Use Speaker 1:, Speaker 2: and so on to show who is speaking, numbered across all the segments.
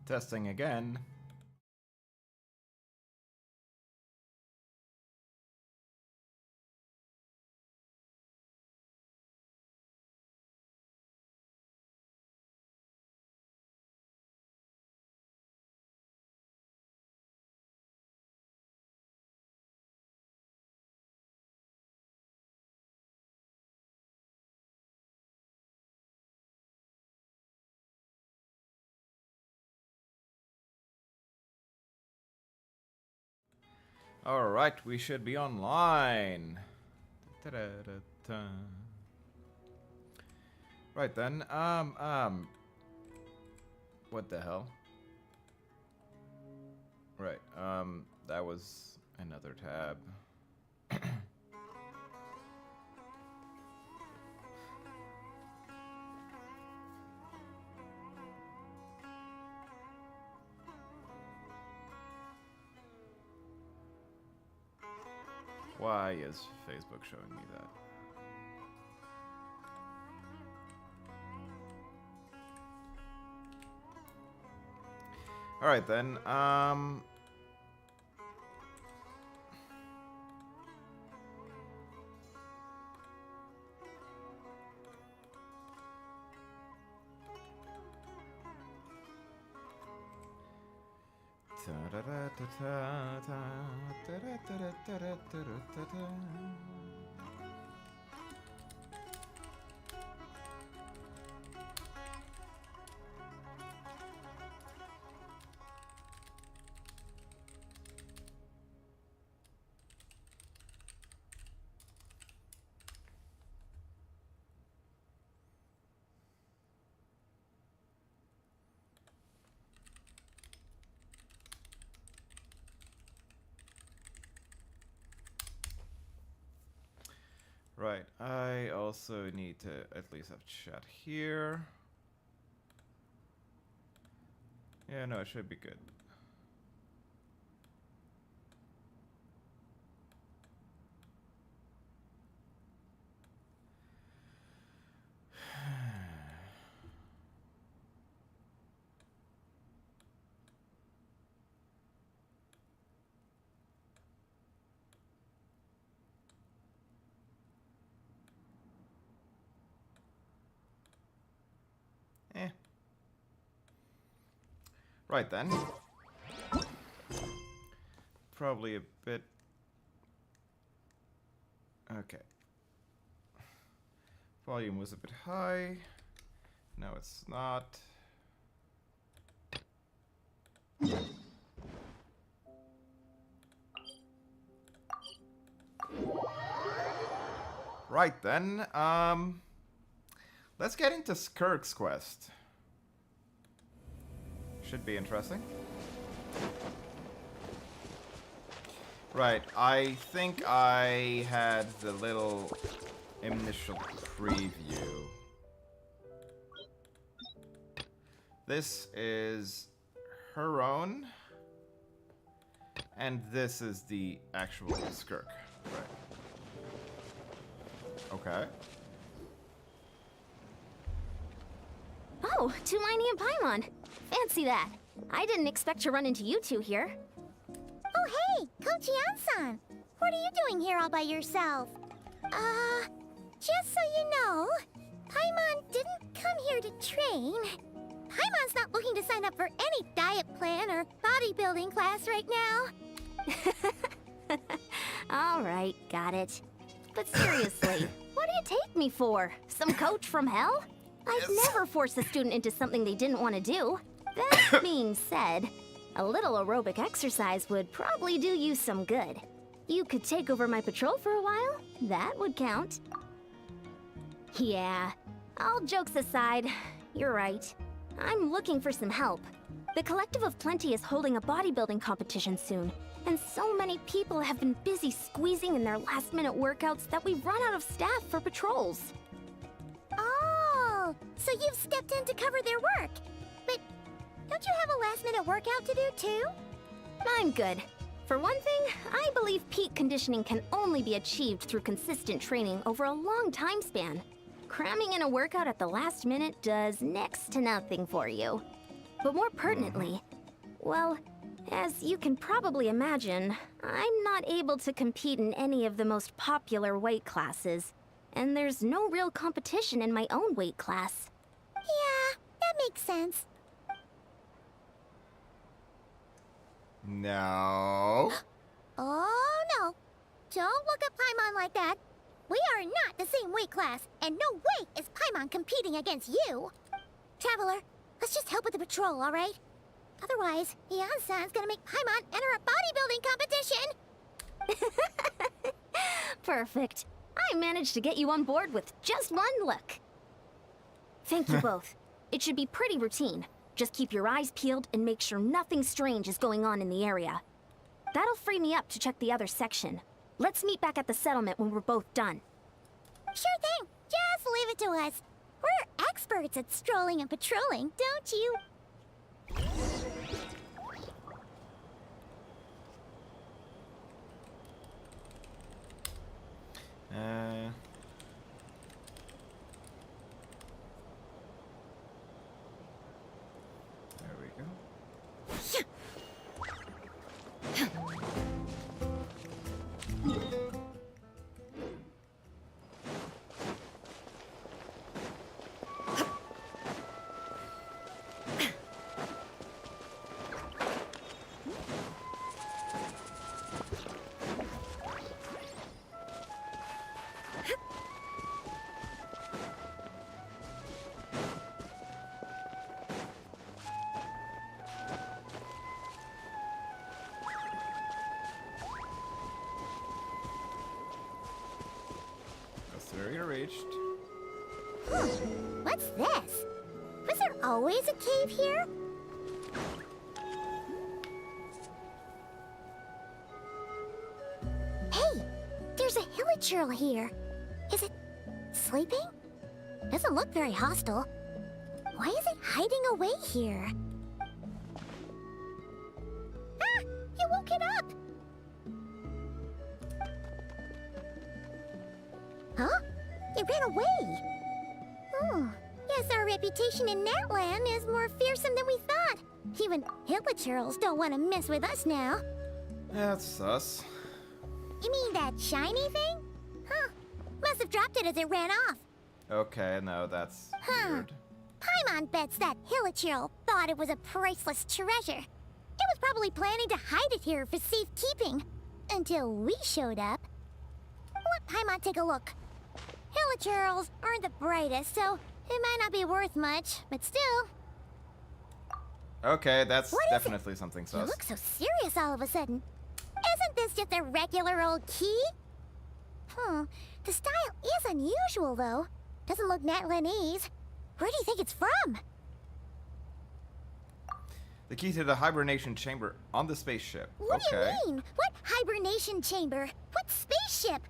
Speaker 1: Testing again. Alright, we should be online. Right then, what the hell? Right, that was another tab. Why is Facebook showing me that? Alright then, right, I also need to at least have chat here. Yeah, no, it should be good. Right then. Probably a bit... Okay. Volume was a bit high. No, it's not. Right then, let's get into Skirk's quest. Should be interesting. Right, I think I had the little initial preview. This is her own, and this is the actual Skirk. Right. Okay.
Speaker 2: Oh, Tulani and Paimon. Fancy that. I didn't expect to run into you two here.
Speaker 3: Oh, hey, Coach Yan-san. What are you doing here all by yourself? Just so you know, Paimon didn't come here to train. Paimon's not looking to sign up for any diet plan or bodybuilding class right now.
Speaker 2: All right, got it. But seriously, what do you take me for? Some coach from hell? I'd never force a student into something they didn't want to do. That being said, a little aerobic exercise would probably do you some good. You could take over my patrol for a while. That would count. Yeah, all jokes aside, you're right. I'm looking for some help. The Collective of Plenty is holding a bodybuilding competition soon, and so many people have been busy squeezing in their last-minute workouts that we've run out of staff for patrols.
Speaker 3: Oh, so you've stepped in to cover their work. But don't you have a last-minute workout to do too?
Speaker 2: I'm good. For one thing, I believe peak conditioning can only be achieved through consistent training over a long time span. Cramming in a workout at the last minute does next to nothing for you. But more pertinently, well, as you can probably imagine, I'm not able to compete in any of the most popular weight classes, and there's no real competition in my own weight class.
Speaker 3: Yeah, that makes sense.
Speaker 1: No.
Speaker 3: Oh no! Don't look at Paimon like that. We are not the same weight class, and no way is Paimon competing against you. Traveler, let's just help with the patrol, alright? Otherwise, Yan-san's gonna make Paimon enter a bodybuilding competition!
Speaker 2: Perfect. I managed to get you on board with just one look. Thank you both. It should be pretty routine. Just keep your eyes peeled and make sure nothing strange is going on in the area. That'll free me up to check the other section. Let's meet back at the settlement when we're both done.
Speaker 3: Sure thing. Just leave it to us. We're experts at strolling and patrolling, don't you?
Speaker 1: There we go. Area reached.
Speaker 3: What's this? Was there always a cave here? Hey, there's a hilichurl here. Is it sleeping? Doesn't look very hostile. Why is it hiding away here? Ah! You woke it up! Huh? It ran away! Oh, yes, our reputation in that land is more fearsome than we thought. Even hilichurls don't want to mess with us now.
Speaker 1: That's sus.
Speaker 3: You mean that shiny thing? Huh. Must have dropped it as it ran off.
Speaker 1: Okay, no, that's weird.
Speaker 3: Paimon bets that hilichurl thought it was a priceless treasure. It was probably planning to hide it here for safekeeping. Until we showed up. Let Paimon take a look. Hilichurls aren't the brightest, so it might not be worth much, but still.
Speaker 1: Okay, that's
Speaker 3: What is
Speaker 1: definitely something
Speaker 3: You
Speaker 1: sus.
Speaker 3: look so serious all of a sudden. Isn't this just a regular old key? The style is unusual, though. Doesn't look Natlanese. Where do you think it's from?
Speaker 1: The key to the hibernation chamber on the spaceship.
Speaker 3: What do
Speaker 1: Okay.
Speaker 3: you mean? What hibernation chamber? What spaceship?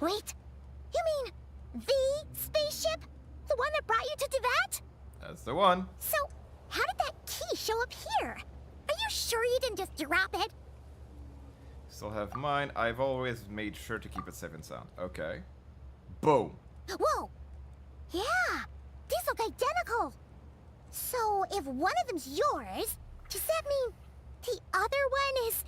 Speaker 3: Wait, you mean the spaceship? The one that brought you to Teyvat?
Speaker 1: That's the one.
Speaker 3: So, how did that key show up here? Are you sure you didn't just drop it?
Speaker 1: Still have mine. I've always made sure to keep it safe and sound. Okay. Boom.
Speaker 3: Whoa! Yeah, these look identical. So, if one of them's yours, does that mean the other one is...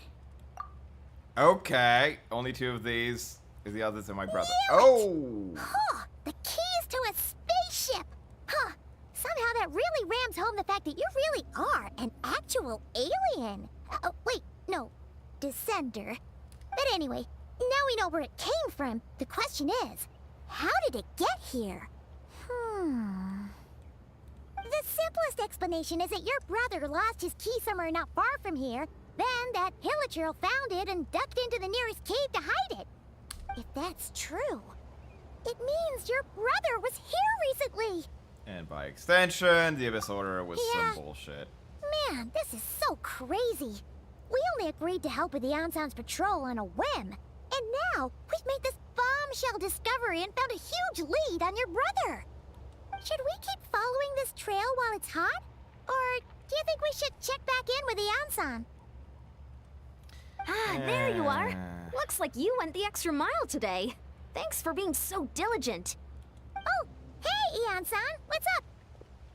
Speaker 1: Okay. Only two of these. The others are my brother.
Speaker 3: Knew it!
Speaker 1: Oh!
Speaker 3: Huh, the keys to a spaceship! Huh, somehow that really rams home the fact that you really are an actual alien. Oh, wait, no, descender. But anyway, now we know where it came from. The question is, how did it get here? The simplest explanation is that your brother lost his key somewhere not far from here. Then that hilichurl found it and ducked into the nearest cave to hide it. If that's true, it means your brother was here recently.
Speaker 1: And by extension, the Abyss Order was
Speaker 3: Yeah.
Speaker 1: some bullshit.
Speaker 3: Man, this is so crazy. We only agreed to help with the Ansan's patrol on a whim. And now, we've made this bombshell discovery and found a huge lead on your brother. Should we keep following this trail while it's hot? Or do you think we should check back in with the Ansan?
Speaker 2: Ah, there you are. Looks like you went the extra mile today. Thanks for being so diligent.
Speaker 3: Oh, hey, Ian-san, what's up?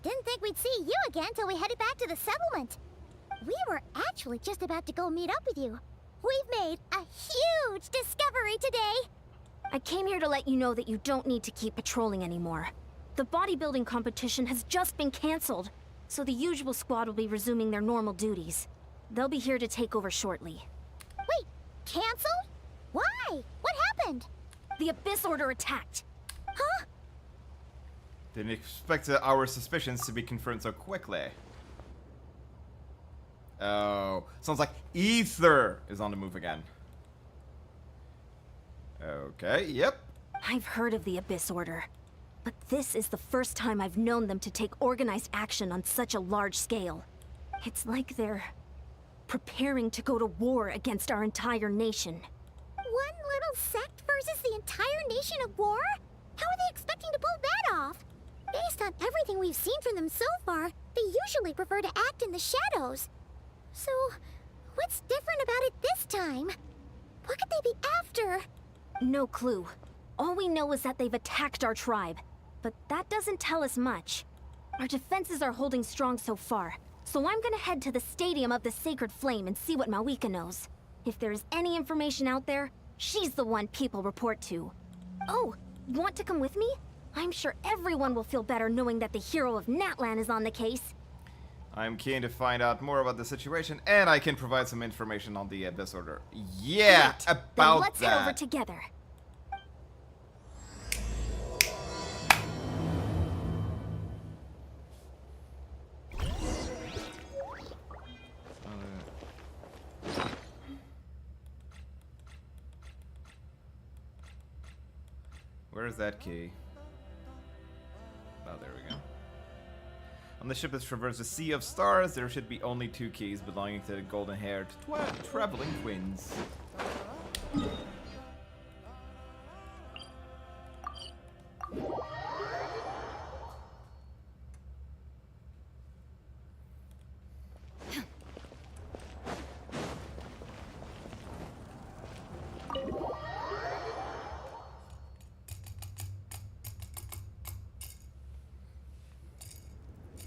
Speaker 3: Didn't think we'd see you again till we headed back to the settlement. We were actually just about to go meet up with you. We've made a huge discovery today.
Speaker 2: I came here to let you know that you don't need to keep patrolling anymore. The bodybuilding competition has just been canceled, so the usual squad will be resuming their normal duties. They'll be here to take over shortly.
Speaker 3: Wait, canceled? Why? What happened?
Speaker 2: The Abyss Order attacked.
Speaker 3: Huh?
Speaker 1: Didn't expect our suspicions to be confirmed so quickly. Oh, sounds like Ether is on the move again. Okay, yep.
Speaker 2: I've heard of the Abyss Order, but this is the first time I've known them to take organized action on such a large scale. It's like they're preparing to go to war against our entire nation.
Speaker 3: One little sect versus the entire nation at war? How are they expecting to pull that off? Based on everything we've seen from them so far, they usually prefer to act in the shadows. So, what's different about it this time? What could they be after?
Speaker 2: No clue. All we know is that they've attacked our tribe, but that doesn't tell us much. Our defenses are holding strong so far, so I'm gonna head to the Stadium of the Sacred Flame and see what Mawika knows. If there's any information out there, she's the one people report to. Oh, want to come with me? I'm sure everyone will feel better knowing that the hero of Natlan is on the case.
Speaker 1: I'm keen to find out more about the situation, and I can provide some information on the Abyss Order. Yeah,
Speaker 2: Great.
Speaker 1: about
Speaker 2: then let's
Speaker 1: that.
Speaker 2: head over together.
Speaker 1: Where's that key? Oh, there we go. On the ship that traverses a sea of stars, there should be only 2 keys belonging to the golden-haired traveling twins.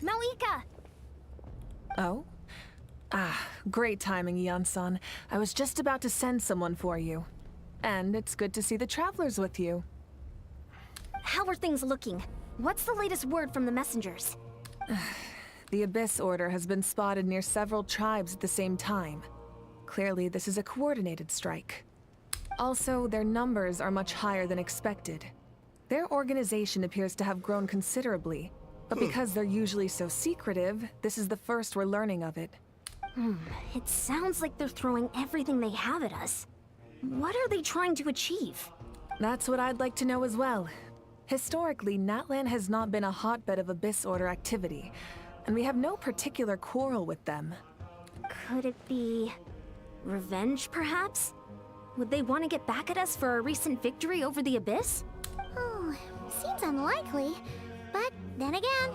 Speaker 2: Mawika!
Speaker 4: Oh? Ah, great timing, Eon-san. I was just about to send someone for you. And it's good to see the travelers with you.
Speaker 2: How are things looking? What's the latest word from the messengers?
Speaker 4: The Abyss Order has been spotted near several tribes at the same time. Clearly, this is a coordinated strike. Also, their numbers are much higher than expected. Their organization appears to have grown considerably, but because they're usually so secretive, this is the first we're learning of it.
Speaker 2: It sounds like they're throwing everything they have at us. What are they trying to achieve?
Speaker 4: That's what I'd like to know as well. Historically, Natlan has not been a hotbed of Abyss Order activity, and we have no particular quarrel with them.
Speaker 2: Could it be revenge, perhaps? Would they want to get back at us for a recent victory over the Abyss?
Speaker 3: Oh, seems unlikely. But then again,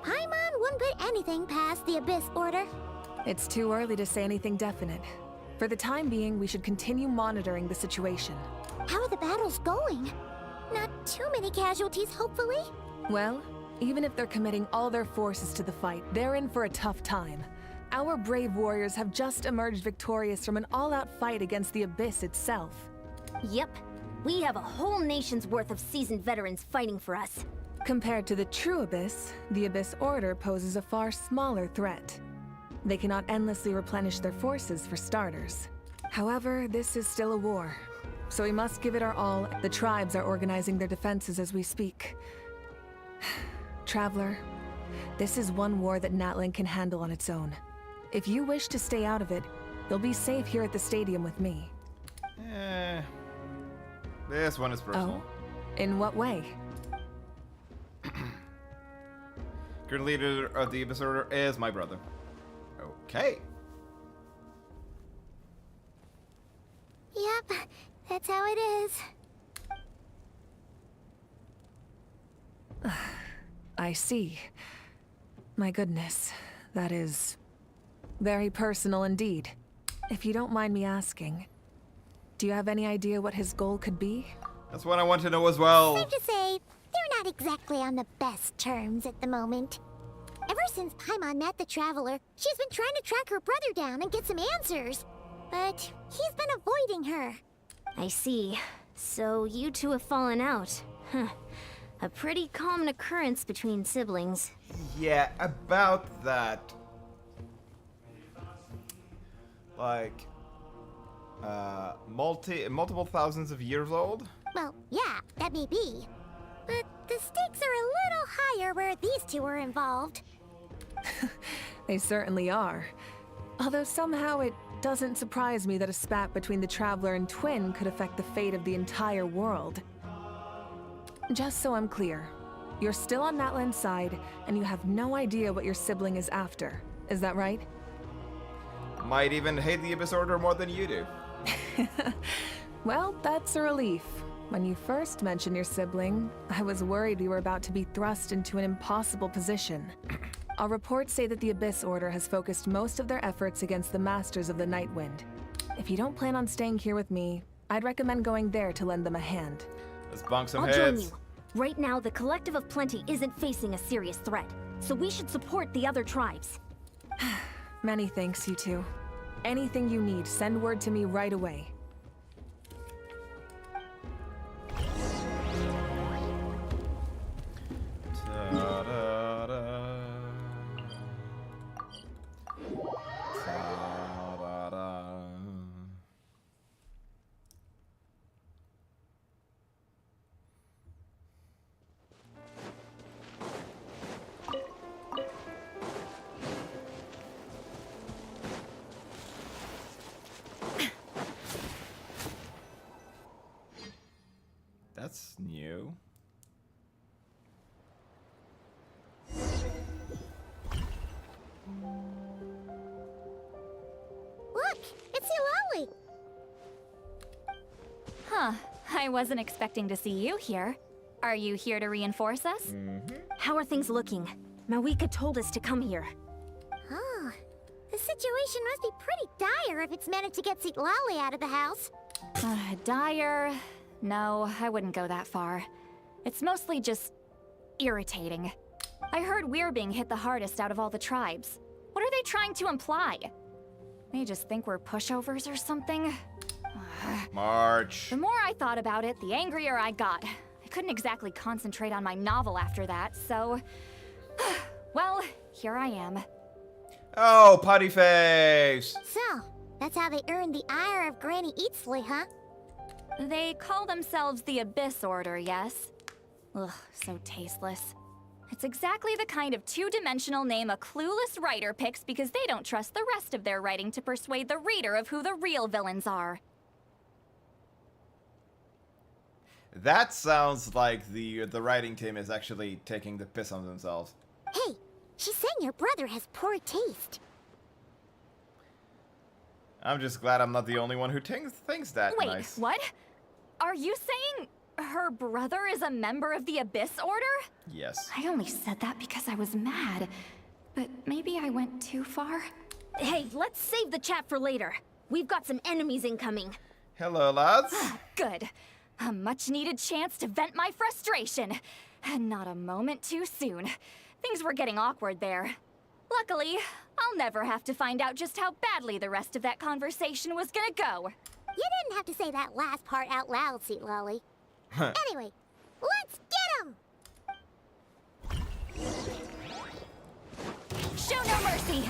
Speaker 3: Paimon wouldn't put anything past the Abyss Order.
Speaker 4: It's too early to say anything definite. For the time being, we should continue monitoring the situation.
Speaker 3: How are the battles going? Not too many casualties, hopefully?
Speaker 4: Well, even if they're committing all their forces to the fight, they're in for a tough time. Our brave warriors have just emerged victorious from an all-out fight against the Abyss itself.
Speaker 2: Yep. We have a whole nation's worth of seasoned veterans fighting for us.
Speaker 4: Compared to the true Abyss, the Abyss Order poses a far smaller threat. They cannot endlessly replenish their forces for starters. However, this is still a war, so we must give it our all. The tribes are organizing their defenses as we speak. Traveler, this is one war that Natlan can handle on its own. If you wish to stay out of it, you'll be safe here at the stadium with me.
Speaker 1: This one is personal.
Speaker 4: Oh? In what way?
Speaker 1: Current leader of the Abyss Order is my brother. Okay.
Speaker 3: Yep, that's how it is.
Speaker 4: I see. My goodness, that is very personal indeed. If you don't mind me asking, do you have any idea what his goal could be?
Speaker 1: That's what I want to know as well.
Speaker 3: Safe to say, they're not exactly on the best terms at the moment. Ever since Paimon met the Traveler, she's been trying to track her brother down and get some answers. But he's been avoiding her.
Speaker 2: I see. So you two have fallen out. Huh. A pretty common occurrence between siblings.
Speaker 1: Yeah, about that. Like, multiple thousands of years old?
Speaker 3: Well, yeah, that may be. But the stakes are a little higher where these two are involved.
Speaker 4: They certainly are. Although somehow it doesn't surprise me that a spat between the Traveler and Twin could affect the fate of the entire world. Just so I'm clear, you're still on Natlan's side, and you have no idea what your sibling is after. Is that right?
Speaker 1: Might even hate the Abyss Order more than you do.
Speaker 4: Well, that's a relief. When you first mentioned your sibling, I was worried we were about to be thrust into an impossible position. Our reports say that the Abyss Order has focused most of their efforts against the Masters of the Nightwind. If you don't plan on staying here with me, I'd recommend going there to lend them a hand.
Speaker 1: Let's bonk some
Speaker 2: I'll
Speaker 1: heads.
Speaker 2: join you. Right now, the Collective of Plenty isn't facing a serious threat, so we should support the other tribes.
Speaker 4: Many thanks, you two. Anything you need, send word to me right away.
Speaker 1: Ta-da-da. Ta-da-da. That's new.
Speaker 3: Look, it's Eulalie.
Speaker 5: Huh. I wasn't expecting to see you here. Are you here to reinforce us?
Speaker 2: How are things looking? Mawika told us to come here.
Speaker 3: Oh, the situation must be pretty dire if it's managed to get Eulalie out of the house.
Speaker 5: Dire? No, I wouldn't go that far. It's mostly just irritating. I heard we're being hit the hardest out of all the tribes. What are they trying to imply? They just think we're pushovers or something?
Speaker 1: March.
Speaker 5: The more I thought about it, the angrier I got. I couldn't exactly concentrate on my novel after that, so... well, here I am.
Speaker 1: Oh, putty face!
Speaker 3: So, that's how they earned the ire of Granny Eatsley, huh?
Speaker 5: They call themselves the Abyss Order, yes? Ugh, so tasteless. It's exactly the kind of two-dimensional name a clueless writer picks because they don't trust the rest of their writing to persuade the reader of who the real villains are.
Speaker 1: That sounds like the writing team is actually taking the piss on themselves.
Speaker 3: Hey, she's saying your brother has poor taste.
Speaker 1: I'm just glad I'm not the only one who thinks that.
Speaker 5: Wait,
Speaker 1: nice.
Speaker 5: what? Are you saying her brother is a member of the Abyss Order?
Speaker 1: Yes.
Speaker 5: I only said that because I was mad. But maybe I went too far?
Speaker 2: Hey, let's save the chat for later. We've got some enemies incoming.
Speaker 1: Hello, lads.
Speaker 5: Good. A much-needed chance to vent my frustration. And not a moment too soon. Things were getting awkward there. Luckily, I'll never have to find out just how badly the rest of that conversation was gonna go.
Speaker 3: You didn't have to say that last part out loud, Eulalie. Anyway, let's get him!
Speaker 5: Show no mercy!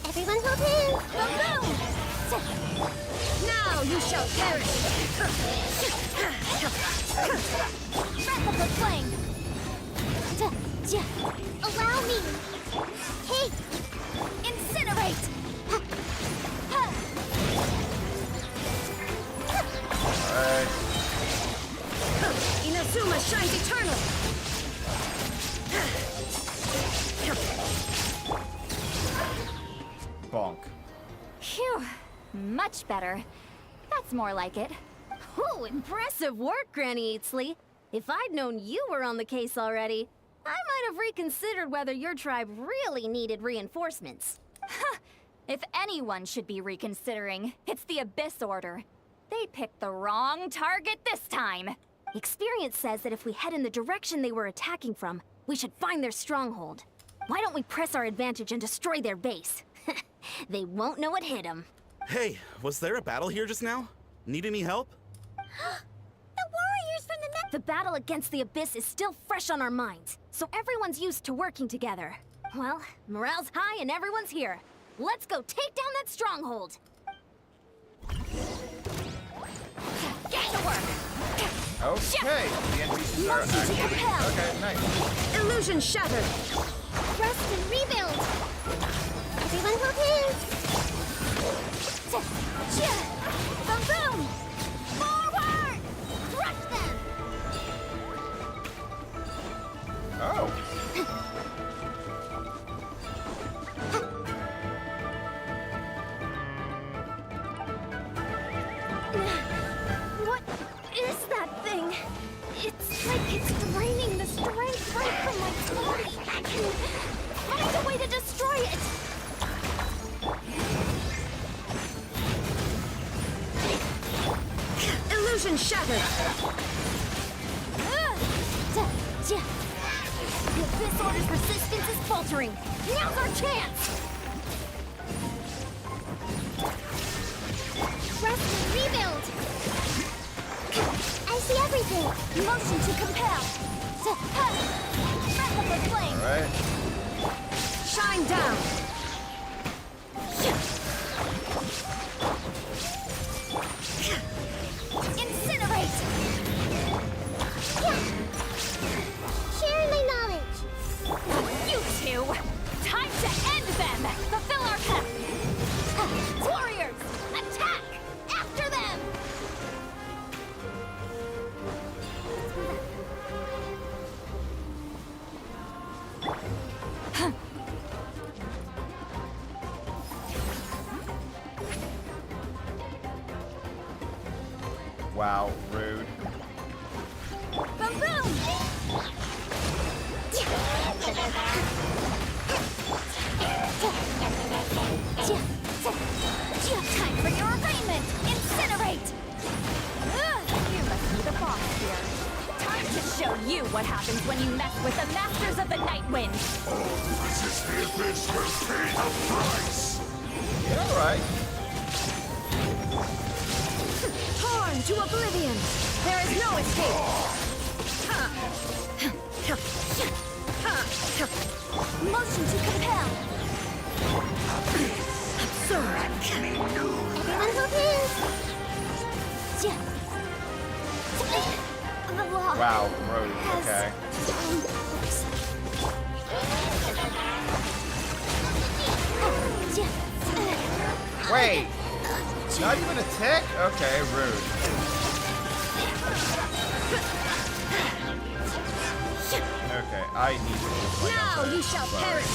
Speaker 3: Everyone hold in!
Speaker 5: Boom!
Speaker 2: Now you shall perish!
Speaker 5: Breath of the flame!
Speaker 3: Allow me! Hey!
Speaker 5: Incinerate!
Speaker 1: Alright.
Speaker 2: Inazuma shines eternal!
Speaker 1: Bonk.
Speaker 5: Phew. Much better. That's more like it.
Speaker 2: Oh, impressive work, Granny Eatsley. If I'd known you were on the case already, I might have reconsidered whether your tribe really needed reinforcements.
Speaker 5: If anyone should be reconsidering, it's the Abyss Order. They picked the wrong target this time.
Speaker 2: Experience says that if we head in the direction they were attacking from, we should find their stronghold. Why don't we press our advantage and destroy their base? They won't know it hit them.
Speaker 6: Hey, was there a battle here just now? Need any help?
Speaker 3: The warriors from the
Speaker 2: The battle against the Abyss is still fresh on our minds, so everyone's used to working together. Well, morale's high and everyone's here. Let's go take down that stronghold! Get to work!
Speaker 1: Okay, the NPCs are
Speaker 2: Motion to
Speaker 1: actually...
Speaker 2: compel.
Speaker 1: Okay, nice.
Speaker 2: Illusion shattered!
Speaker 3: Rest and rebuild. Everyone hold hands.
Speaker 2: Boom boom!
Speaker 3: Forward! Crush them!
Speaker 1: Oh.
Speaker 2: What is that thing? It's like it's draining the strength right from my body. Find a way to destroy it! Illusion shattered! The Abyss Order's resistance is faltering. Now's our chance!
Speaker 3: Rest and rebuild. I see everything.
Speaker 2: Motion to compel. Breath of the flame.
Speaker 1: Alright.
Speaker 2: Shine down. Incinerate.
Speaker 3: Share my knowledge.
Speaker 2: You two. Time to end them. Fulfill our pact. Warriors, attack! After them!
Speaker 1: Wow, rude.
Speaker 2: Boom boom! Time for your arraignment! Incinerate! You must be the boss here. Time to show you what happens when you mess with the Masters of the Night Wind!
Speaker 7: Resist the abyss will pay the price!
Speaker 1: Yeah, alright.
Speaker 2: Torn to oblivion! There is no escape! Motion to compel! Absurd!
Speaker 3: Everyone hold hands.
Speaker 2: The law
Speaker 1: Wow, rude. Okay. Wait! Not even a tick? Okay, rude. Okay, I need to just like
Speaker 2: Now you shall perish!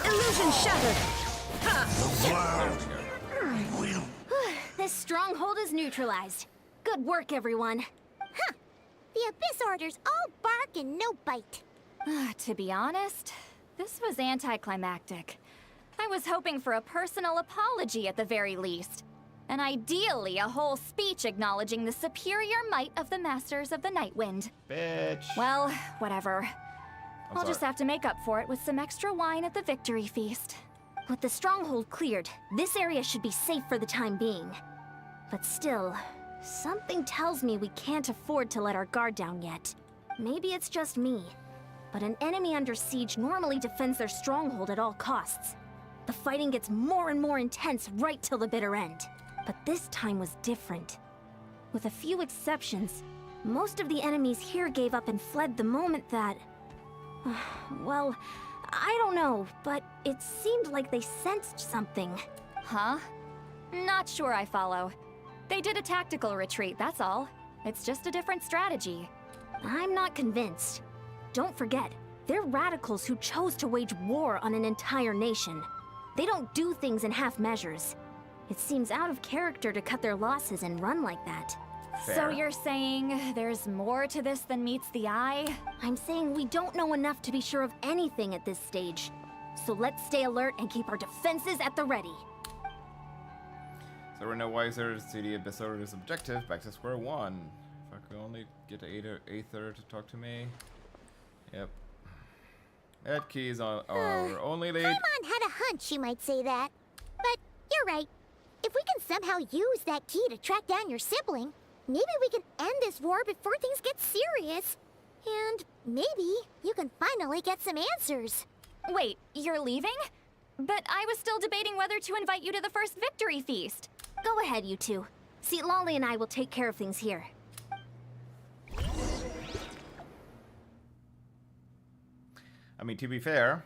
Speaker 2: Illusion shattered! This stronghold is neutralized. Good work, everyone.
Speaker 3: The Abyss Order's all bark and no bite.
Speaker 5: To be honest, this was anticlimactic. I was hoping for a personal apology at the very least. And ideally, a whole speech acknowledging the superior might of the Masters of the Nightwind.
Speaker 1: Bitch.
Speaker 5: Well, whatever.
Speaker 1: I'm
Speaker 5: I'll just
Speaker 1: sorry.
Speaker 5: have to make up for it with some extra wine at the victory feast.
Speaker 2: With the stronghold cleared, this area should be safe for the time being. But still, something tells me we can't afford to let our guard down yet. Maybe it's just me, but an enemy under siege normally defends their stronghold at all costs. The fighting gets more and more intense right till the bitter end. But this time was different. With a few exceptions, most of the enemies here gave up and fled the moment that... well, I don't know, but it seemed like they sensed something.
Speaker 5: Huh? Not sure I follow. They did a tactical retreat, that's all. It's just a different strategy.
Speaker 2: I'm not convinced. Don't forget, they're radicals who chose to wage war on an entire nation. They don't do things in half measures. It seems out of character to cut their losses and run like that.
Speaker 5: So
Speaker 1: Fair.
Speaker 5: you're saying there's more to this than meets the eye?
Speaker 2: I'm saying we don't know enough to be sure of anything at this stage. So let's stay alert and keep our defenses at the ready.
Speaker 1: So we're no wiser to the Abyss Order's objective. Back to square one. If I could only get Aether to talk to me. Yep. That key is on our only lead.
Speaker 3: Paimon had a hunch you might say that. But you're right. If we can somehow use that key to track down your sibling, maybe we can end this war before things get serious. And maybe you can finally get some answers.
Speaker 5: Wait, you're leaving? But I was still debating whether to invite you to the first victory feast.
Speaker 2: Go ahead, you two. See, Lolly and I will take care of things here.
Speaker 1: I mean, to be fair.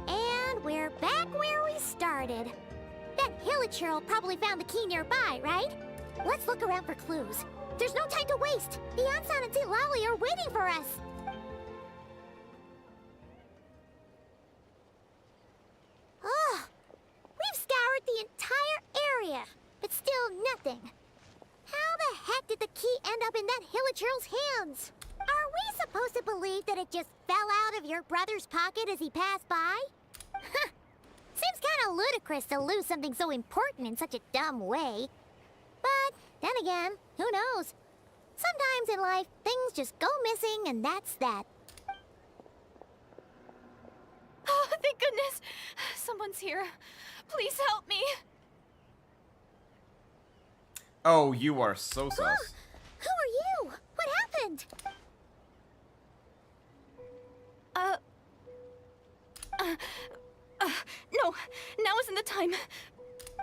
Speaker 3: And we're back where we started. That Hilichurl probably found the key nearby, right? Let's look around for clues. There's no time to waste. The Ansan and Lolly are waiting for us. Ugh. We've scoured the entire area, but still nothing. How the heck did the key end up in that Hilichurl's hands? Are we supposed to believe that it just fell out of your brother's pocket as he passed by? Seems kind of ludicrous to lose something so important in such a dumb way. But then again, who knows? Sometimes in life, things just go missing and that's that.
Speaker 5: Oh, thank goodness! Someone's here. Please help me.
Speaker 1: Oh, you are so sus.
Speaker 3: Who are you? What happened?
Speaker 5: No, now isn't the time.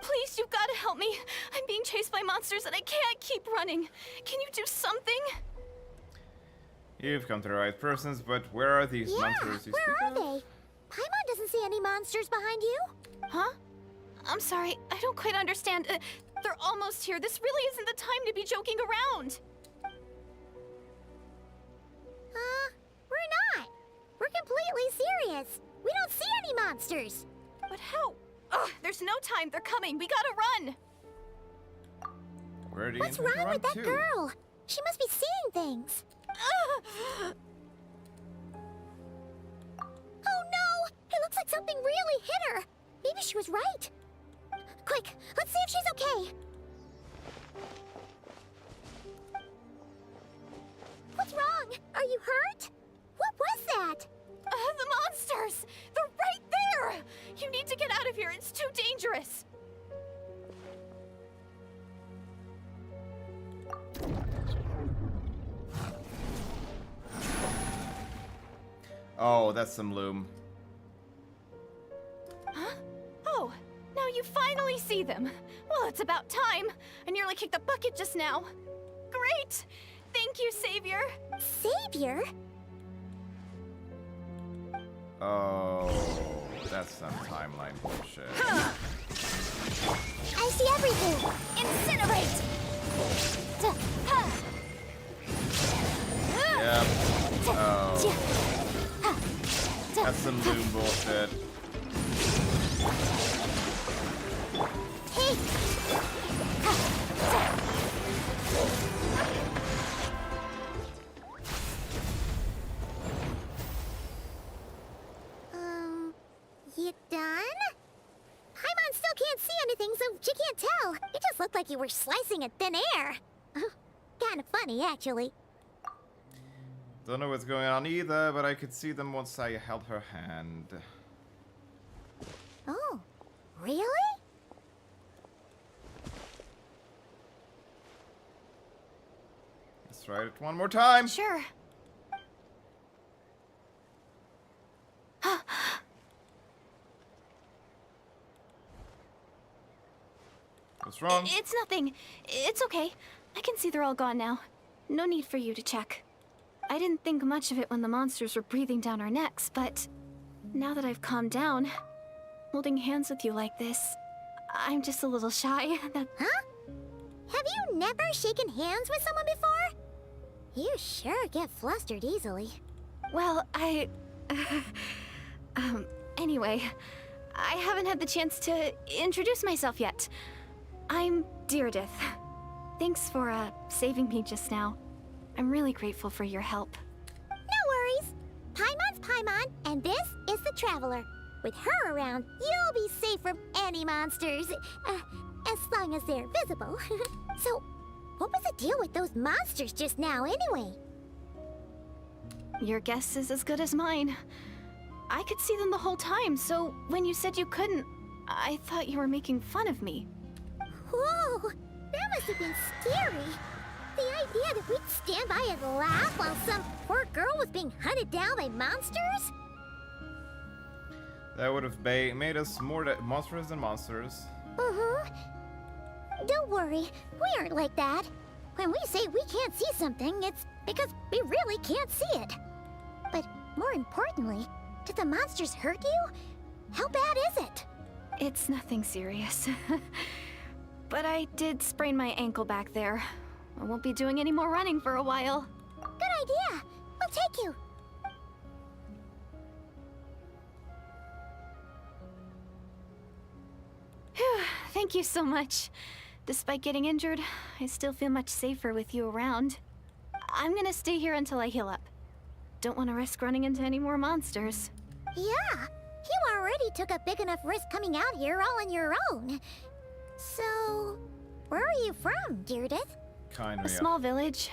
Speaker 5: Please, you've got to help me. I'm being chased by monsters and I can't keep running. Can you do something?
Speaker 1: You've come to the right persons, but where are these monsters you
Speaker 3: where
Speaker 1: speak
Speaker 3: are
Speaker 1: of?
Speaker 3: they? Paimon doesn't see any monsters behind you.
Speaker 5: Huh? I'm sorry, I don't quite understand. They're almost here. This really isn't the time to be joking around.
Speaker 3: We're not. We're completely serious. We don't see any monsters.
Speaker 5: But how? Ugh, there's no time. They're coming. We gotta run.
Speaker 1: Where do you
Speaker 3: What's
Speaker 1: intend to
Speaker 3: wrong
Speaker 1: run
Speaker 3: with that
Speaker 1: to?
Speaker 3: girl? She must be seeing things. Oh no! It looks like something really hit her. Maybe she was right. Quick, let's see if she's okay. What's wrong? Are you hurt? What was that?
Speaker 5: The monsters! They're right there! You need to get out of here. It's too dangerous.
Speaker 1: Oh, that's some loom.
Speaker 5: Huh? Oh, now you finally see them. Well, it's about time. I nearly kicked the bucket just now. Great! Thank you, Savior.
Speaker 3: Savior?
Speaker 1: Oh, that's some timeline bullshit.
Speaker 3: I see everything.
Speaker 5: Incinerate!
Speaker 1: Yep. Oh, that's some loom bullshit.
Speaker 3: Hey! like you were slicing at thin air. Kinda funny, actually.
Speaker 1: Don't know what's going on either, but I could see them once I held her hand.
Speaker 3: Oh, really?
Speaker 1: Let's try it one more time.
Speaker 5: Sure.
Speaker 1: What's wrong?
Speaker 5: It's nothing. It's okay. I can see they're all gone now. No need for you to check. I didn't think much of it when the monsters were breathing down our necks, but now that I've calmed down, holding hands with you like this, I'm just a little shy.
Speaker 3: Huh? Have you never shaken hands with someone before? You sure get flustered easily.
Speaker 5: Well, anyway, I haven't had the chance to introduce myself yet. I'm Deirdith. Thanks for, saving me just now. I'm really grateful for your help.
Speaker 3: No worries. Paimon's Paimon, and this is the Traveler. With her around, you'll be safe from any monsters. As long as they're visible. So, what was the deal with those monsters just now, anyway?
Speaker 5: Your guess is as good as mine. I could see them the whole time, so when you said you couldn't, I thought you were making fun of me.
Speaker 3: Whoa! That must have been scary. The idea that we'd stand by and laugh while some poor girl was being hunted down by monsters?
Speaker 1: That would have made us more monstrous than monsters.
Speaker 3: Uh-huh. Don't worry, we aren't like that. When we say we can't see something, it's because we really can't see it. But more importantly, did the monsters hurt you? How bad is it?
Speaker 5: It's nothing serious. But I did sprain my ankle back there. I won't be doing any more running for a while.
Speaker 3: Good idea. We'll take you.
Speaker 5: Phew, thank you so much. Despite getting injured, I still feel much safer with you around. I'm gonna stay here until I heal up. Don't want to risk running into any more monsters.
Speaker 3: Yeah, you already took a big enough risk coming out here all on your own. So, where are you from, Deirdith?
Speaker 1: Kinda.
Speaker 5: A small village,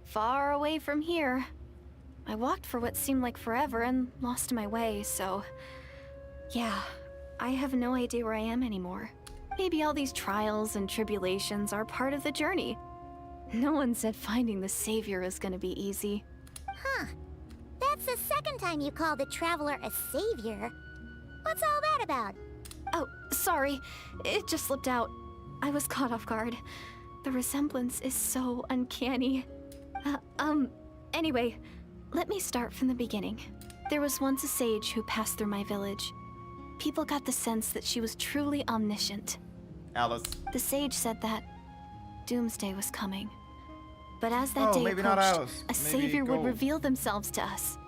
Speaker 5: far away from here. I walked for what seemed like forever and lost my way, so... Yeah, I have no idea where I am anymore. Maybe all these trials and tribulations are part of the journey. No one said finding the Savior is gonna be easy.
Speaker 3: Huh. That's the second time you called the Traveler a savior. What's all that about?
Speaker 5: Oh, sorry. It just slipped out. I was caught off guard. The resemblance is so uncanny. Anyway, let me start from the beginning. There was once a sage who passed through my village. People got the sense that she was truly omniscient.
Speaker 1: Alice.
Speaker 5: The sage said that doomsday was coming. But as that day
Speaker 1: maybe not
Speaker 5: approached,
Speaker 1: Alice.
Speaker 5: a
Speaker 1: Maybe
Speaker 5: savior would
Speaker 1: Gold.
Speaker 5: reveal themselves to us.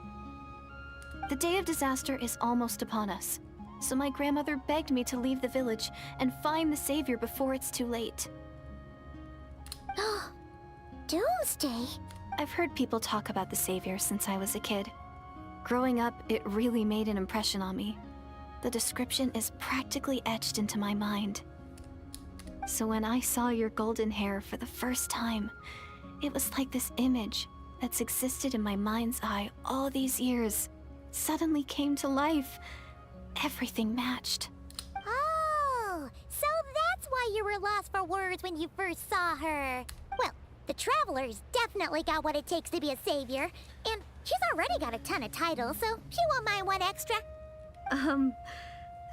Speaker 5: The day of disaster is almost upon us, so my grandmother begged me to leave the village and find the savior before it's too late.
Speaker 3: Doomsday?
Speaker 5: I've heard people talk about the savior since I was a kid. Growing up, it really made an impression on me. The description is practically etched into my mind. So when I saw your golden hair for the first time, it was like this image that's existed in my mind's eye all these years suddenly came to life. Everything matched.
Speaker 3: Oh, so that's why you were lost for words when you first saw her. Well, the Traveler's definitely got what it takes to be a savior, and she's already got a ton of titles, so she won't mind one extra.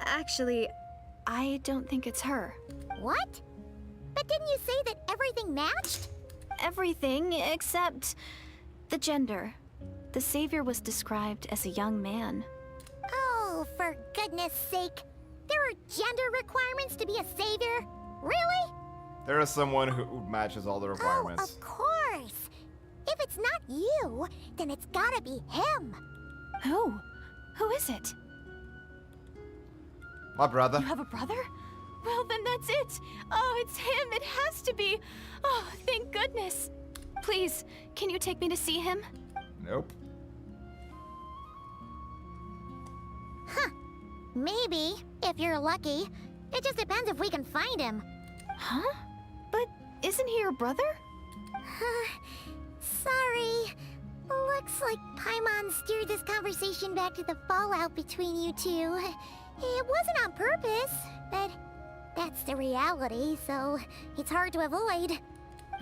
Speaker 5: Actually, I don't think it's her.
Speaker 3: What? But didn't you say that everything matched?
Speaker 5: Everything except the gender. The savior was described as a young man.
Speaker 3: Oh, for goodness sake. There are gender requirements to be a savior? Really?
Speaker 1: There is someone who matches all the
Speaker 3: Oh,
Speaker 1: requirements.
Speaker 3: of course. If it's not you, then it's gotta be him.
Speaker 5: Who? Who is it?
Speaker 1: My brother.
Speaker 5: You have a brother? Well, then that's it. Oh, it's him. It has to be. Oh, thank goodness. Please, can you take me to see him?
Speaker 1: Nope.
Speaker 3: Maybe, if you're lucky. It just depends if we can find him.
Speaker 5: Huh? But isn't he your brother?
Speaker 3: Sorry. Looks like Paimon steered this conversation back to the fallout between you two. It wasn't on purpose, but that's the reality, so it's hard to avoid.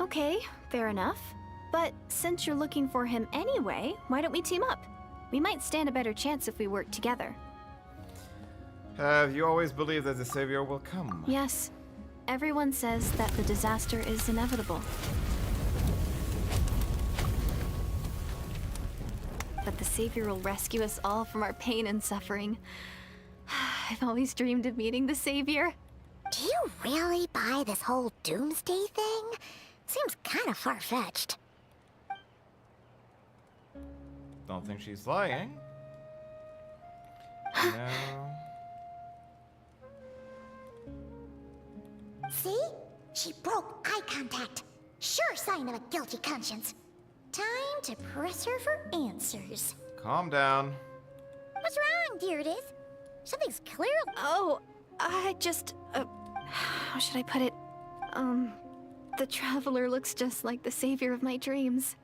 Speaker 5: Okay, fair enough. But since you're looking for him anyway, why don't we team up? We might stand a better chance if we work together.
Speaker 1: Have you always believed that the savior will come?
Speaker 5: Yes. Everyone says that the disaster is inevitable. But the savior will rescue us all from our pain and suffering. I've always dreamed of meeting the savior.
Speaker 3: Do you really buy this whole doomsday thing? Seems kind of far-fetched.
Speaker 1: Don't think she's lying. No.
Speaker 3: See? She broke eye contact. Sure sign of a guilty conscience. Time to press her for answers.
Speaker 1: Calm down.
Speaker 3: What's wrong, Deirdis? Something's clearly...
Speaker 5: Oh, I just... how should I put it? The Traveler looks just like the savior of my dreams.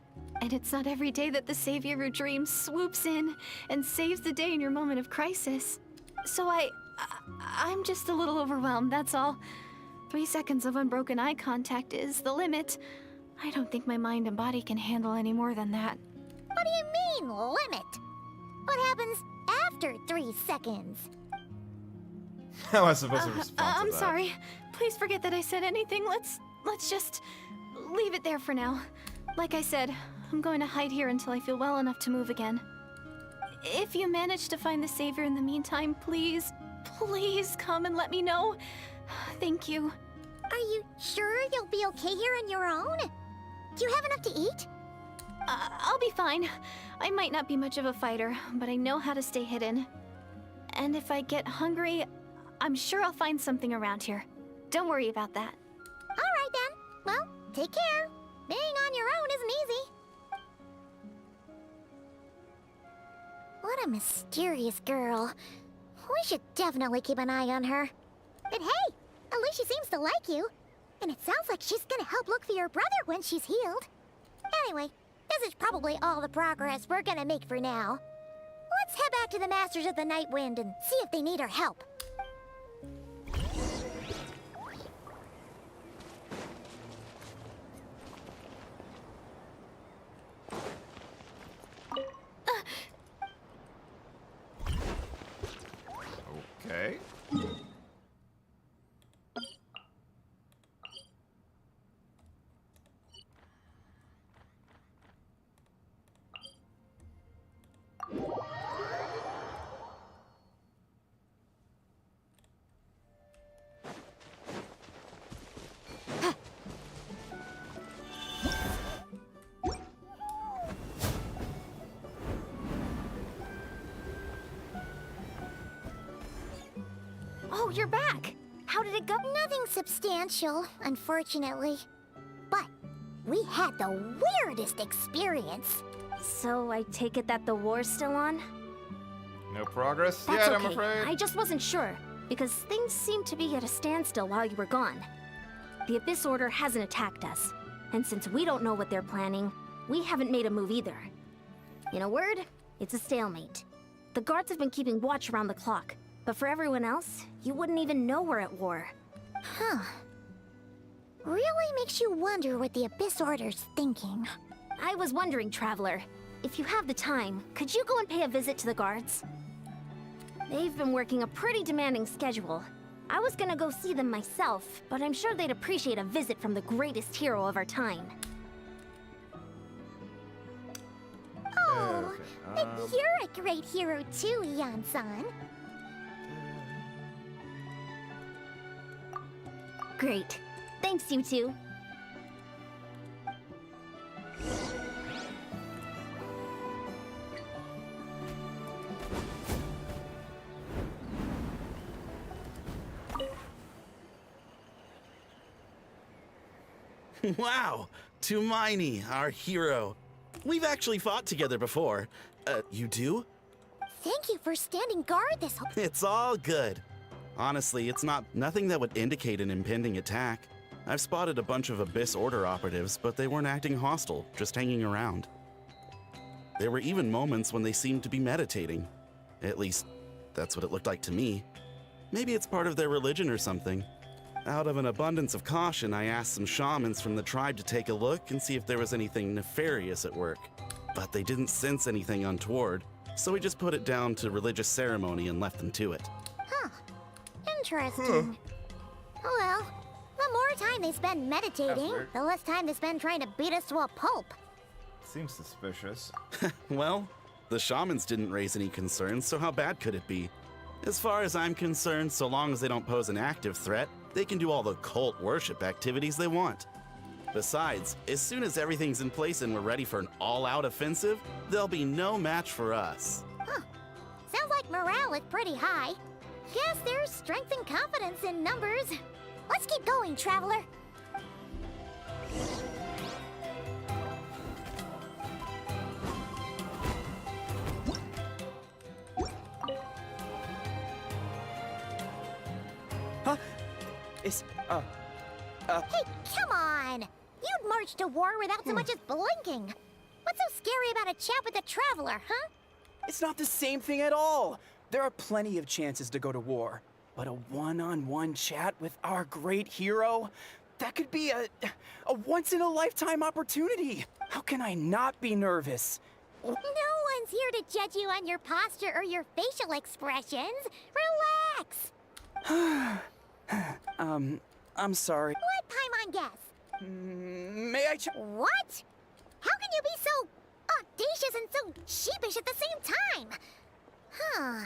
Speaker 5: And it's not every day that the savior of your dreams swoops in and saves the day in your moment of crisis. So I'm just a little overwhelmed, that's all. 3 seconds of unbroken eye contact is the limit. I don't think my mind and body can handle any more than that.
Speaker 3: What do you mean, limit? What happens after 3 seconds?
Speaker 1: How am I supposed to respond to
Speaker 5: I'm
Speaker 1: that?
Speaker 5: sorry. Please forget that I said anything. Let's just leave it there for now. Like I said, I'm going to hide here until I feel well enough to move again. If you manage to find the savior in the meantime, please come and let me know. Thank you.
Speaker 3: Are you sure you'll be okay here on your own? Do you have enough to eat?
Speaker 5: I'll be fine. I might not be much of a fighter, but I know how to stay hidden. And if I get hungry, I'm sure I'll find something around here. Don't worry about that.
Speaker 3: All right then. Well, take care. Being on your own isn't easy. What a mysterious girl. We should definitely keep an eye on her. But hey, at least she seems to like you. And it sounds like she's gonna help look for your brother when she's healed. Anyway, this is probably all the progress we're gonna make for now. Let's head back to the Masters of the Night Wind and see if they need our help.
Speaker 1: Okay.
Speaker 5: Oh, you're back. How did it go?
Speaker 3: Nothing substantial, unfortunately. But we had the weirdest experience.
Speaker 2: So I take it that the war's still on?
Speaker 1: No progress
Speaker 2: That's
Speaker 1: yet,
Speaker 2: okay.
Speaker 1: I'm afraid.
Speaker 2: I just wasn't sure, because things seemed to be at a standstill while you were gone. The Abyss Order hasn't attacked us, and since we don't know what they're planning, we haven't made a move either. In a word, it's a stalemate. The guards have been keeping watch around the clock, but for everyone else, you wouldn't even know we're at war.
Speaker 3: Huh. Really makes you wonder what the Abyss Order's thinking.
Speaker 2: I was wondering, Traveler, if you have the time, could you go and pay a visit to the guards? They've been working a pretty demanding schedule. I was gonna go see them myself, but I'm sure they'd appreciate a visit from the greatest hero of our time.
Speaker 3: Oh,
Speaker 1: Okay,
Speaker 3: but you're a great hero too, Yan-san.
Speaker 2: Great. Thanks, you two.
Speaker 6: Wow, Tumaini, our hero. We've actually fought together before. You do?
Speaker 3: Thank you for standing guard this whole...
Speaker 6: It's all good. Honestly, it's nothing that would indicate an impending attack. I've spotted a bunch of Abyss Order operatives, but they weren't acting hostile, just hanging around. There were even moments when they seemed to be meditating. At least, that's what it looked like to me. Maybe it's part of their religion or something. Out of an abundance of caution, I asked some shamans from the tribe to take a look and see if there was anything nefarious at work. But they didn't sense anything untoward, so we just put it down to religious ceremony and left them to it.
Speaker 3: Huh. Interesting. Oh well, the more time they spend meditating,
Speaker 1: weird.
Speaker 3: the less time they spend trying to beat us to a pulp.
Speaker 1: Seems suspicious.
Speaker 6: Well, the shamans didn't raise any concerns, so how bad could it be? As far as I'm concerned, so long as they don't pose an active threat, they can do all the cult worship activities they want. Besides, as soon as everything's in place and we're ready for an all-out offensive, there'll be no match for us.
Speaker 3: Huh. Sounds like morale is pretty high. Guess there's strength and confidence in numbers. Let's keep going, Traveler.
Speaker 8: Huh?
Speaker 3: Hey, come on! You'd march to war without so much as blinking. What's so scary about a chat with a Traveler, huh?
Speaker 8: It's not the same thing at all. There are plenty of chances to go to war, but a one-on-one chat with our great hero? That could be a once-in-a-lifetime opportunity. How can I not be nervous?
Speaker 3: No one's here to judge you on your posture or your facial expressions. Relax!
Speaker 8: I'm sorry.
Speaker 3: Let Paimon guess.
Speaker 8: May I
Speaker 3: What? How can you be so audacious and so sheepish at the same time? Huh.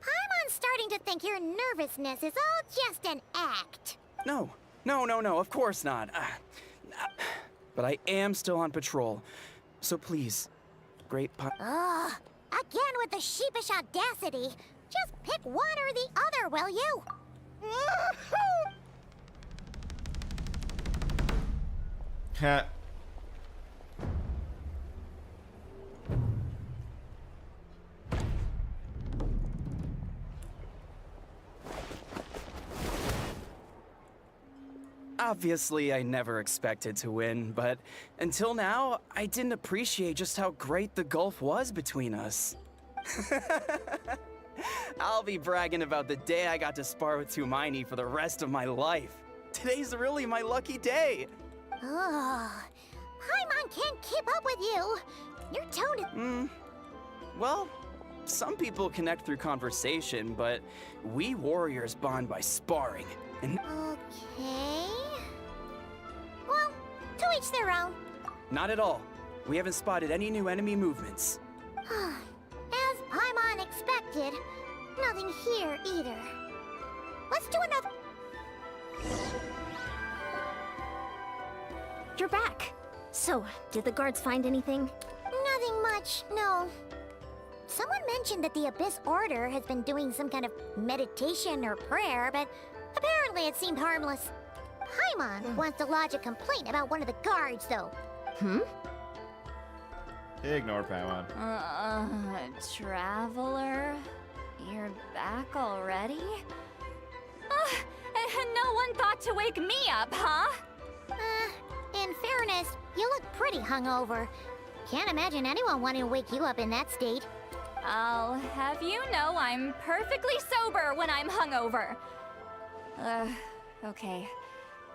Speaker 3: Paimon's starting to think your nervousness is all just an act.
Speaker 8: No, of course not. But I am still on patrol. So please,
Speaker 3: Ugh. Again with the sheepish audacity. Just pick one or the other, will you?
Speaker 1: Ha.
Speaker 8: Obviously, I never expected to win, but until now, I didn't appreciate just how great the gulf was between us. I'll be bragging about the day I got to spar with Tumaini for the rest of my life. Today's really my lucky day.
Speaker 3: Ugh. Paimon can't keep up with you. Your tone is...
Speaker 8: Well, some people connect through conversation, but we warriors bond by sparring. And
Speaker 3: Okay... Well, to each their own.
Speaker 8: not at all. We haven't spotted any new enemy movements.
Speaker 3: As Paimon expected, nothing here either. Let's do another...
Speaker 2: You're back. So, did the guards find anything?
Speaker 3: Nothing much, no. Someone mentioned that the Abyss Order has been doing some kind of meditation or prayer, but apparently it seemed harmless. Paimon wants to lodge a complaint about one of the guards, though.
Speaker 1: Ignore Paimon.
Speaker 5: Traveler? You're back already? And no one thought to wake me up, huh?
Speaker 3: In fairness, you look pretty hungover. Can't imagine anyone wanting to wake you up in that state.
Speaker 5: I'll have you know I'm perfectly sober when I'm hungover. Okay.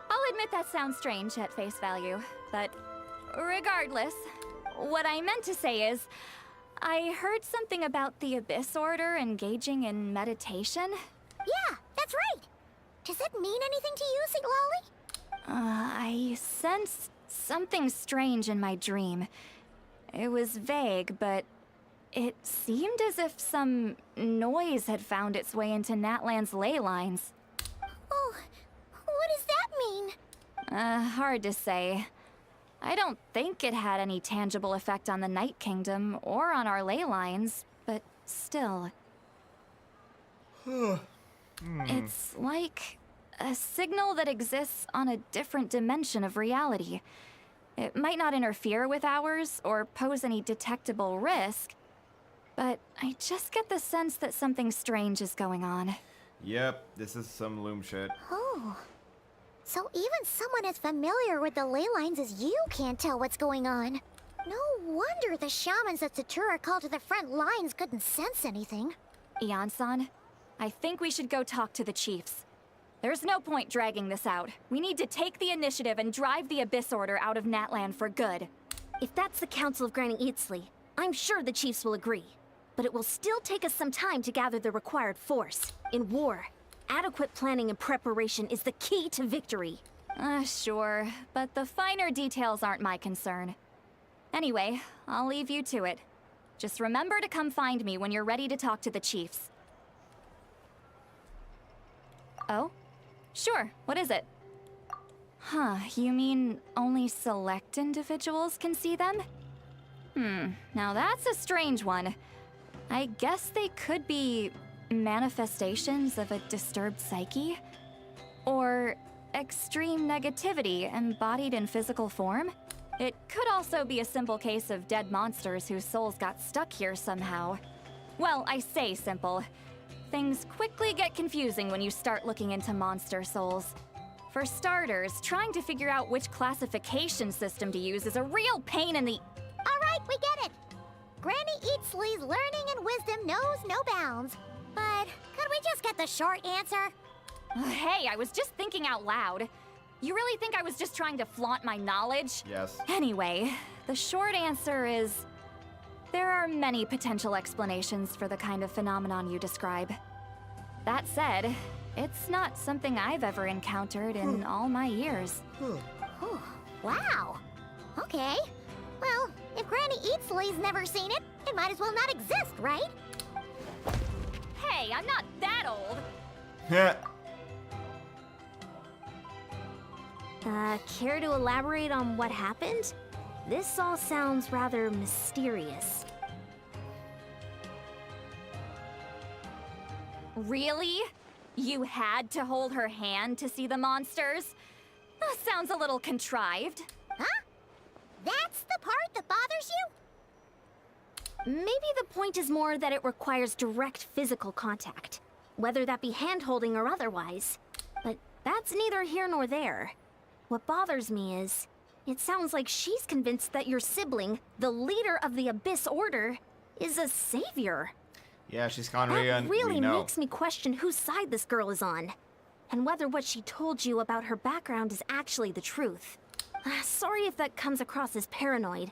Speaker 5: I'll admit that sounds strange at face value, but regardless, what I meant to say is, I heard something about the Abyss Order engaging in meditation.
Speaker 3: Yeah, that's right. Does it mean anything to you, Siglali?
Speaker 5: I sensed something strange in my dream. It was vague, but it seemed as if some noise had found its way into Natlan's ley lines.
Speaker 3: Oh, what does that mean?
Speaker 5: Hard to say. I don't think it had any tangible effect on the Night Kingdom or on our ley lines, but still. It's like a signal that exists on a different dimension of reality. It might not interfere with ours or pose any detectable risk, but I just get the sense that something strange is going on.
Speaker 1: Yep, this is some loom shit.
Speaker 3: Oh. So even someone as familiar with the ley lines as you can't tell what's going on. No wonder the shamans that Satura called to the front lines couldn't sense anything.
Speaker 5: Ian-san, I think we should go talk to the chiefs. There's no point dragging this out. We need to take the initiative and drive the Abyss Order out of Natlan for good.
Speaker 2: If that's the Council of Granny Eatsley, I'm sure the chiefs will agree. But it will still take us some time to gather the required force. In war, adequate planning and preparation is the key to victory.
Speaker 5: Sure, but the finer details aren't my concern. Anyway, I'll leave you to it. Just remember to come find me when you're ready to talk to the chiefs. Oh? Sure, what is it? Huh, you mean only select individuals can see them? Now that's a strange one. I guess they could be manifestations of a disturbed psyche? Or extreme negativity embodied in physical form? It could also be a simple case of dead monsters whose souls got stuck here somehow. Well, I say simple. Things quickly get confusing when you start looking into monster souls. For starters, trying to figure out which classification system to use is a real pain in the...
Speaker 3: Alright, we get it! Granny Eatsley's learning and wisdom knows no bounds. But could we just get the short answer?
Speaker 5: Hey, I was just thinking out loud. You really think I was just trying to flaunt my knowledge?
Speaker 1: Yes.
Speaker 5: Anyway, the short answer is... there are many potential explanations for the kind of phenomenon you describe. That said, it's not something I've ever encountered in all my years.
Speaker 3: Whew, wow. Okay. Well, if Granny Eatsley's never seen it, it might as well not exist, right?
Speaker 5: Hey, I'm not that old!
Speaker 2: Care to elaborate on what happened? This all sounds rather mysterious.
Speaker 5: Really? You had to hold her hand to see the monsters? Sounds a little contrived.
Speaker 3: Huh? That's the part that bothers you?
Speaker 2: Maybe the point is more that it requires direct physical contact, whether that be hand-holding or otherwise. But that's neither here nor there. What bothers me is, it sounds like she's convinced that your sibling, the leader of the Abyss Order, is a savior.
Speaker 1: Yeah, she's Conria,
Speaker 2: That really
Speaker 1: we know.
Speaker 2: makes me question whose side this girl is on, and whether what she told you about her background is actually the truth. Sorry if that comes across as paranoid.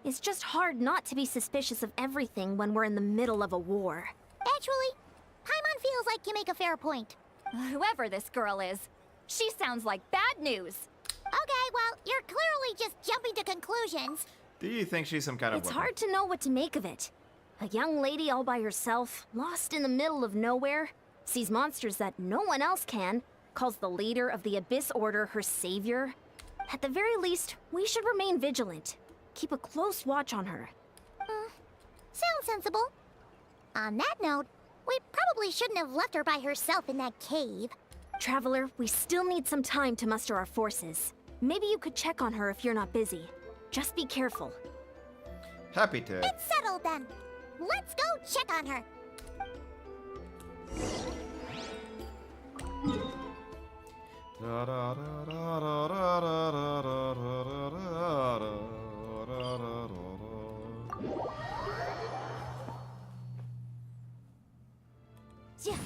Speaker 2: It's just hard not to be suspicious of everything when we're in the middle of a war.
Speaker 3: Actually, Paimon feels like you make a fair point.
Speaker 5: Whoever this girl is, she sounds like bad news.
Speaker 3: Okay, well, you're clearly just jumping to conclusions.
Speaker 1: Do you think she's some kind of
Speaker 2: It's
Speaker 1: weapon?
Speaker 2: hard to know what to make of it. A young lady all by herself, lost in the middle of nowhere, sees monsters that no one else can, calls the leader of the Abyss Order her savior. At the very least, we should remain vigilant. Keep a close watch on her.
Speaker 3: Sounds sensible. On that note, we probably shouldn't have left her by herself in that cave.
Speaker 2: Traveler, we still need some time to muster our forces. Maybe you could check on her if you're not busy. Just be careful.
Speaker 1: Happy to.
Speaker 3: It's settled then. Let's go check on her.
Speaker 2: Yeah.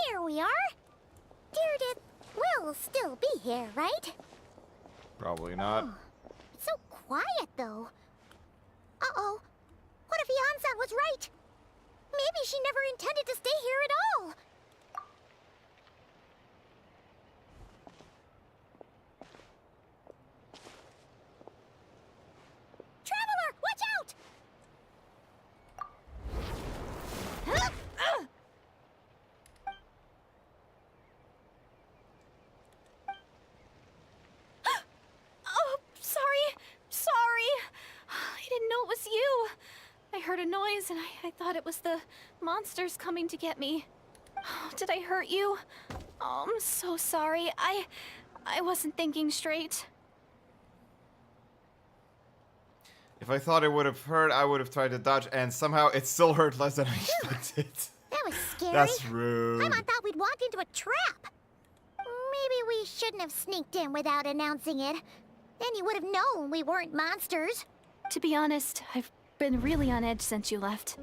Speaker 3: Here we are. Deirdre will still be here, right?
Speaker 1: Probably not.
Speaker 3: It's so quiet, though. Uh-oh. What if Ian-san was right? Maybe she never intended to stay here at all. Traveler, watch out!
Speaker 5: Ryzen, I thought it was the monsters coming to get me. Oh, did I hurt you? Oh, I'm so sorry. I wasn't thinking straight.
Speaker 1: If I thought it would have hurt, I would have tried to dodge, and somehow it still hurt less than I expected.
Speaker 3: That was scary.
Speaker 1: That's rude.
Speaker 3: Paimon thought we'd walked into a trap. Maybe we shouldn't have sneaked in without announcing it. Then you would have known we weren't monsters.
Speaker 5: To be honest, I've been really on edge since you left.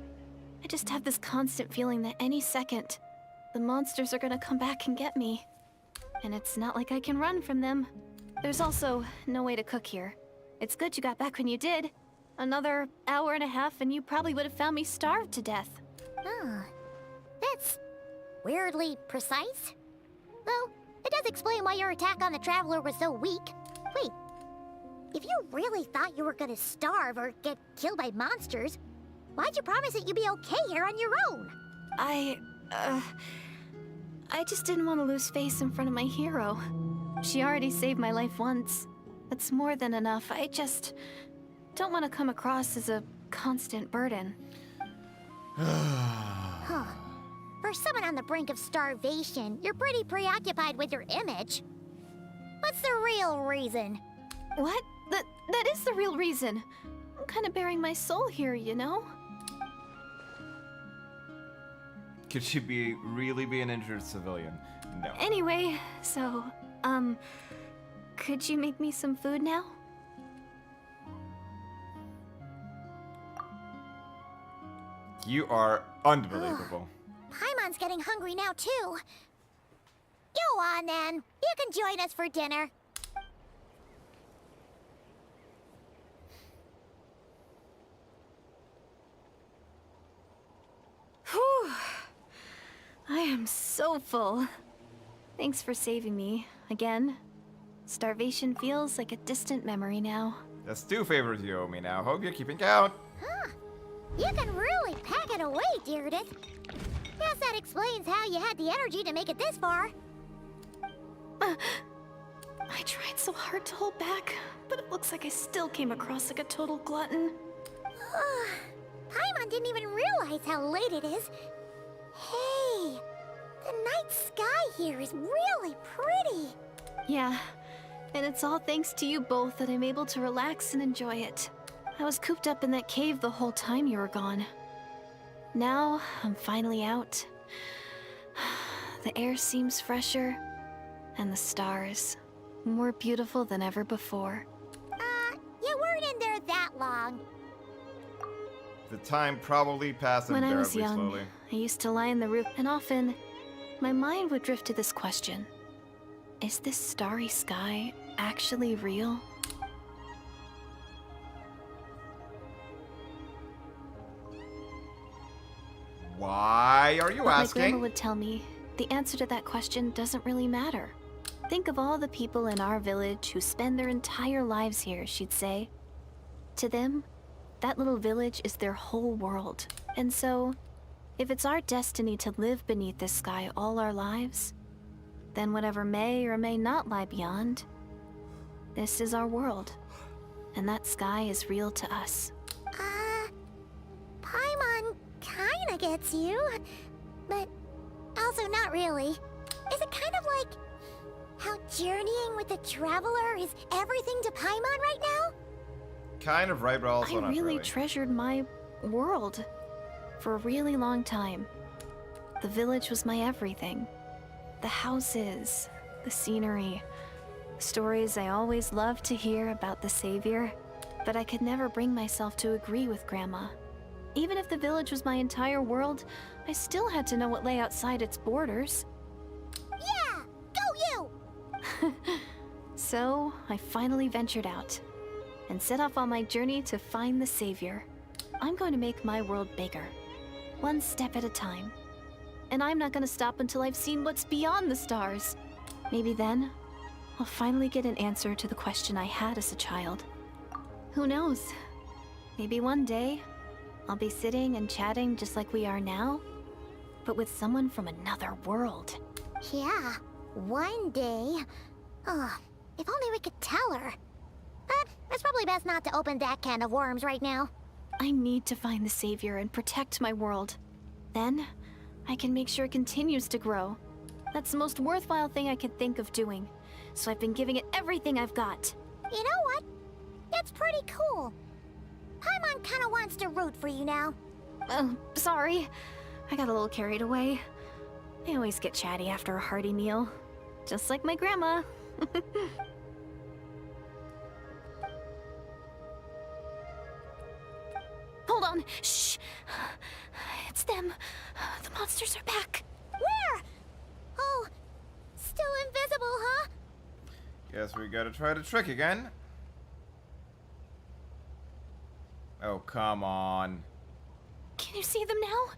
Speaker 5: I just have this constant feeling that any second, the monsters are gonna come back and get me. And it's not like I can run from them. There's also no way to cook here. It's good you got back when you did. Another hour and a half and you probably would have found me starved to death.
Speaker 3: Oh, that's weirdly precise. Though, it does explain why your attack on the Traveler was so weak. Wait, if you really thought you were gonna starve or get killed by monsters, why'd you promise that you'd be okay here on your own?
Speaker 5: I just didn't want to lose face in front of my hero. She already saved my life once. That's more than enough. I just don't want to come across as a constant burden.
Speaker 3: Huh. For someone on the brink of starvation, you're pretty preoccupied with your image. What's the real reason?
Speaker 5: What? That is the real reason. I'm kind of bearing my soul here, you know?
Speaker 1: Could she really be an injured civilian? No.
Speaker 5: Anyway, so, could you make me some food now?
Speaker 1: You are unbelievable.
Speaker 3: Paimon's getting hungry now, too. Go on, then. You can join us for dinner.
Speaker 5: Whew. I am so full. Thanks for saving me, again. Starvation feels like a distant memory now.
Speaker 1: That's 2 favors you owe me now. Hope you're keeping count.
Speaker 3: Huh. You can really pack it away, Deirdith. Guess that explains how you had the energy to make it this far.
Speaker 5: I tried so hard to hold back, but it looks like I still came across like a total glutton.
Speaker 3: Paimon didn't even realize how late it is. Hey, the night sky here is really pretty.
Speaker 5: Yeah, and it's all thanks to you both that I'm able to relax and enjoy it. I was cooped up in that cave the whole time you were gone. Now, I'm finally out. The air seems fresher, and the stars more beautiful than ever before.
Speaker 3: You weren't in there that long.
Speaker 1: The time probably passed
Speaker 5: When I
Speaker 1: unbearably
Speaker 5: was young,
Speaker 1: slowly.
Speaker 5: I used to lie in the roof, and often, my mind would drift to this question. Is this starry sky actually real?
Speaker 1: Why are you
Speaker 5: But
Speaker 1: asking?
Speaker 5: my grandma would tell me, the answer to that question doesn't really matter. Think of all the people in our village who spend their entire lives here, she'd say. To them, that little village is their whole world. And so, if it's our destiny to live beneath this sky all our lives, then whatever may or may not lie beyond, this is our world. And that sky is real to us.
Speaker 3: Paimon kinda gets you, but also not really. Is it kind of like how journeying with the Traveler is everything to Paimon right now?
Speaker 1: Kind of right, but also
Speaker 5: I
Speaker 1: not
Speaker 5: really
Speaker 1: really.
Speaker 5: treasured my world for a really long time. The village was my everything. The houses, the scenery, stories I always loved to hear about the Savior, but I could never bring myself to agree with Grandma. Even if the village was my entire world, I still had to know what lay outside its borders.
Speaker 3: Yeah! Go you!
Speaker 5: So, I finally ventured out and set off on my journey to find the Savior. I'm going to make my world bigger, one step at a time. And I'm not going to stop until I've seen what's beyond the stars. Maybe then, I'll finally get an answer to the question I had as a child. Who knows? Maybe one day, I'll be sitting and chatting just like we are now, but with someone from another world.
Speaker 3: Yeah, one day. Oh, if only we could tell her. But it's probably best not to open that can of worms right now.
Speaker 5: I need to find the Savior and protect my world. Then, I can make sure it continues to grow. That's the most worthwhile thing I could think of doing. So I've been giving it everything I've got.
Speaker 3: You know what? That's pretty cool. Paimon kinda wants to root for you now.
Speaker 5: Oh, sorry. I got a little carried away. I always get chatty after a hearty meal. Just like my grandma. Hold on. Shh. It's them. The monsters are back.
Speaker 3: Where? Oh, still invisible, huh?
Speaker 1: Guess we gotta try the trick again. Oh, come on.
Speaker 5: Can you see them now?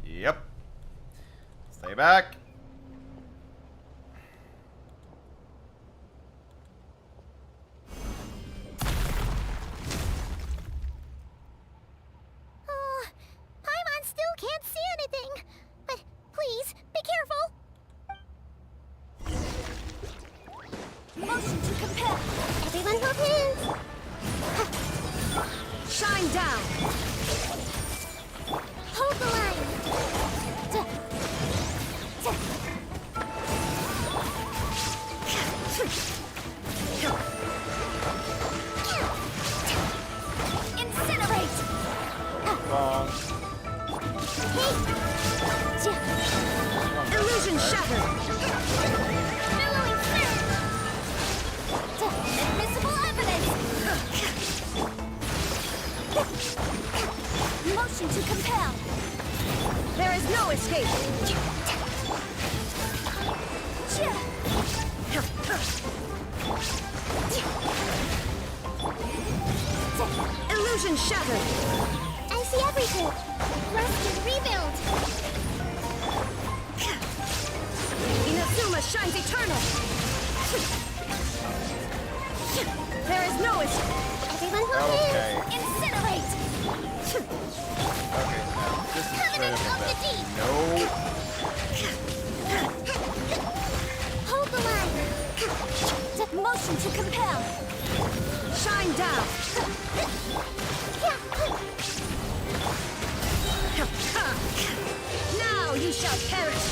Speaker 1: Yep. Stay back.
Speaker 3: Oh, Paimon still can't see anything. But please, be careful.
Speaker 2: Motion to compel.
Speaker 3: Everyone focus.
Speaker 2: Shine down.
Speaker 3: Hold the line.
Speaker 2: Incinerate.
Speaker 1: Wrong.
Speaker 2: Illusion shattered.
Speaker 3: Billowing surge.
Speaker 2: Admissible evidence. Motion to compel. There is no escape. Illusion shattered.
Speaker 3: I see everything. Rest and rebuild.
Speaker 2: Inazuma shines eternal. There is no escape.
Speaker 3: Everyone focus.
Speaker 1: Okay.
Speaker 2: Incinerate.
Speaker 1: Okay, now this is
Speaker 3: Covenant
Speaker 1: critical.
Speaker 3: of the deep.
Speaker 1: No.
Speaker 3: Hold the line.
Speaker 2: Motion to compel. Shine down. Now you shall perish.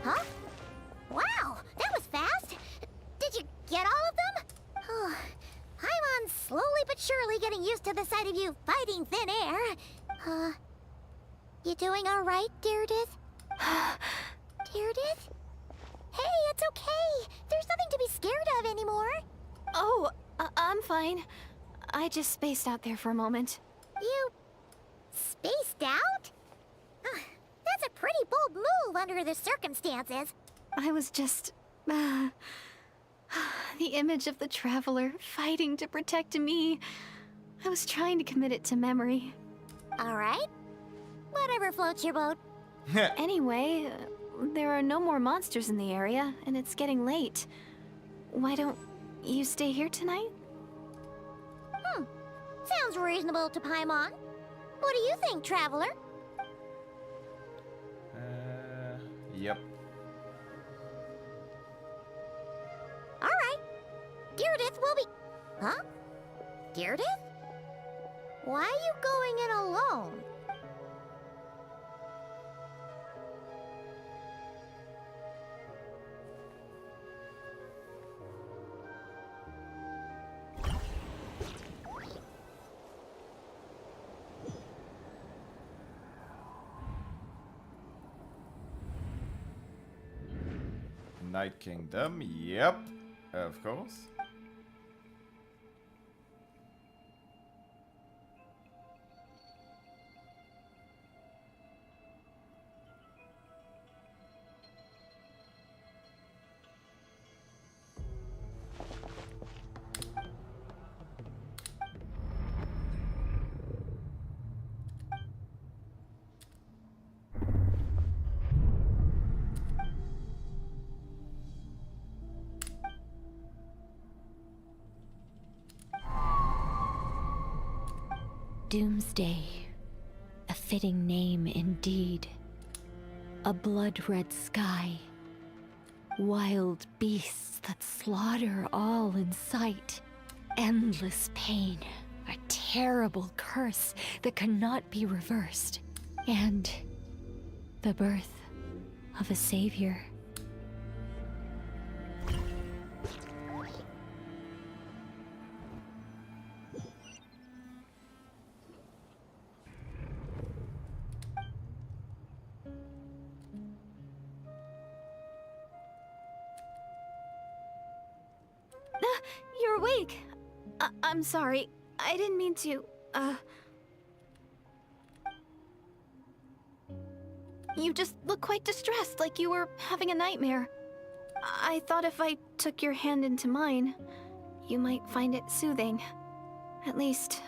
Speaker 3: Huh? Wow, that was fast. Did you get all of them? Oh, Paimon's slowly but surely getting used to the sight of you fighting thin air. You doing all right, Deirdith? Deirdith? Hey, it's okay. There's nothing to be scared of anymore.
Speaker 5: Oh, I'm fine. I just spaced out there for a moment.
Speaker 3: You spaced out? That's a pretty bold move under the circumstances.
Speaker 5: I was just... the image of the Traveler fighting to protect me. I was trying to commit it to memory.
Speaker 3: All right. Whatever floats your boat.
Speaker 5: Anyway, there are no more monsters in the area, and it's getting late. Why don't you stay here tonight?
Speaker 3: Sounds reasonable to Paimon. What do you think, Traveler?
Speaker 1: Yep.
Speaker 3: All right. Deirdith will be... Huh? Deirdith? Why are you going in alone?
Speaker 1: Night Kingdom. Yep. Of course.
Speaker 9: Doomsday. A fitting name indeed. A blood-red sky. Wild beasts that slaughter all in sight. Endless pain. A terrible curse that cannot be reversed. And the birth of a savior.
Speaker 5: You're awake. I'm sorry. I didn't mean to, You just look quite distressed, like you were having a nightmare. I thought if I took your hand into mine, you might find it soothing. At least,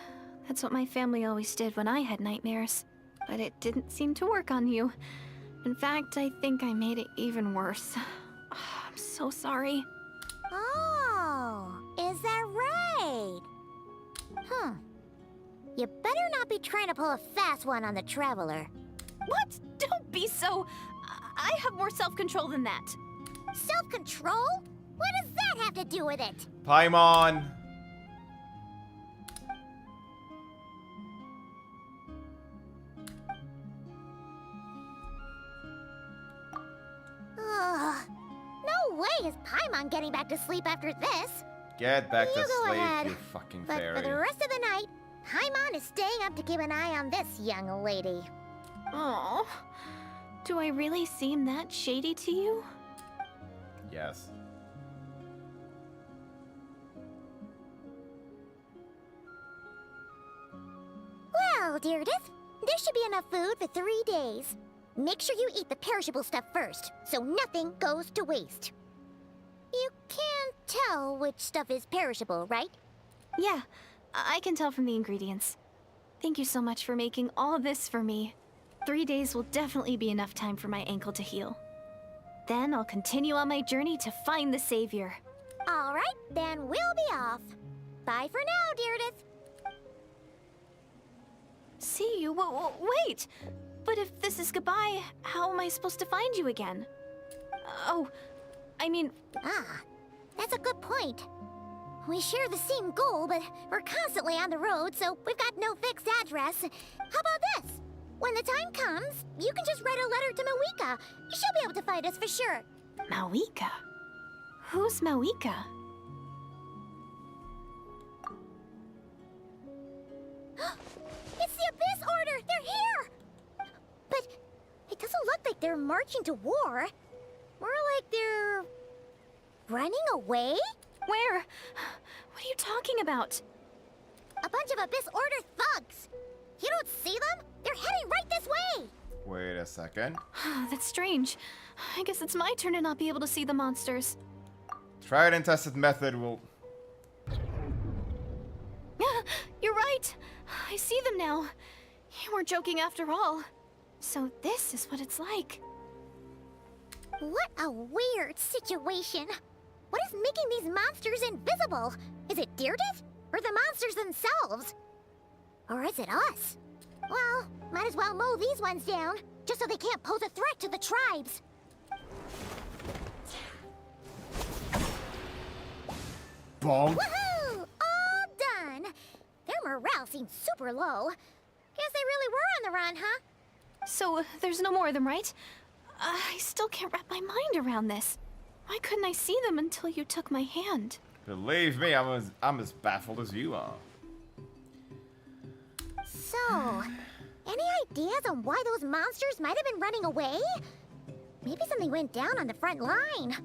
Speaker 5: that's what my family always did when I had nightmares. But it didn't seem to work on you. In fact, I think I made it even worse. I'm so sorry.
Speaker 3: Oh, is that right? Huh. You better not be trying to pull a fast one on the Traveler.
Speaker 5: What? Don't be so... I have more self-control than that.
Speaker 3: Self-control? What does that have to do with it?
Speaker 1: Paimon!
Speaker 3: Ugh. No way is Paimon getting back to sleep after this.
Speaker 1: Get back to
Speaker 3: You go
Speaker 1: sleep,
Speaker 3: ahead.
Speaker 1: you fucking
Speaker 3: But
Speaker 1: fairy.
Speaker 3: for the rest of the night, Paimon is staying up to keep an eye on this young lady.
Speaker 5: Oh, do I really seem that shady to you?
Speaker 1: Yes.
Speaker 3: Well, Deirdre, there should be enough food for 3 days. Make sure you eat the perishable stuff first, so nothing goes to waste. You can't tell which stuff is perishable, right?
Speaker 5: Yeah, I can tell from the ingredients. Thank you so much for making all this for me. 3 days will definitely be enough time for my ankle to heal. Then I'll continue on my journey to find the savior.
Speaker 3: All right, then we'll be off. Bye for now, Deirdre.
Speaker 5: See you? Wait! But if this is goodbye, how am I supposed to find you again? Oh, I mean...
Speaker 3: Ah, that's a good point. We share the same goal, but we're constantly on the road, so we've got no fixed address. How about this? When the time comes, you can just write a letter to Mawika. She'll be able to find us for sure.
Speaker 5: Mawika? Who's Mawika?
Speaker 3: It's the Abyss Order! They're here! But it doesn't look like they're marching to war. More like they're... running away?
Speaker 5: Where? What are you talking about?
Speaker 3: A bunch of Abyss Order thugs. You don't see them? They're heading right this way!
Speaker 1: Wait a second.
Speaker 5: That's strange. I guess it's my turn to not be able to see the monsters.
Speaker 1: Tried and tested method will...
Speaker 5: You're right. I see them now. You weren't joking after all. So this is what it's like.
Speaker 3: What a weird situation. What is making these monsters invisible? Is it Deirdre? Or the monsters themselves? Or is it us? Well, might as well mow these ones down, just so they can't pose a threat to the tribes.
Speaker 1: Bonk.
Speaker 3: Woohoo! All done! Their morale seems super low. Guess they really were on the run, huh?
Speaker 5: So there's no more of them, right? I still can't wrap my mind around this. Why couldn't I see them until you took my hand?
Speaker 1: Believe me, I'm as baffled as you are.
Speaker 3: So, any ideas on why those monsters might have been running away? Maybe something went down on the front line.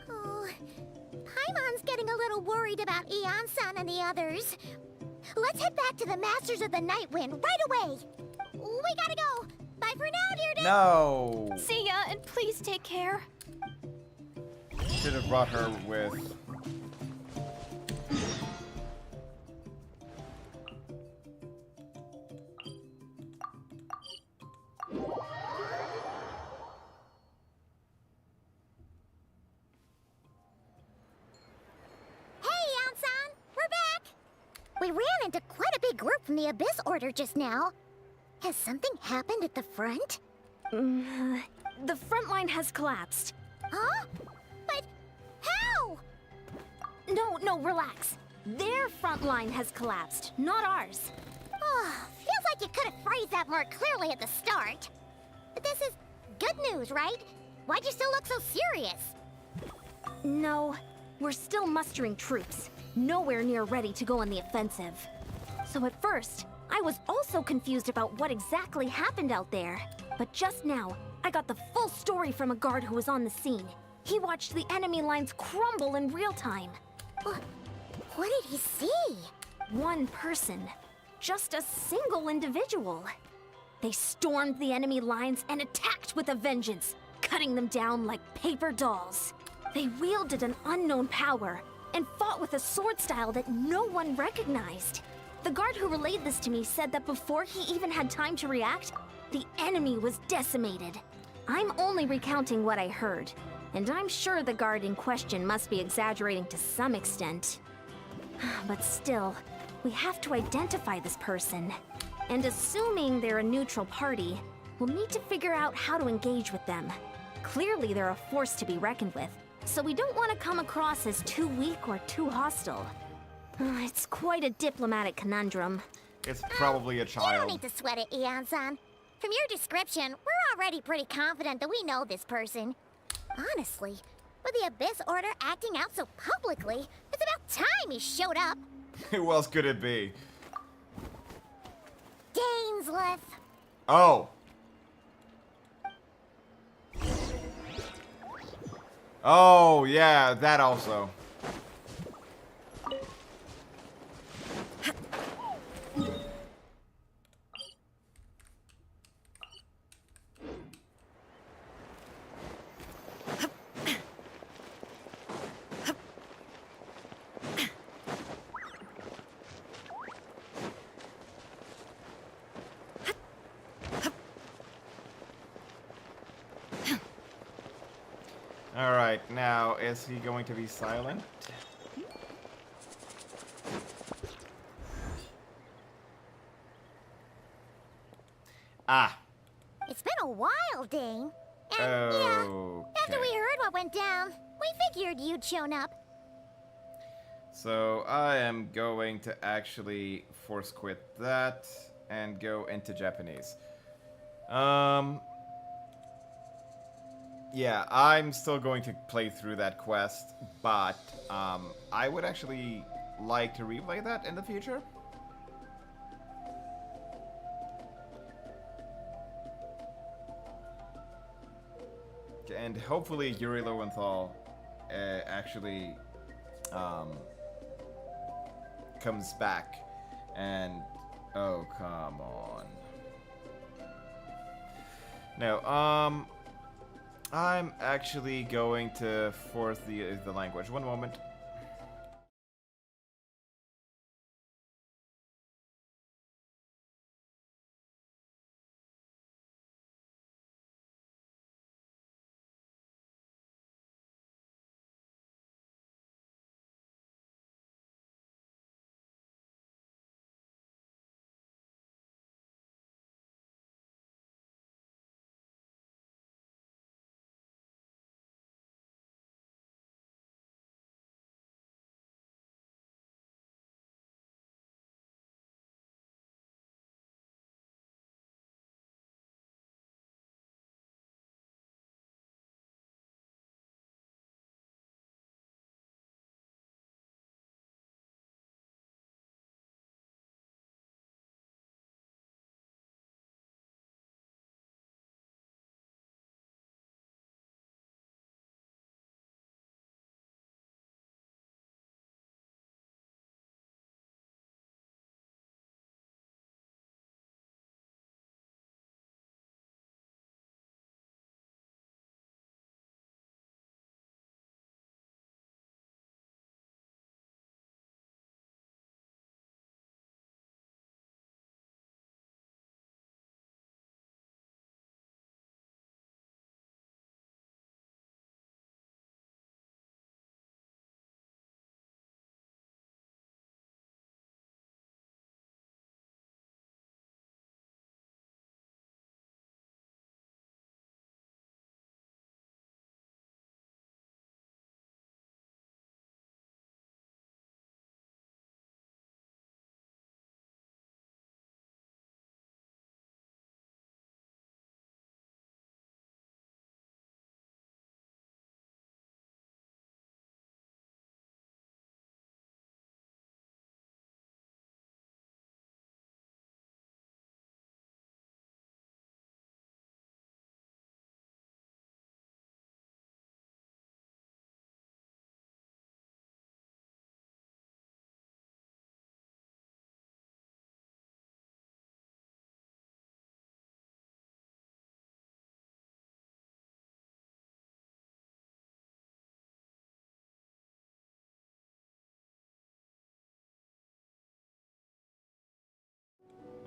Speaker 3: Oh, Paimon's getting a little worried about Eon-san and the others. Let's head back to the Masters of the Night Wind right away. We gotta go. Bye for now, Deirdre.
Speaker 1: No!
Speaker 5: See ya, and please take care.
Speaker 1: Should have brought her with...
Speaker 3: We ran into quite a big group from the Abyss Order just now. Has something happened at the front?
Speaker 2: The front line has collapsed.
Speaker 3: Huh? But how?
Speaker 2: No, relax. Their front line has collapsed, not ours.
Speaker 3: Oh, feels like you could have phrased that more clearly at the start. But this is good news, right? Why'd you still look so serious?
Speaker 2: No, we're still mustering troops. Nowhere near ready to go on the offensive. So at first, I was also confused about what exactly happened out there. But just now, I got the full story from a guard who was on the scene. He watched the enemy lines crumble in real time.
Speaker 3: What did he see?
Speaker 2: One person. Just a single individual. They stormed the enemy lines and attacked with a vengeance, cutting them down like paper dolls. They wielded an unknown power and fought with a sword style that no one recognized. The guard who relayed this to me said that before he even had time to react, the enemy was decimated. I'm only recounting what I heard, and I'm sure the guard in question must be exaggerating to some extent. But still, we have to identify this person. And assuming they're a neutral party, we'll need to figure out how to engage with them. Clearly they're a force to be reckoned with, so we don't want to come across as too weak or too hostile. It's quite a diplomatic conundrum.
Speaker 1: It's probably a
Speaker 3: You don't
Speaker 1: child.
Speaker 3: need to sweat it, Eon-san. From your description, we're already pretty confident that we know this person. Honestly, with the Abyss Order acting out so publicly, it's about time he showed up.
Speaker 1: Who else could it be?
Speaker 3: Dainsleif.
Speaker 1: Oh. Oh, yeah, that also. Alright, now, is he going to be silent? Ah.
Speaker 3: It's been a while, Dane. And yeah, after we
Speaker 1: Okay.
Speaker 3: heard what went down, we figured you'd shown up.
Speaker 1: So, I am going to actually force quit that and go into Japanese. Yeah, I'm still going to play through that quest, but I would actually like to replay that in the future. And hopefully Yuri Lowenthal actually comes back and... Oh, come on. No, I'm actually going to force the language. One moment.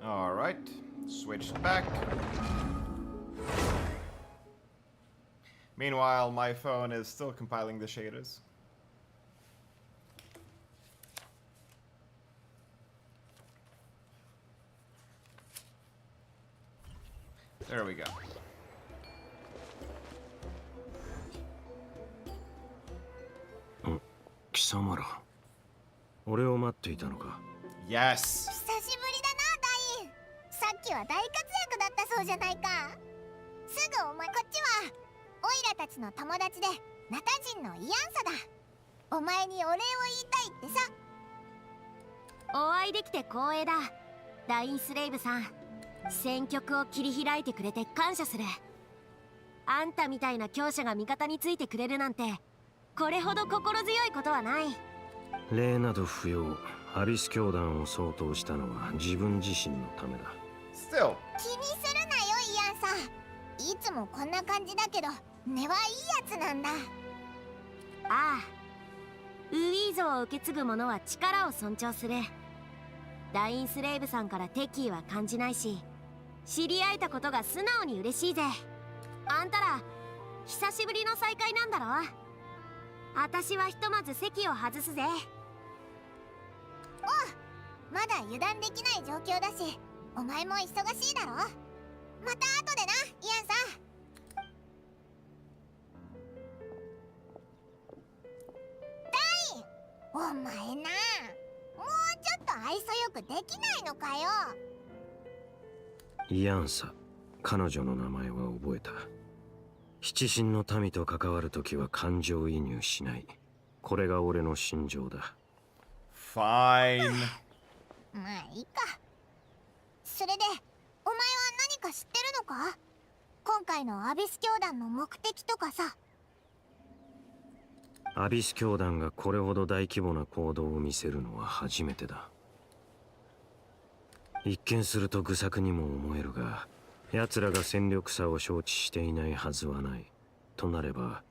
Speaker 1: Alright, switched back. Meanwhile, my phone is still compiling the shaders. There we go.
Speaker 10: 貴様ら、俺を待っていたのか。
Speaker 1: Yes!
Speaker 3: 久しぶりだな、ダイン。さっきは大活躍だったそうじゃないか。すぐお前こっちは。オイラたちの友達で、ナタ人のイアンサだ。お前にお礼を言いたいってさ。お会いできて光栄だ。ダインスレイブさん。戦局を切り開いてくれて感謝する。あんたみたいな強者が味方についてくれるなんて、これほど心強いことはない。
Speaker 10: 礼など不要。アビス教団を相当したのは自分自身のためだ。
Speaker 1: Still.
Speaker 3: 気にするなよ、イアンさん。いつもこんな感じだけど、根はいいやつなんだ。ああ。ウィーゾを受け継ぐ者は力を尊重する。ダインスレイブさんから敵意は感じないし、知り合えたことが素直に嬉しいぜ。あんたら、久しぶりの再会なんだろ。私はひとまず席を外すぜ。おう、まだ油断できない状況だし、お前も忙しいだろ。また後でな、イアンさん。ダイン、お前な、もうちょっと愛想よくできないのかよ。
Speaker 10: イアンサ、彼女の名前は覚えた。七神の民と関わるときは感情移入しない。これが俺の心情だ。
Speaker 1: Fine.
Speaker 3: まあいいか。それで、お前は何か知ってるのか？今回のアビス教団の目的とかさ。
Speaker 10: アビス教団がこれほど大規模な行動を見せるのは初めてだ。一見すると愚策にも思えるが、奴らが戦力差を承知していないはずはない。となれば、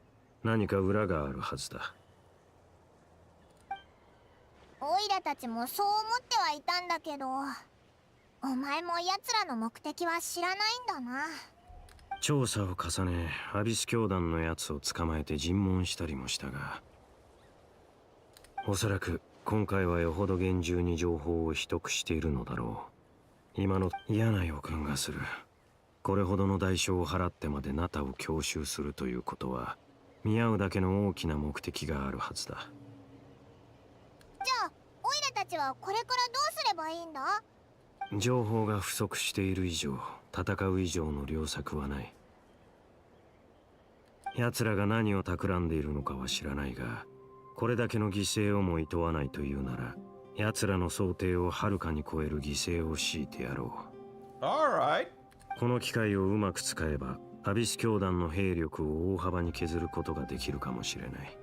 Speaker 10: 何か裏があるはずだ。
Speaker 3: オイラたちもそう思ってはいたんだけど、お前も奴らの目的は知らないんだな。
Speaker 10: 調査を重ね、アビス教団のやつを捕まえて尋問したりもしたが、おそらく今回はよほど厳重に情報を秘匿しているのだろう。今の嫌な予感がする。これほどの代償を払ってまでナタを強襲するということは、見合うだけの大きな目的があるはずだ。
Speaker 3: じゃあ、オイラたちはこれからどうすればいいんだ？
Speaker 10: 情報が不足している以上、戦う以上の良策はない。奴らが何を企んでいるのかは知らないが、これだけの犠牲をも厭わないというなら、奴らの想定をはるかに超える犠牲を強いてやろう。
Speaker 1: Alright.
Speaker 10: この機会をうまく使えば、アビス教団の兵力を大幅に削ることができるかもしれない。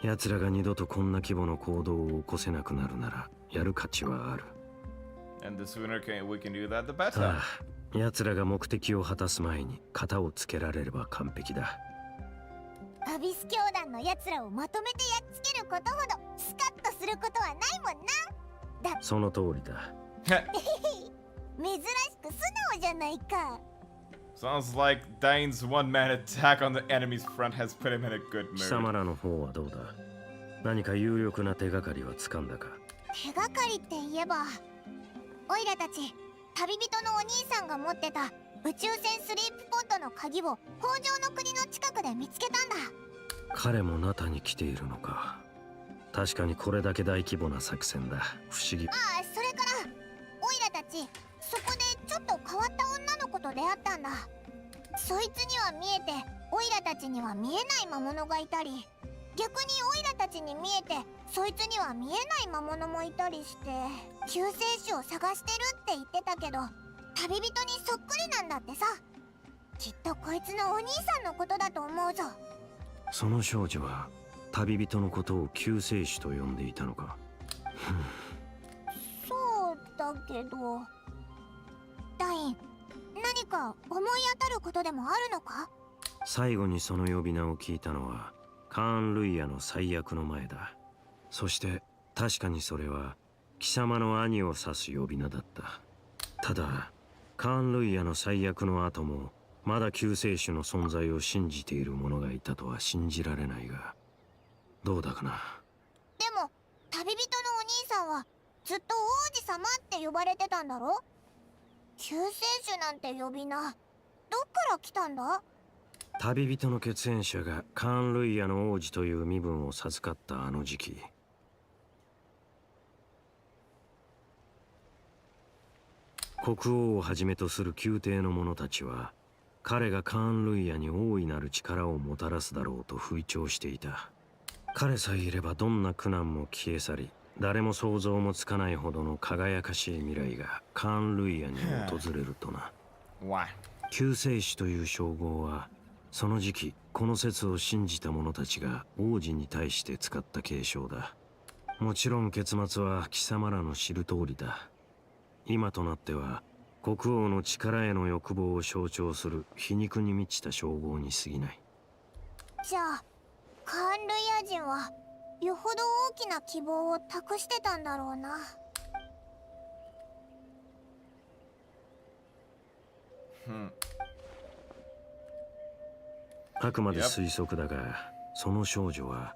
Speaker 10: 奴らが二度とこんな規模の行動を起こせなくなるなら、やる価値はある。
Speaker 1: And the sooner we can do that, the better.
Speaker 10: ああ、奴らが目的を果たす前に型をつけられれば完璧だ。
Speaker 3: アビス教団の奴らをまとめてやっつけることほどスカッとすることはないもんな。
Speaker 10: その通りだ。
Speaker 3: 珍しく素直じゃないか。
Speaker 1: Sounds like Dane's one-man attack on the enemy's front has put him in a good
Speaker 10: 貴
Speaker 1: mood.
Speaker 10: 様らの方はどうだ？何か有力な手がかりはつかんだか？
Speaker 3: 手がかりって言えば、オイラたち旅人のお兄さんが持ってた宇宙船スリープポッドの鍵を北条の国の近くで見つけたんだ。
Speaker 10: 彼もナタに来ているのか。確かにこれだけ大規模な作戦だ。不思議。
Speaker 3: ああ、それからオイラたちそこでちょっと変わった女の子と出会ったんだ。そいつには見えてオイラたちには見えない魔物がいたり、逆にオイラたちに見えてそいつには見えない魔物もいたりして、救世主を探してるって言ってたけど、旅人にそっくりなんだってさ。きっとこいつのお兄さんのことだと思うぞ。
Speaker 10: その少女は旅人のことを救世主と呼んでいたのか。
Speaker 3: そうだけど、ダイン、何か思い当たることでもあるのか？
Speaker 10: 最後にその呼び名を聞いたのはカーン・ルイヤの最悪の前だ。そして確かにそれは貴様の兄を指す呼び名だった。ただカーン・ルイヤの最悪の後もまだ救世主の存在を信じている者がいたとは信じられないが、どうだかな。
Speaker 3: でも旅人のお兄さんはずっと王子様って呼ばれてたんだろ。救世主なんて呼び名どっから来たんだ。
Speaker 10: 旅人の血縁者がカーン・ルイヤの王子という身分を授かったあの時期、国王をはじめとする宮廷の者たちは彼がカーン・ルイヤに大いなる力をもたらすだろうと吹聴していた。彼さえいればどんな苦難も消え去り、誰も想像もつかないほどの輝かしい未来がカーン・ルイヤに訪れるとな。救世主という称号はその時期この説を信じた者たちが王子に対して使った継承だ。もちろん結末は貴様らの知る通りだ。今となっては国王の力への欲望を象徴する皮肉に満ちた称号に過ぎない。
Speaker 3: じゃあカーン・ルイヤ人はよほど大きな希望を託してたんだろうな。
Speaker 10: あくまで推測だが、その少女は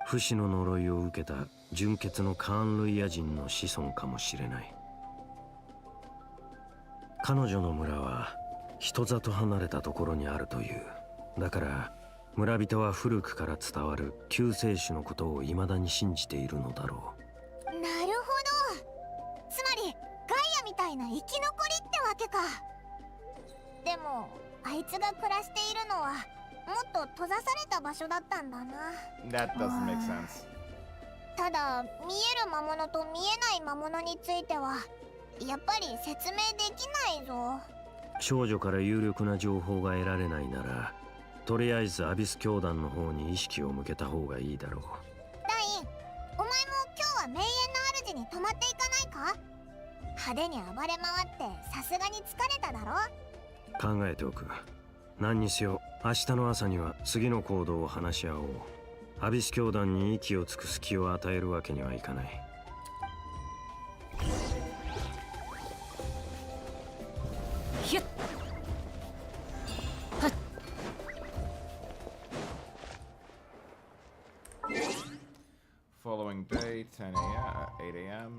Speaker 10: 不死の呪いを受けた純血のカーン・ルイヤ人の子孫かもしれない。彼女の村は人里離れたところにあるという。だから村人は古くから伝わる救世主のことを未だに信じているのだろう。
Speaker 3: なるほど。つまりガイアみたいな生き残りってわけか。でもあいつが暮らしているのはもっと閉ざされた場所だったんだな。
Speaker 1: That doesn't make sense.
Speaker 3: ただ見える魔物と見えない魔物についてはやっぱり説明できないぞ。
Speaker 10: 少女から有力な情報が得られないなら、とりあえずアビス教団の方に意識を向けた方がいいだろう。
Speaker 3: ダイン、お前も今日は名園の主に泊まっていかないか。派手に暴れ回ってさすがに疲れただろ。
Speaker 10: 考えておく。何にせよ明日の朝には次の行動を話し合おう。アビス教団に息をつく隙を与えるわけにはいかない。
Speaker 9: ひゅっ。
Speaker 1: Following day, 10 a.m., 8 a.m.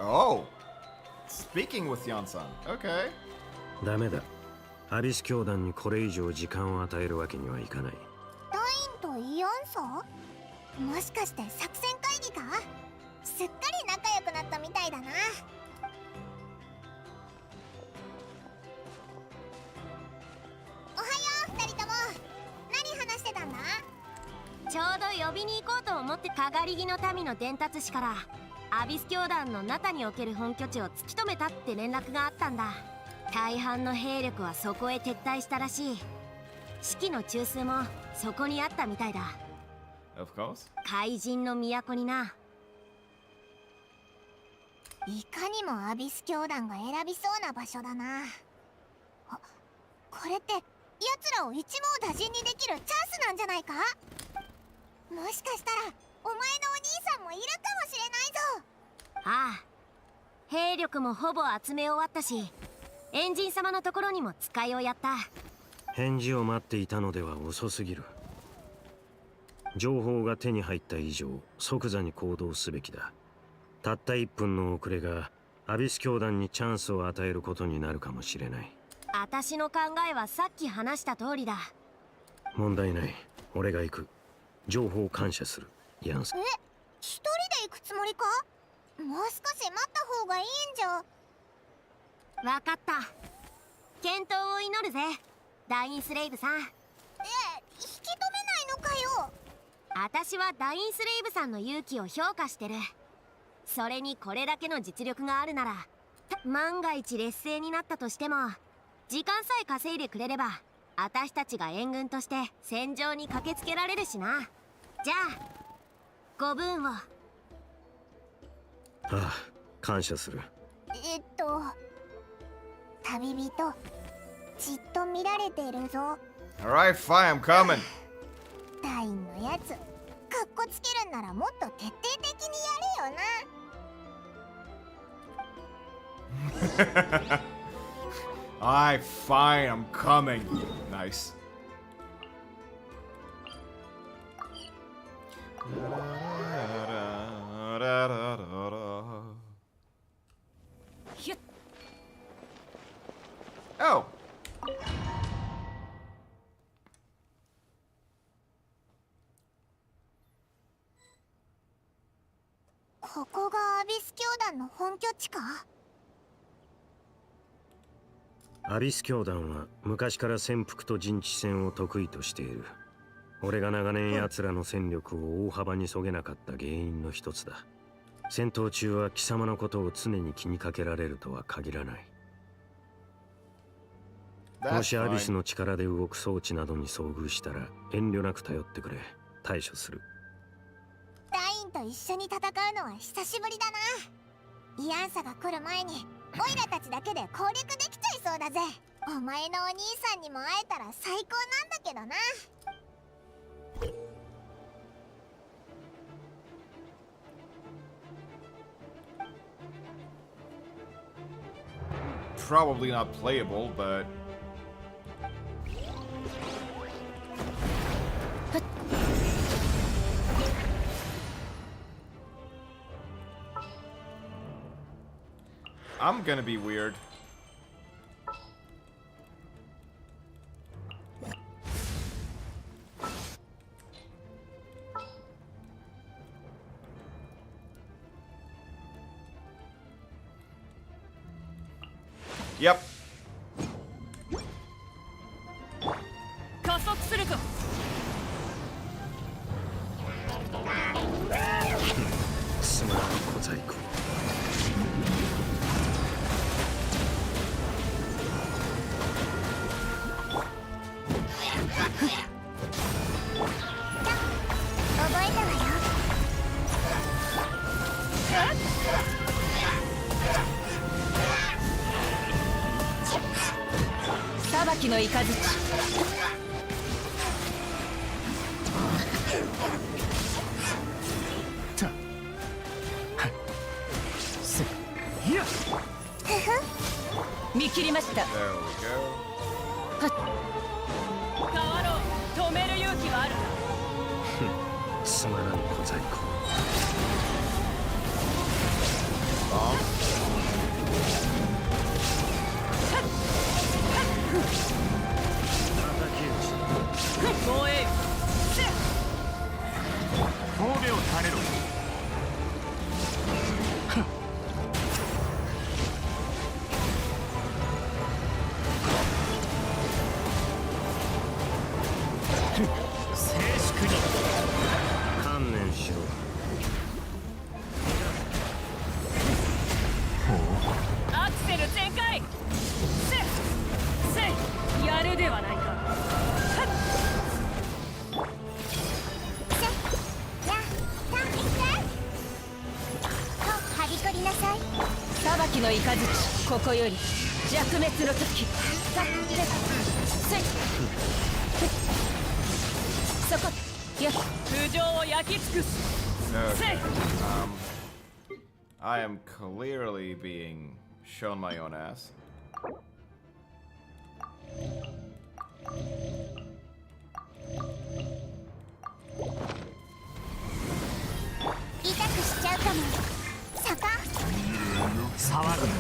Speaker 1: Oh! Speaking with Yon-san. Okay.
Speaker 10: ダメだ。アビス教団にこれ以上時間を与えるわけにはいかない。
Speaker 3: ダインとイオンソ？もしかして作戦会議か？すっかり仲良くなったみたいだな。おはよう2人とも。何話してたんだ？
Speaker 2: ちょうど呼びに行こうと思ってかがり木の民の伝達師からアビス教団の中における本拠地を突き止めたって連絡があったんだ。大半の兵力はそこへ撤退したらしい。指揮の中枢もそこにあったみたいだ。
Speaker 1: Of course.
Speaker 2: 怪人の都にな。
Speaker 3: いかにもアビス教団が選びそうな場所だな。あ、これって奴らを一網打尽にできるチャンスなんじゃないか？もしかしたらお前のお兄さんもいるかもしれないぞ。
Speaker 2: ああ、兵力もほぼ集め終わったし、エンジン様のところにも使いをやった。
Speaker 10: 返事を待っていたのでは遅すぎる。情報が手に入った以上即座に行動すべきだ。たった1分の遅れがアビス教団にチャンスを与えることになるかもしれない。
Speaker 2: 私の考えはさっき話した通りだ。
Speaker 10: 問題ない。俺が行く。情報感謝する、ヤンさん。
Speaker 3: 一人で行くつもりか？もう少し待った方がいいんじゃ。わかった。健闘を祈るぜ、ダインスレイブさん。引き止めないのかよ。私はダインスレイブさんの勇気を評価してる。それにこれだけの実力があるなら、万が一劣勢になったとしても時間さえ稼いでくれれば、私たちが援軍として戦場に駆けつけられるしな。じゃあご分を。
Speaker 10: ああ、感謝する。
Speaker 3: 旅人、じっと見られてるぞ。
Speaker 1: Alright, fine, I'm coming.
Speaker 3: ダインのやつ、かっこつけるんならもっと徹底的にやれよな。
Speaker 1: Alright, fine, I'm coming. Nice. Oh.
Speaker 3: ここがアビス教団の本拠地か？
Speaker 10: アビス教団は昔から潜伏と陣地戦を得意としている。俺が長年奴らの戦力を大幅にそげなかった原因の一つだ。戦闘中は貴様のことを常に気にかけられるとは限らない。もしアビスの力で動く装置などに遭遇したら遠慮なく頼ってくれ。対処する。
Speaker 3: ダインと一緒に戦うのは久しぶりだな。イアンサが来る前にオイラたちだけで攻略できちゃいそうだぜ。お前のお兄さんにも会えたら最高なんだけどな。
Speaker 1: Probably not playable, but I'm gonna be weird. Yep.
Speaker 5: 加速するぞ。
Speaker 10: すまん小細工。
Speaker 3: 覚えたわよ。
Speaker 5: 裁きの雷。見切りました。
Speaker 1: There we go.
Speaker 5: 変わろう。止める勇気はあるか。
Speaker 10: つまらん小細工。
Speaker 5: 防衛。
Speaker 7: 神戸を垂れろ。静粛に。
Speaker 10: 観念しろ。
Speaker 5: アクセル全開。せいやるではないか。
Speaker 3: はびこりなさい。
Speaker 5: 裁きの雷。ここより弱滅の時。そこよし。浮上を焼き尽くす。
Speaker 1: Okay. I am clearly being shown my own ass.
Speaker 3: 痛くしちゃうかも。坂。
Speaker 7: 騒ぐな。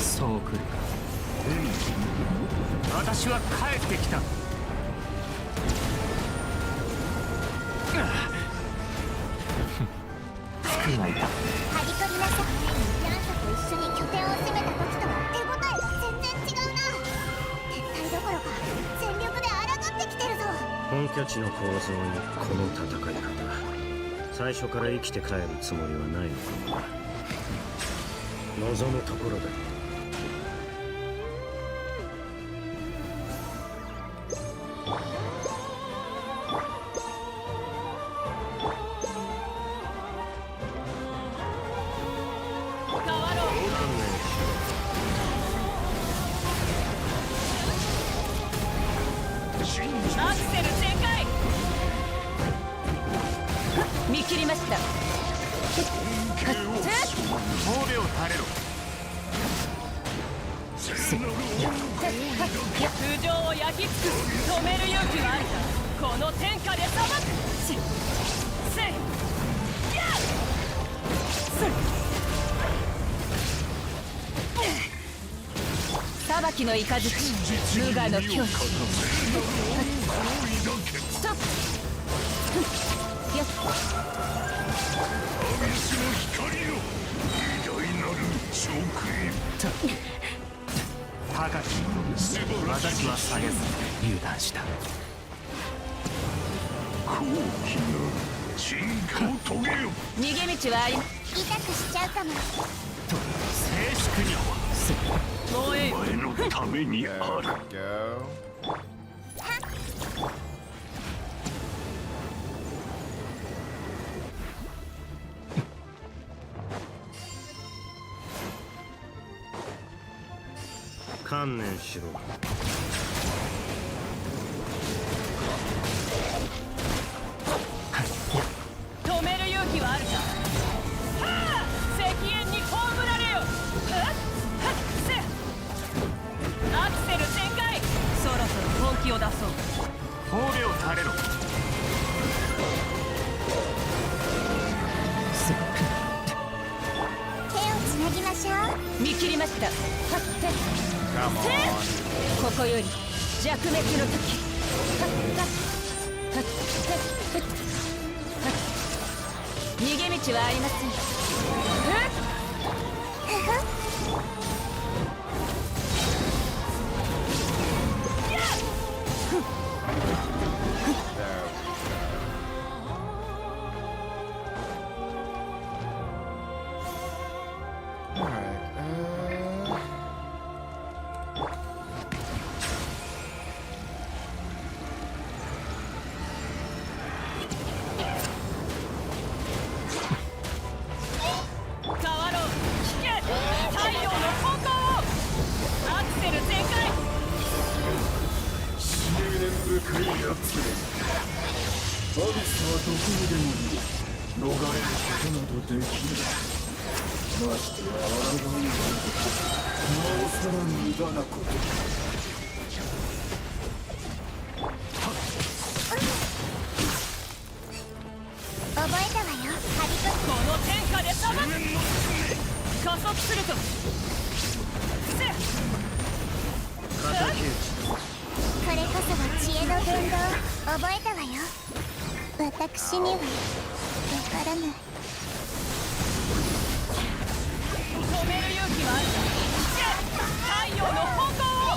Speaker 7: そう来るか。私は帰ってきた。少ないだ。
Speaker 3: はりこりなさヤンサと一緒に拠点を攻めた時とは手応えが全然違うな。撤退どころか全力で抗ってきてるぞ。
Speaker 10: 本拠地の構造にこの戦い方、最初から生きて帰るつもりはないのかもな。望むところだ。
Speaker 11: アクセル全開。見切りました。
Speaker 7: 褒美を垂れろ。
Speaker 11: 空上を焼き尽くす。止める勇気はあるか。この天下で裁く。せいや裁きの雷、無我の境地。ストップ。やっ
Speaker 7: 高き者私は下げず油断した。
Speaker 3: 逃げ道はあり痛くしちゃうかも。
Speaker 7: 静粛に
Speaker 11: もういい。
Speaker 7: お前のためにある。
Speaker 1: Go.
Speaker 10: 観念しろ。
Speaker 11: 止める勇気はあるか。はあ、石煙に葬られよ。はっはっせアクセル全開。そろそろ本気を出そう。
Speaker 7: 褒美を垂れろ。
Speaker 3: 手をつなぎましょう。
Speaker 11: 見切りました。はっ
Speaker 1: Come on.
Speaker 11: ここより弱滅の時。はっはっはっはっはっ逃げ道はありません。変わろう。聞け。太陽の炎光を。アクセル全開。
Speaker 3: 覚えたわよ。ハリコ
Speaker 11: この天下で裁く。加速すると。せっ
Speaker 10: 敵討
Speaker 3: これこそが知恵の伝道。覚えたわよ。私にはわからない。
Speaker 11: 止める勇気はあるか。聞け。太陽の炎光を。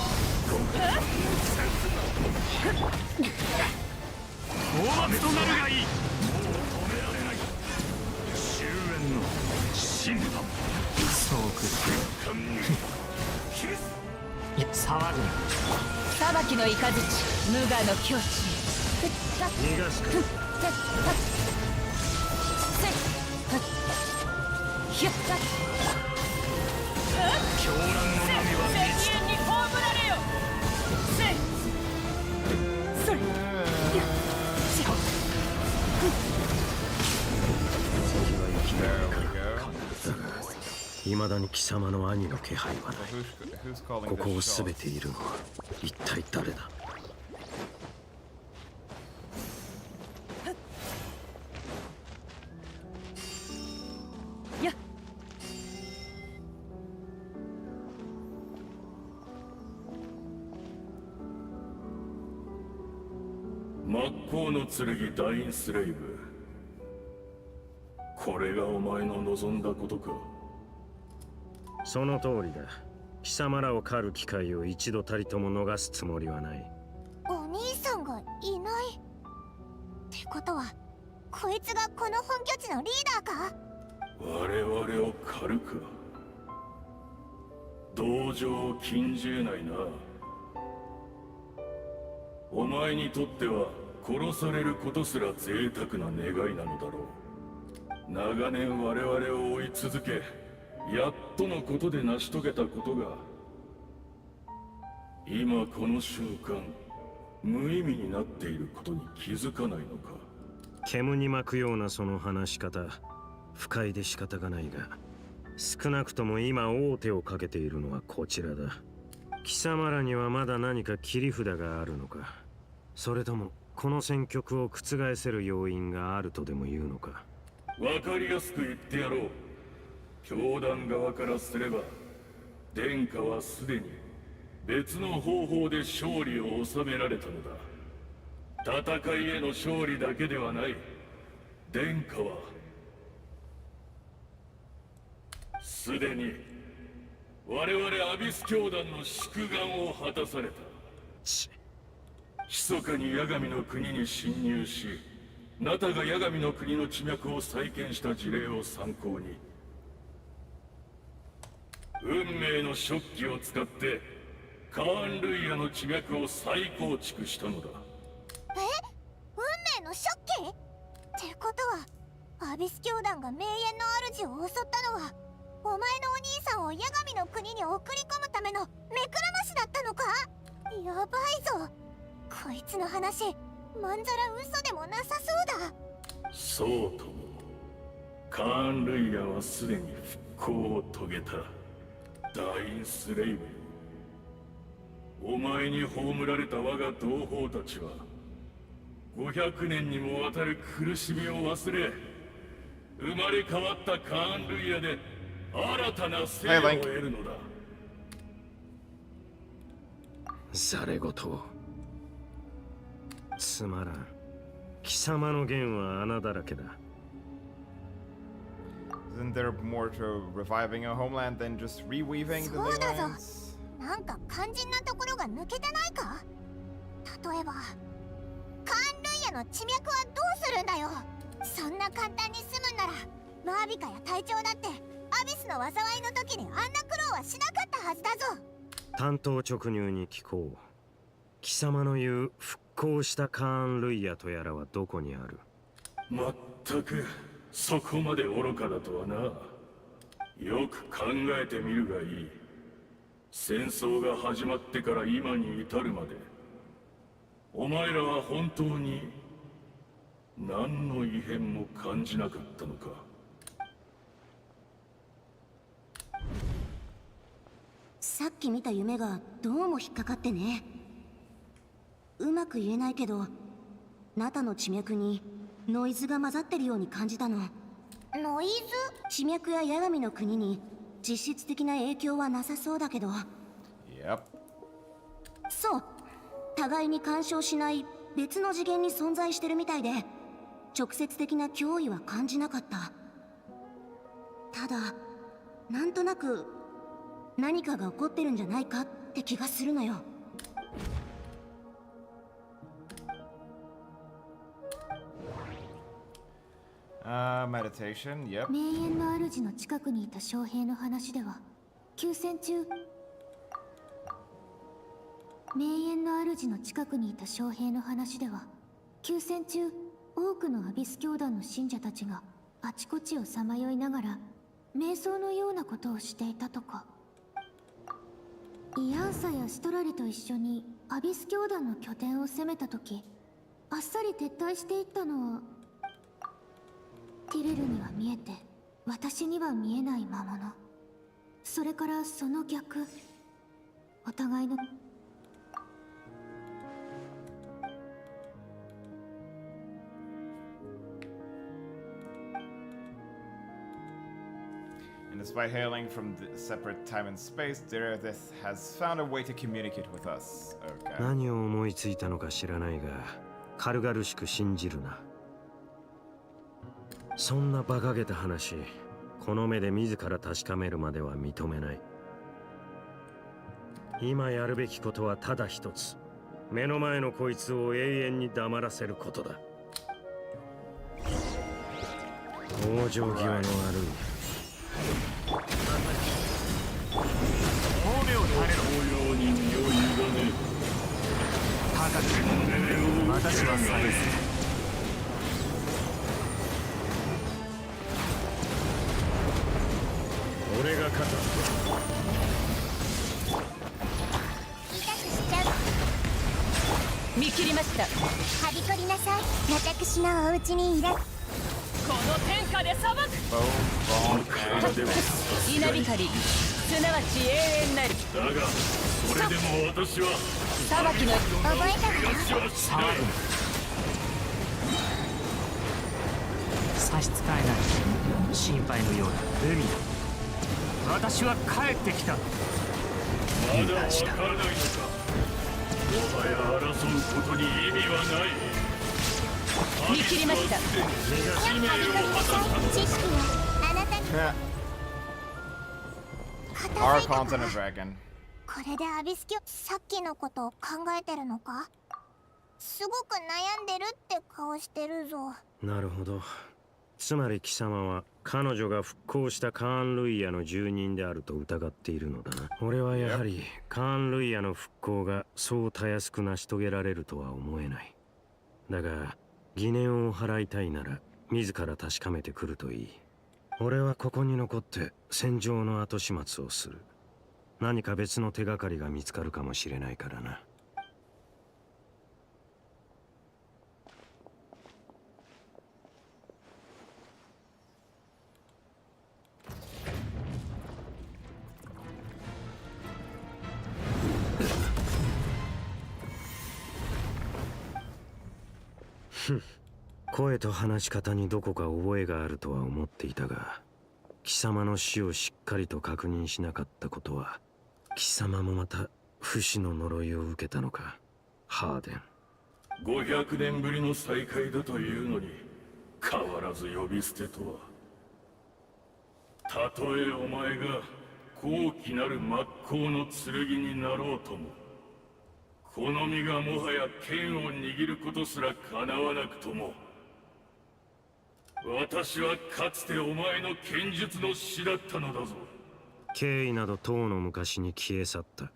Speaker 7: 討伐となるがいい。終焉の審判。そうくる。騒ぐな。
Speaker 11: 裁きの雷、無我の境地。
Speaker 10: 逃がすか。
Speaker 7: 狂乱の波は満ちた。
Speaker 11: 石煙に葬られよ。それ。
Speaker 10: 未だに貴様の兄の気配はない。
Speaker 1: Who's calling
Speaker 10: ここを
Speaker 1: this
Speaker 10: 全
Speaker 1: shot?
Speaker 10: ているのは一体誰だ。
Speaker 11: やっ。
Speaker 12: 真っ向の剣ダインスレイブ。これがお前の望んだことか。
Speaker 10: その通りだ。貴様らを狩る機会を一度たりとも逃すつもりはない。
Speaker 3: お兄さんがいない。ってことは、こいつがこの本拠地のリーダーか？
Speaker 12: 我々を狩るか。同情を禁じ得ないな。お前にとっては殺されることすら贅沢な願いなのだろう。長年我々を追い続け、やっとのことで成し遂げたことが、今この瞬間無意味になっていることに気づかないのか。
Speaker 10: 煙に巻くようなその話し方、不快で仕方がないが、少なくとも今王手をかけているのはこちらだ。貴様らにはまだ何か切り札があるのか、それともこの戦局を覆せる要因があるとでも言うのか。
Speaker 12: わかりやすく言ってやろう。教団側からすれば、殿下はすでに別の方法で勝利を収められたのだ。戦いへの勝利だけではない。殿下はすでに我々アビス教団の宿願を果たされた。密かに八神の国に侵入し、ナタが八神の国の地脈を再建した事例を参考に、運命の食器を使ってカーン・ルイヤの地脈を再構築したのだ。
Speaker 3: え？運命の食器？ってことは、アビス教団が名園の主を襲ったのは、お前のお兄さんを八神の国に送り込むための目くらましだったのか？やばいぞ。こいつの話、まんざら嘘でもなさそうだ。
Speaker 12: そうとも。カーン・ルイヤはすでに復興を遂げた。ダインスレイブよ。お前に葬られた我が同胞たちは、500年にもわたる苦しみを忘れ、生まれ変わったカーン・ルイヤで新たな生を得るのだ。
Speaker 10: ざれ言。つまらん。貴様の言は穴だらけだ。
Speaker 1: Isn't there more to reviving a homeland than just reweaving the
Speaker 3: そうだぞ。
Speaker 1: ley lines?
Speaker 3: なんか肝心なところが抜けてないか？例えば、カーン・ルイヤの地脈はどうするんだよ。そんな簡単に済むんなら、マービカや隊長だってアビスの災いの時にあんな苦労はしなかったはずだぞ。
Speaker 10: 単刀直入に聞こう。貴様の言う復興したカーン・ルイヤとやらはどこにある？
Speaker 12: まったくそこまで愚かだとはな。よく考えてみるがいい。戦争が始まってから今に至るまで、お前らは本当に何の異変も感じなかったのか。
Speaker 13: さっき見た夢がどうも引っかかってね。うまく言えないけど、ナタの地脈にノイズが混ざってるように感じたの。
Speaker 3: ノイズ？
Speaker 13: 地脈や八神の国に実質的な影響はなさそうだけど。
Speaker 1: Yep.
Speaker 13: そう、互いに干渉しない別の次元に存在してるみたいで、直接的な脅威は感じなかった。ただ、なんとなく何かが起こってるんじゃないかって気がするのよ。
Speaker 1: Meditation, yep.
Speaker 14: 名園の主の近くにいた将兵の話では、休戦中名園の主の近くにいた将兵の話では、休戦中多くのアビス教団の信者たちがあちこちをさまよいながら瞑想のようなことをしていたとか。イアンサやシトラリと一緒にアビス教団の拠点を攻めた時、あっさり撤退していったのはティレルには見えて私には見えない魔物。それからその逆、お互いの
Speaker 1: And despite hailing from the separate time and space, Dereth has found a way to communicate with us. Okay.
Speaker 10: 何を思いついたのか知らないが、軽々しく信じるな。そんな馬鹿げた話、この目で自ら確かめるまでは認めない。今やるべきことはただ一つ。目の前のこいつを永遠に黙らせることだ。往生際の悪い。
Speaker 7: 目を垂れろ。高く私は下げず。
Speaker 10: 俺が勝た
Speaker 11: 見切りました。
Speaker 3: はびこりなさい。私のお家にいら。
Speaker 11: この天下で裁く。稲光、すなわち永遠なり。
Speaker 12: だがそれでも私は
Speaker 11: 裁きの
Speaker 3: 覚えたか。
Speaker 7: 差し支えない。心配のようだ。海だ。私は帰ってきた。
Speaker 12: まだわからないのか。もはや争うことに意味はない。
Speaker 11: 見切りました。
Speaker 3: 知識はあなたに。
Speaker 1: Archons and a dragon.
Speaker 3: これでアビス教、さっきのことを考えてるのか。すごく悩んでるって顔してるぞ。
Speaker 10: なるほど。つまり貴様は彼女が復興したカーン・ルイヤの住人であると疑っているのだな。俺はやはりカーン・ルイヤの復興がそうたやすく成し遂げられるとは思えない。だが疑念を払いたいなら自ら確かめてくるといい。俺はここに残って戦場の後始末をする。何か別の手がかりが見つかるかもしれないからな。声と話し方にどこか覚えがあるとは思っていたが、貴様の死をしっかりと確認しなかったことは、貴様もまた不死の呪いを受けたのか、ハーデン。
Speaker 12: 500年ぶりの再会だというのに変わらず呼び捨てとは。たとえお前が高貴なる真っ向の剣になろうとも、この身がもはや剣を握ることすら叶わなくとも、私はかつてお前の剣術の師だったのだぞ。
Speaker 10: 敬意などとうの昔に消え去った。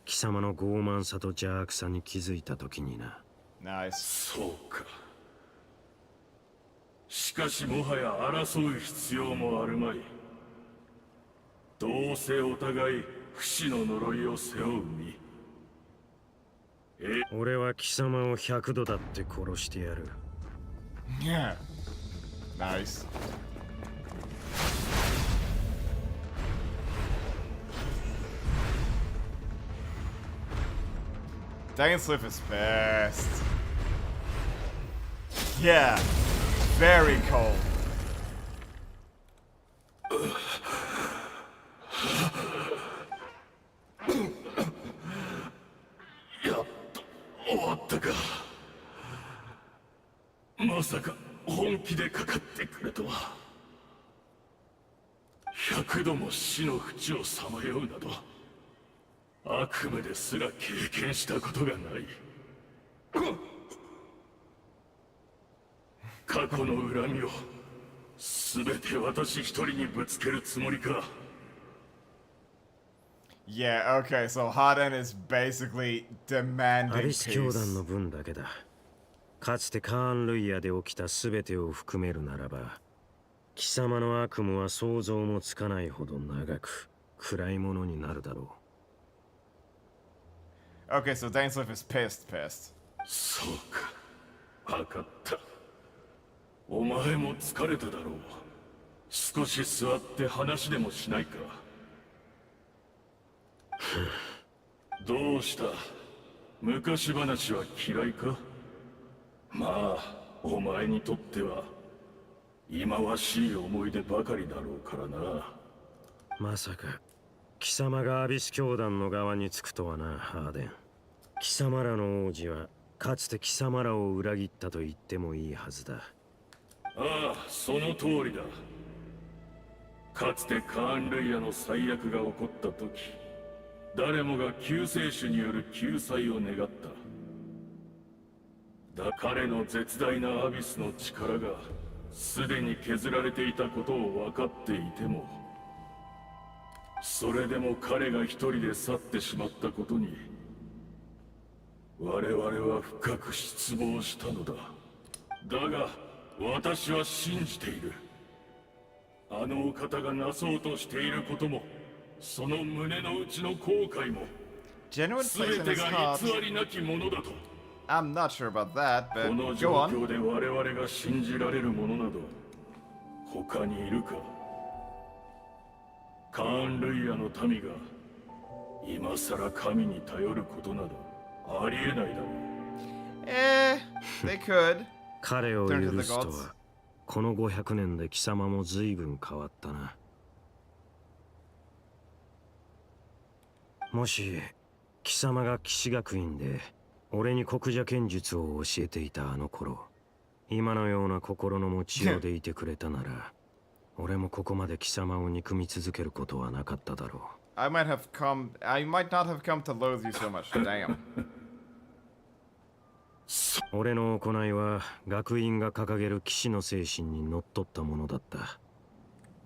Speaker 10: 貴様の傲慢さと邪悪さに気づいた時にな。
Speaker 12: そうか。しかしもはや争う必要もあるまい。どうせお互い不死の呪いを背負う身。
Speaker 10: 俺は貴様を100度だって殺してやる。
Speaker 1: Nice. Dainsliff is best. Yeah, very cold.
Speaker 12: やっと終わったか。まさか本気でかかってくれとは。100度も死の淵をさまようなど悪夢ですら経験したことがない。過去の恨みを全て私一人にぶつけるつもりか。
Speaker 1: Yeah, okay, so Harden is basically
Speaker 10: ア
Speaker 1: demanding
Speaker 10: ビス教団
Speaker 1: peace.
Speaker 10: の分だけだ。かつてカーン・ルイヤで起きた全てを含めるならば、貴様の悪夢は想像もつかないほど長く暗いものになるだろう。
Speaker 1: Okay, so Dainsliff is pissed.
Speaker 12: そうか。わかった。お前も疲れただろう。少し座って話でもしないか。どうした？昔話は嫌いか？まあ、お前にとっては忌まわしい思い出ばかりだろうからな。
Speaker 10: まさか貴様がアビス教団の側につくとはな、ハーデン。貴様らの王子はかつて貴様らを裏切ったと言ってもいいはずだ。
Speaker 12: ああ、その通りだ。かつてカーン・ルイヤの最悪が起こった時、誰もが救世主による救済を願った。彼の絶大なアビスの力がすでに削られていたことを分かっていても、それでも彼が一人で去ってしまったことに我々は深く失望したのだ。だが私は信じている。あのお方がなそうとしていることも、その胸の内の後悔も、
Speaker 1: Genuine place
Speaker 12: 全
Speaker 1: in
Speaker 12: て
Speaker 1: his
Speaker 12: が
Speaker 1: heart.
Speaker 12: 偽りなきものだと。
Speaker 1: I'm not sure about that,
Speaker 12: この
Speaker 1: but
Speaker 12: 状
Speaker 1: go on.
Speaker 12: 況で我々が信じられるものなど他にいるか。カーン・ルイヤの民が今さら神に頼ることなどありえないだろう。
Speaker 1: They could.
Speaker 10: 彼を
Speaker 1: Turn to
Speaker 10: 許
Speaker 1: the
Speaker 10: すと
Speaker 1: gods.
Speaker 10: は、この500年で貴様も随分変わったな。もし貴様が騎士学院で俺に国者剣術を教えていたあの頃、今のような心の持ちようでいてくれたなら俺もここまで貴様を憎み続けることはなかっただろう。
Speaker 1: I might not have come to loathe you so much. Damn.
Speaker 10: 俺の行いは学院が掲げる騎士の精神にのっとったものだった。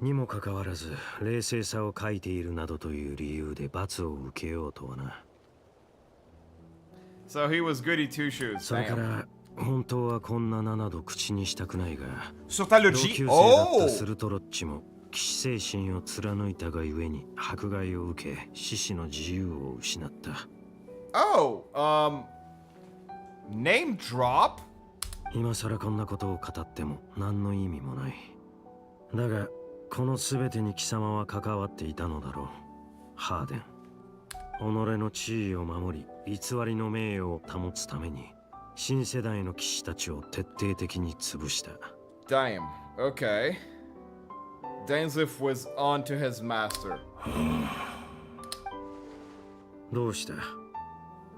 Speaker 10: にもかかわらず冷静さを欠いているなどという理由で罰を受けようとはな。
Speaker 1: So he was goody two shoes.
Speaker 10: それか
Speaker 1: Damn.
Speaker 10: ら本当はこんな名など口にしたくないが、
Speaker 1: So t'as le
Speaker 10: 同
Speaker 1: G.
Speaker 10: 級生だった
Speaker 1: Oh!
Speaker 10: スルトロッチも騎士精神を貫いたがゆえに迫害を受け、獅子の自由を失った。
Speaker 1: Oh, name drop?
Speaker 10: 今さらこんなことを語っても何の意味もない。だがこの全てに貴様は関わっていたのだろう、ハーデン。己の地位を守り偽りの名誉を保つために新世代の騎士たちを徹底的に潰した。
Speaker 1: Damn. Okay. Danzif was on to his master.
Speaker 10: どうした？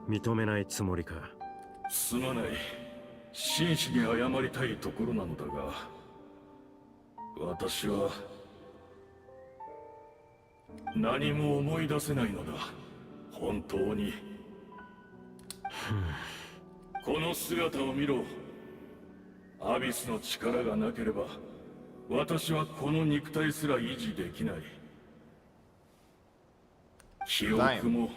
Speaker 10: 認めないつもりか？
Speaker 12: すまない。真摯に謝りたいところなのだが、私は何も思い出せないのだ。本当に。この姿を見ろ。アビスの力がなければ私はこの肉体すら維持できない。記憶も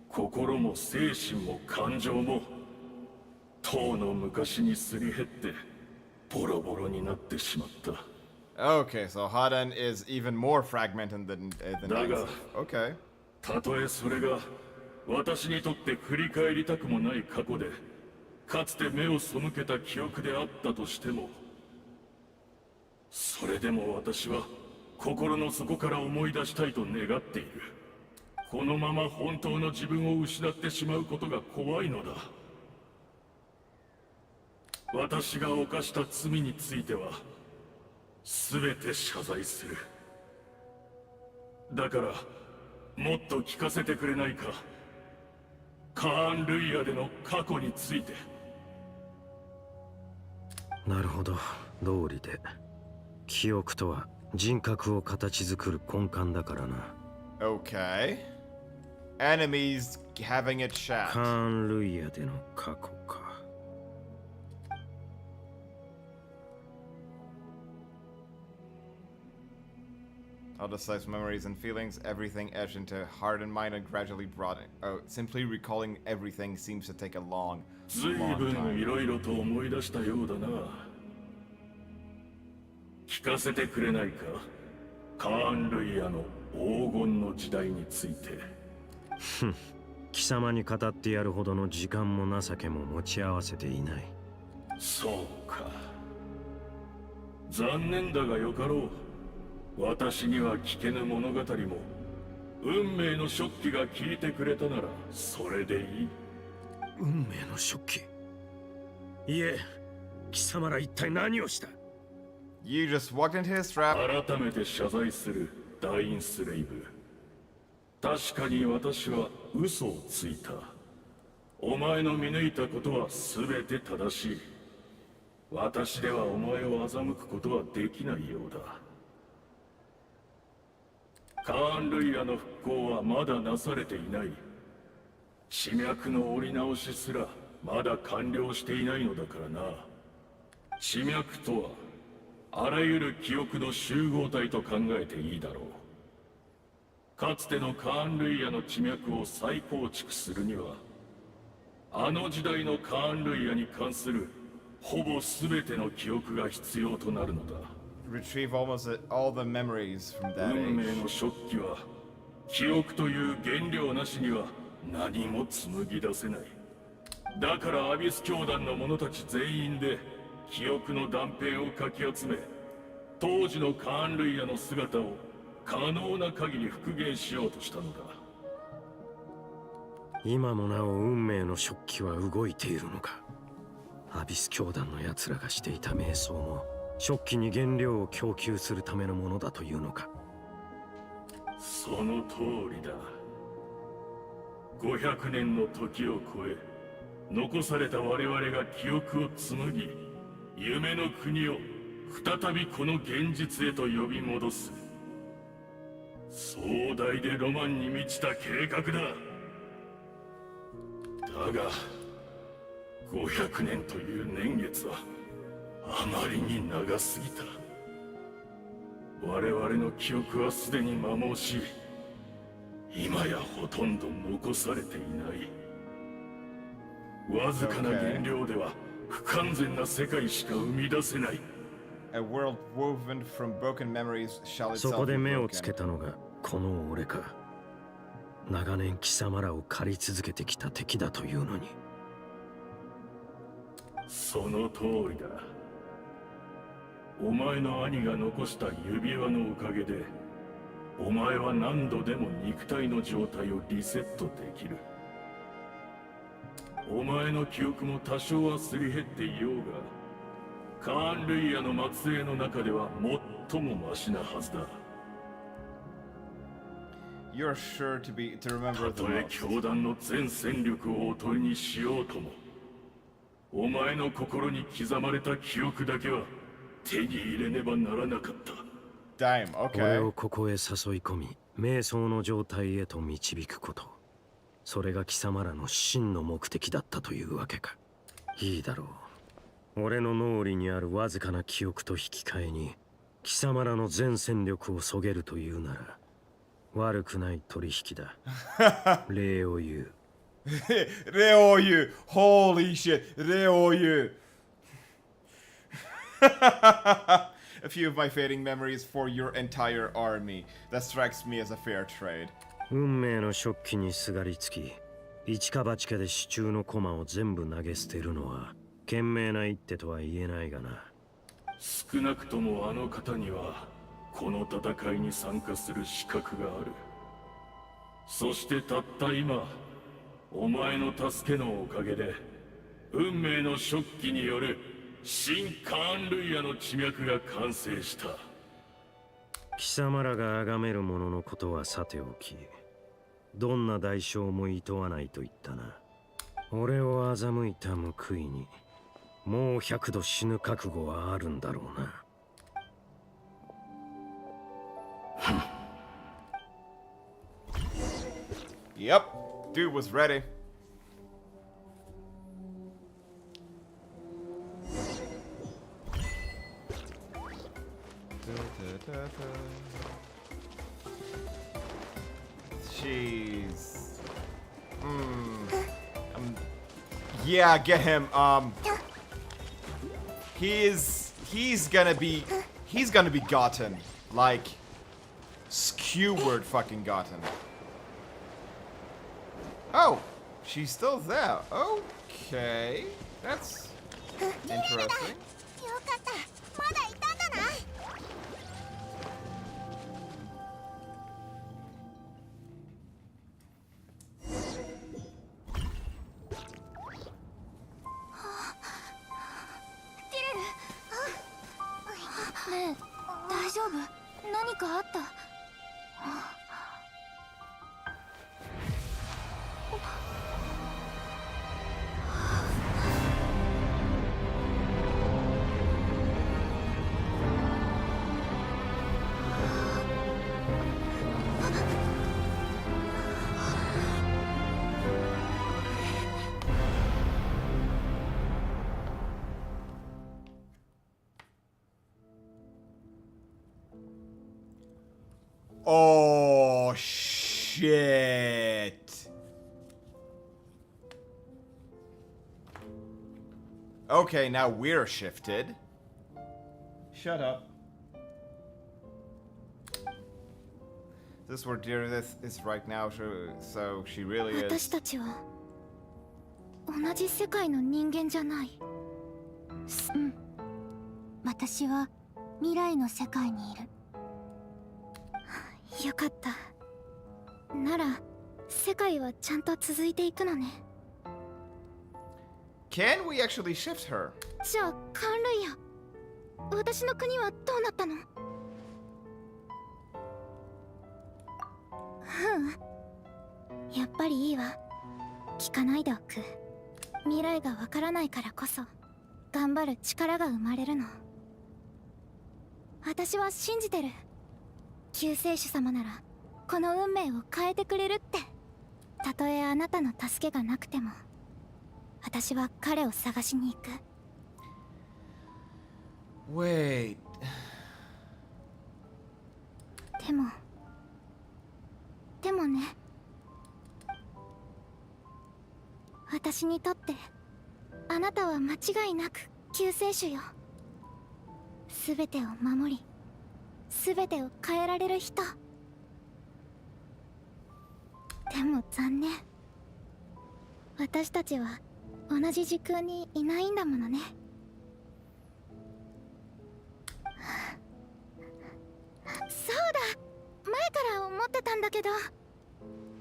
Speaker 12: 心も精神も感情もとうの昔にすり減ってボロボロになってしまった。
Speaker 1: Okay, so Haden is even more fragmented than
Speaker 12: だが
Speaker 1: Okay.
Speaker 12: たとえそれが私にとって振り返りたくもない過去で、かつて目を背けた記憶であったとしても、それでも私は心の底から思い出したいと願っている。このまま本当の自分を失ってしまうことが怖いのだ。私が犯した罪については全て謝罪する。だからもっと聞かせてくれないか、カーン・ルイヤでの過去について。
Speaker 10: なるほど、道理で。記憶とは人格を形作る根幹だからな。
Speaker 1: Okay. Enemies having it
Speaker 10: カ
Speaker 1: chat.
Speaker 10: ーン・ルイヤでの過去か。
Speaker 1: All the sights, memories, and feelings, everything etched into heart and mind and gradually brought in. Oh, simply recalling everything seems to take a long,
Speaker 12: 随
Speaker 1: long
Speaker 12: 分
Speaker 1: time.
Speaker 12: いろいろと思い出したようだな。聞かせてくれないか、カーン・ルイヤの黄金の時代について。
Speaker 10: ふん、貴様に語ってやるほどの時間も情けも持ち合わせていない。
Speaker 12: そうか。残念だがよかろう。私には聞けぬ物語も運命の食器が聞いてくれたならそれでいい。
Speaker 10: 運命の食器？いえ、貴様ら一体何をした？
Speaker 1: You just walked into his trap.
Speaker 12: 改めて謝罪する、ダインスレイブ。確かに私は嘘をついた。お前の見抜いたことは全て正しい。私ではお前を欺くことはできないようだ。カーン・ルイヤの復興はまだなされていない。地脈の折り直しすらまだ完了していないのだからな。地脈とはあらゆる記憶の集合体と考えていいだろう。かつてのカーン・ルイヤの地脈を再構築するには、あの時代のカーン・ルイヤに関するほぼ全ての記憶が必要となるのだ。
Speaker 1: Retrieve almost all the memories from that
Speaker 12: 運命
Speaker 1: age.
Speaker 12: の食器は記憶という原料なしには何も紡ぎ出せない。だからアビス教団の者たち全員で記憶の断片をかき集め、当時のカーン・ルイヤの姿を可能な限り復元しようとしたのだ。
Speaker 10: 今もなお運命の食器は動いているのか。アビス教団の奴らがしていた瞑想も食器に原料を供給するためのものだというのか。
Speaker 12: その通りだ。500年の時を超え、残された我々が記憶を紡ぎ、夢の国を再びこの現実へと呼び戻す。壮大でロマンに満ちた計画だ。だが500年という年月はあまりに長すぎた。我々の記憶はすでに摩耗し、今やほとんど残されていない。わずかな原料では不完全な世界しか生み出せない。
Speaker 1: A world woven from broken memories shall itself
Speaker 10: そこで
Speaker 1: be
Speaker 10: 目をつけ
Speaker 1: broken.
Speaker 10: たのがこの俺か。長年貴様らを狩り続けてきた敵だというのに。
Speaker 12: その通りだ。お前の兄が残した指輪のおかげで、お前は何度でも肉体の状態をリセットできる。お前の記憶も多少はすり減っていようが、カーン・ルイヤの末裔の中では最もマシなはずだ。
Speaker 1: You're sure to remember
Speaker 12: た
Speaker 1: the
Speaker 12: とえ
Speaker 1: most.
Speaker 12: 教団の全戦力をおとりにしようとも、お前の心に刻まれた記憶だけは手に入れねばならなかった。
Speaker 1: Damn,
Speaker 10: 俺
Speaker 1: okay.
Speaker 10: をここへ誘い込み、瞑想の状態へと導くこと。それが貴様らの真の目的だったというわけか。いいだろう。俺の脳裏にあるわずかな記憶と引き換えに、貴様らの全戦力をそげるというなら、悪くない取引だ。礼を言う。
Speaker 1: Ryoyu! Holy shit! Ryoyu! A few of my fading memories for your entire army. That strikes me as a fair trade.
Speaker 10: 運命の食器にすがりつき、一か八かで手中の駒を全部投げ捨てるのは賢明な一手とは言えないがな。
Speaker 12: 少なくともあの方にはこの戦いに参加する資格がある。そしてたった今、お前の助けのおかげで運命の食器による新カーン・ルイヤの地脈が完成した。
Speaker 10: 貴様らが崇める者のことはさておき、どんな代償も厭わないと言ったな。俺を欺いた報いにもう100度死ぬ覚悟はあるんだろうな。
Speaker 1: Yep, dude was ready. Jeez. Yeah, get him. He's gonna be gotten. Like skewered fucking gotten. Oh, she's still there. Okay. That's interesting.
Speaker 3: よかった。まだいたんだな。
Speaker 14: ねえ、大丈夫？何かあった？
Speaker 1: Oh, shit. Okay, now we're shifted. Shut up. This is where dear this is right now, so she really
Speaker 14: 私
Speaker 1: is.
Speaker 14: たちは同じ世界の人間じゃない。うん。私は未来の世界にいる。よかった。なら世界はちゃんと続いていくのね。
Speaker 1: Can we actually shift her?
Speaker 14: じゃあカンルイヤ、私の国はどうなったの？やっぱりいいわ。聞かないでおく。未来がわからないからこそ頑張る力が生まれるの。私は信じてる。救世主様ならこの運命を変えてくれるって。たとえあなたの助けがなくても私は彼を探しに行く。
Speaker 1: Wait.
Speaker 14: でもね、私にとってあなたは間違いなく救世主よ。すべてを守り、すべてを変えられる人。でも残念、私たちは同じ時空にいないんだものね。そうだ、前から思ってたんだけど、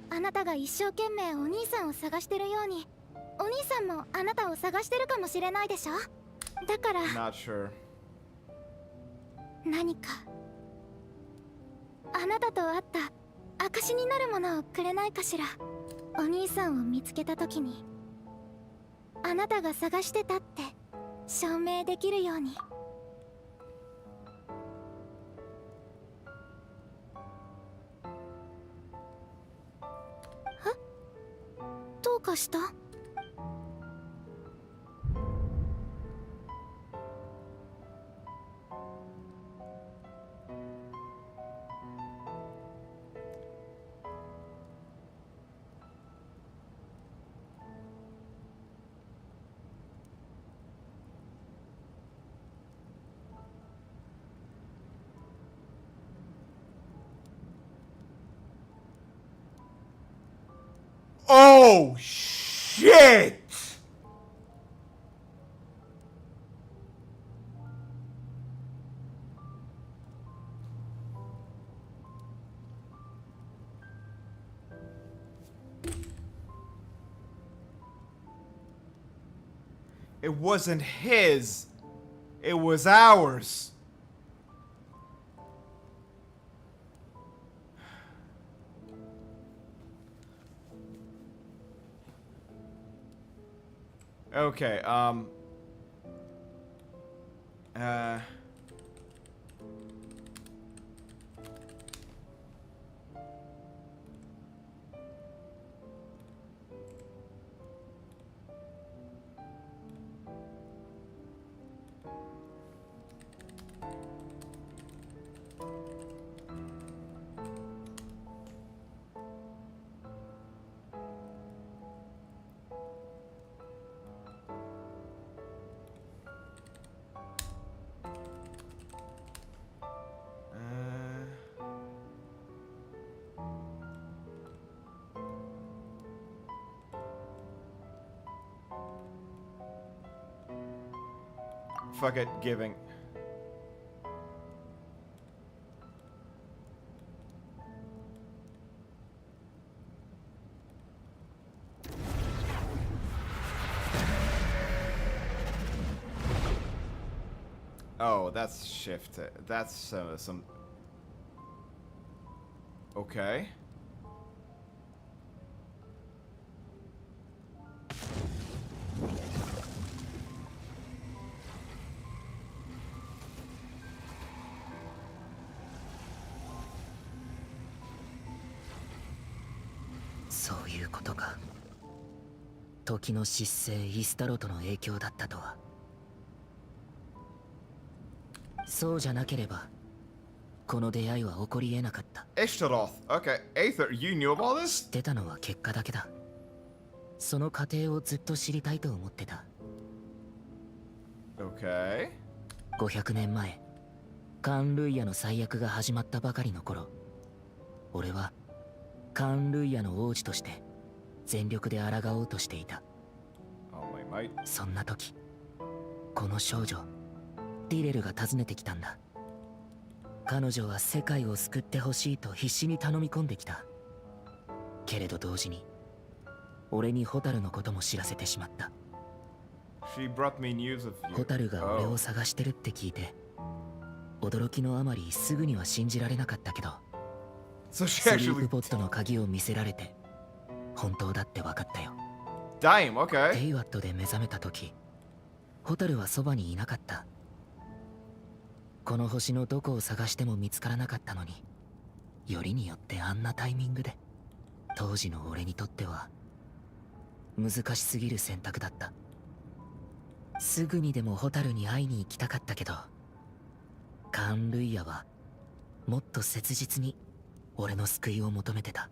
Speaker 14: あなたが一生懸命お兄さんを探してるようにお兄さんもあなたを探してるかもしれないでしょ。だから
Speaker 1: Not sure.
Speaker 14: 何かあなたと会った証になるものをくれないかしら。お兄さんを見つけた時にあなたが探してたって証明できるように。どうかした？Oh,
Speaker 1: shit! It wasn't his. It was ours. Okay, fuck it, giving. Oh, that's shift. That's some. Okay.
Speaker 15: So そういうことか。時の失勢イスタロとの影響だったとは。そうじゃなければこの出会いは起こり得なかった。
Speaker 1: Ishtaroth. Okay. Aether, you knew about
Speaker 15: 知
Speaker 1: this?
Speaker 15: ってたのは結果だけだ。その過程をずっと知りたいと思ってた。
Speaker 1: Okay.
Speaker 15: 500年前、カーン・ルイヤの最悪が始まったばかりの頃、俺はカーン・ルイヤの王子として全力で抗おうとしていた。
Speaker 1: Oh my mate.
Speaker 15: そんな時、この少女ディレルが訪ねてきたんだ。彼女は世界を救ってほしいと必死に頼み込んできた。けれど同時に俺にホタルのことも知らせてしまった。
Speaker 1: She brought me news of you.
Speaker 15: ホタルが俺を探してるって聞いて、驚きのあまりすぐには信じられなかったけど、
Speaker 1: So she
Speaker 15: スリー
Speaker 1: actually.
Speaker 15: プポットの鍵を見せられて本当だって分かったよ。
Speaker 1: Damn,
Speaker 15: テ
Speaker 1: okay.
Speaker 15: イワットで目覚めた時、ホタルはそばにいなかった。この星のどこを探しても見つからなかったのに、よりによってあんなタイミングで。当時の俺にとっては難しすぎる選択だった。すぐにでもホタルに会いに行きたかったけど、カーン・ルイヤはもっと切実に俺の救いを求めてた。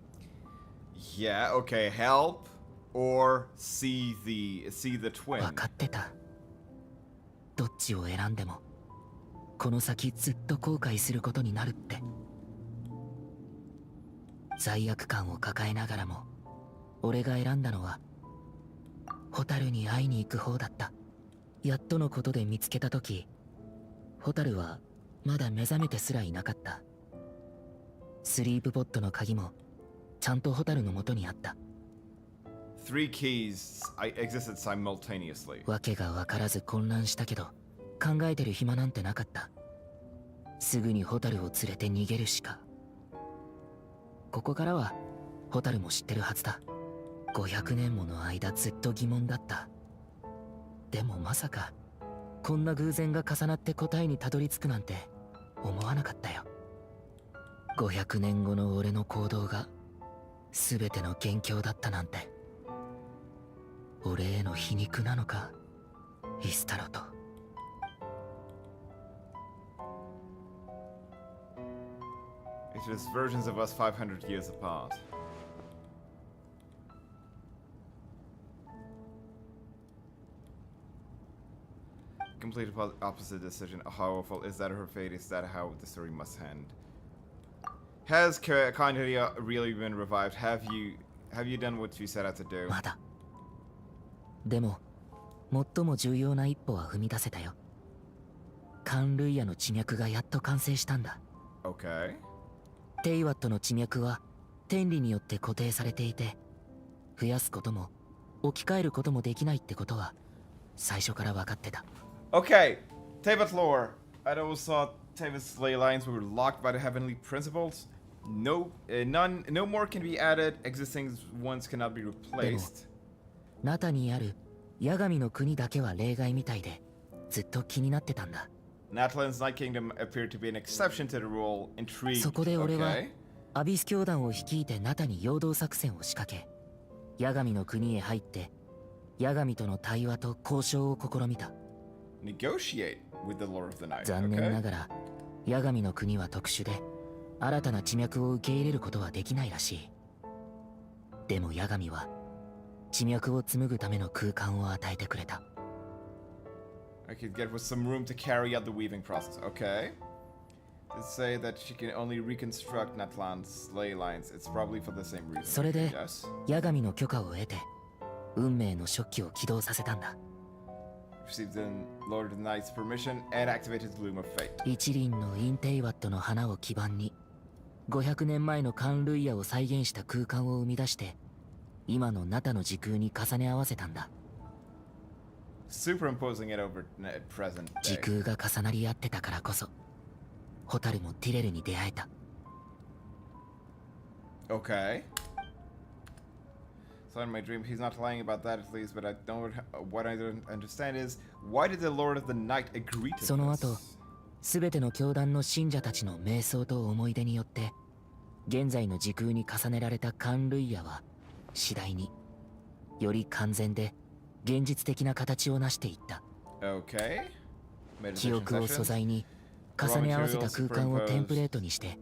Speaker 1: Yeah, okay. Help or see the twin.
Speaker 15: 分かってた。どっちを選んでもこの先ずっと後悔することになるって。罪悪感を抱えながらも俺が選んだのはホタルに会いに行く方だった。やっとのことで見つけた時、ホタルはまだ目覚めてすらいなかった。スリープポットの鍵もちゃんとホタルの元にあった。
Speaker 1: Three keys existed simultaneously.
Speaker 15: わけが分からず混乱したけど、考えてる暇なんてなかった。すぐにホタルを連れて逃げるしか。ここからはホタルも知ってるはずだ。500年もの間ずっと疑問だった。でもまさかこんな偶然が重なって答えにたどり着くなんて思わなかったよ。500年後の俺の行動が全ての元凶だったなんて。俺への皮肉なのか、イスタロト。
Speaker 1: It was versions of us 500 years apart. Complete opposite decision. How awful is that her fate? Is that how the story must end? Has Kandaria really been revived? Have you done what you set out to do?
Speaker 15: まだ。でも最も重要な一歩は踏み出せたよ。カーン・ルイヤの地脈がやっと完成したんだ。
Speaker 1: Okay.
Speaker 15: テイワットの地脈は天理によって固定されていて、増やすことも置き換えることもできないってことは最初から分かってた。
Speaker 1: Okay. Tevat lore. I always thought Tevat's ley lines were locked by the heavenly principles. No more can be added. Existing ones cannot be replaced.
Speaker 15: ナタにあるヤガミの国だけは例外みたいで、ずっと気になってたんだ。
Speaker 1: Natlan's Night Kingdom appeared to be an exception to the rule. Intrigued.
Speaker 15: そこで俺は
Speaker 1: Okay.
Speaker 15: アビス教団を率いてナタに陽動作戦を仕掛け、ヤガミの国へ入ってヤガミとの対話と交渉を試みた。
Speaker 1: Negotiate with the Lord of the Night.
Speaker 15: 残念な
Speaker 1: Okay.
Speaker 15: がらヤガミの国は特殊で新たな地脈を受け入れることはできないらしい。でもヤガミは地脈を紡ぐための空間を与えてくれた。
Speaker 1: I could get with some room to carry out the weaving process. Okay. Let's say that she can only reconstruct Natlan's ley lines. It's probably for the same reason.
Speaker 15: それで
Speaker 1: Yes.
Speaker 15: ヤガミの許可を得て運命の食器を起動させたんだ。
Speaker 1: Received the Lord of the Night's permission and activated the Loom of Fate.
Speaker 15: 一輪のインテイワットの花を基盤に500年前のカーン・ルイヤを再現した空間を生み出して今のナタの時空に重ね合わせたんだ。
Speaker 1: Superimposing it over present
Speaker 15: 時
Speaker 1: day.
Speaker 15: 空が重なり合ってたからこそホタルもティレルに出会えた。
Speaker 1: Okay. So in my dream, he's not lying about that at least, but I don't. What I don't understand is why did the Lord of the Night agree to
Speaker 15: その
Speaker 1: this?
Speaker 15: 後全ての教団の信者たちの瞑想と思い出によって現在の時空に重ねられたカーン・ルイヤは次第により完全で現実的な形を成していった。
Speaker 1: Okay.
Speaker 15: 記
Speaker 1: Meditation
Speaker 15: 憶を素
Speaker 1: sessions.
Speaker 15: 材に重ね合わせた空間をテンプレートにして、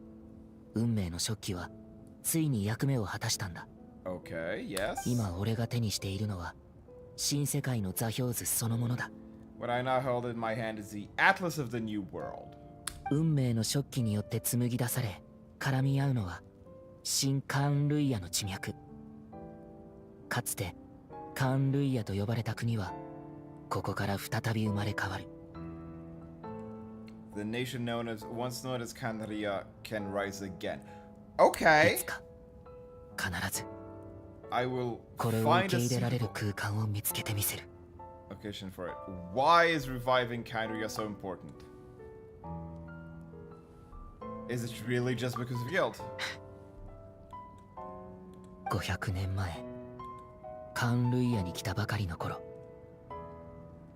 Speaker 15: 運命の食器はついに役目を果たしたんだ。
Speaker 1: Okay, yes.
Speaker 15: 今俺が手にしているのは新世界の座標図そのものだ。
Speaker 1: What I now hold in my hand is the Atlas of the New World.
Speaker 15: 運命の食器によって紡ぎ出され絡み合うのは新カーンルイヤの地脈。かつてカーンルイヤと呼ばれた国はここから再び生まれ変わる。
Speaker 1: The nation once known as Canria can rise again. Okay.
Speaker 15: いつか必ず
Speaker 1: I will
Speaker 15: これを
Speaker 1: find
Speaker 15: 受け
Speaker 1: a
Speaker 15: 入れられる
Speaker 1: suitable
Speaker 15: 空間を見つけてみせる。
Speaker 1: occasion for it. Why is reviving Canria so important? Is it really just because of guilt?
Speaker 15: 500年前カーンルイヤに来たばかりの頃、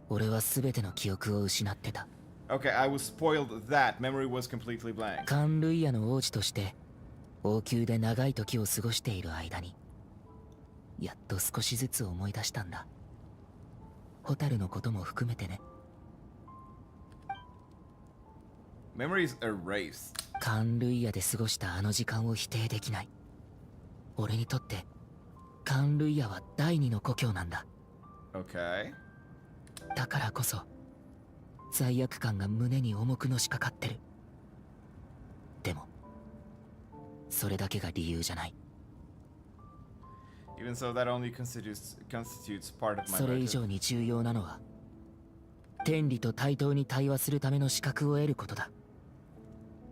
Speaker 15: 俺は全ての記憶を失ってた。
Speaker 1: Okay, I was spoiled that. Memory was completely blank.
Speaker 15: カーンルイヤの王子として王宮で長い時を過ごしている間にやっと少しずつ思い出したんだ。ホタルのことも含めてね。
Speaker 1: Memories erased.
Speaker 15: カーンルイヤで過ごしたあの時間を否定できない。俺にとってカーンルイヤは第二の故郷なんだ。
Speaker 1: Okay.
Speaker 15: だからこそ罪悪感が胸に重くのしかかってる。でもそれだけが理由じゃない。
Speaker 1: Even so, that only constitutes part of my
Speaker 15: それ以
Speaker 1: motive.
Speaker 15: 上に重要なのは天理と対等に対話するための資格を得ることだ。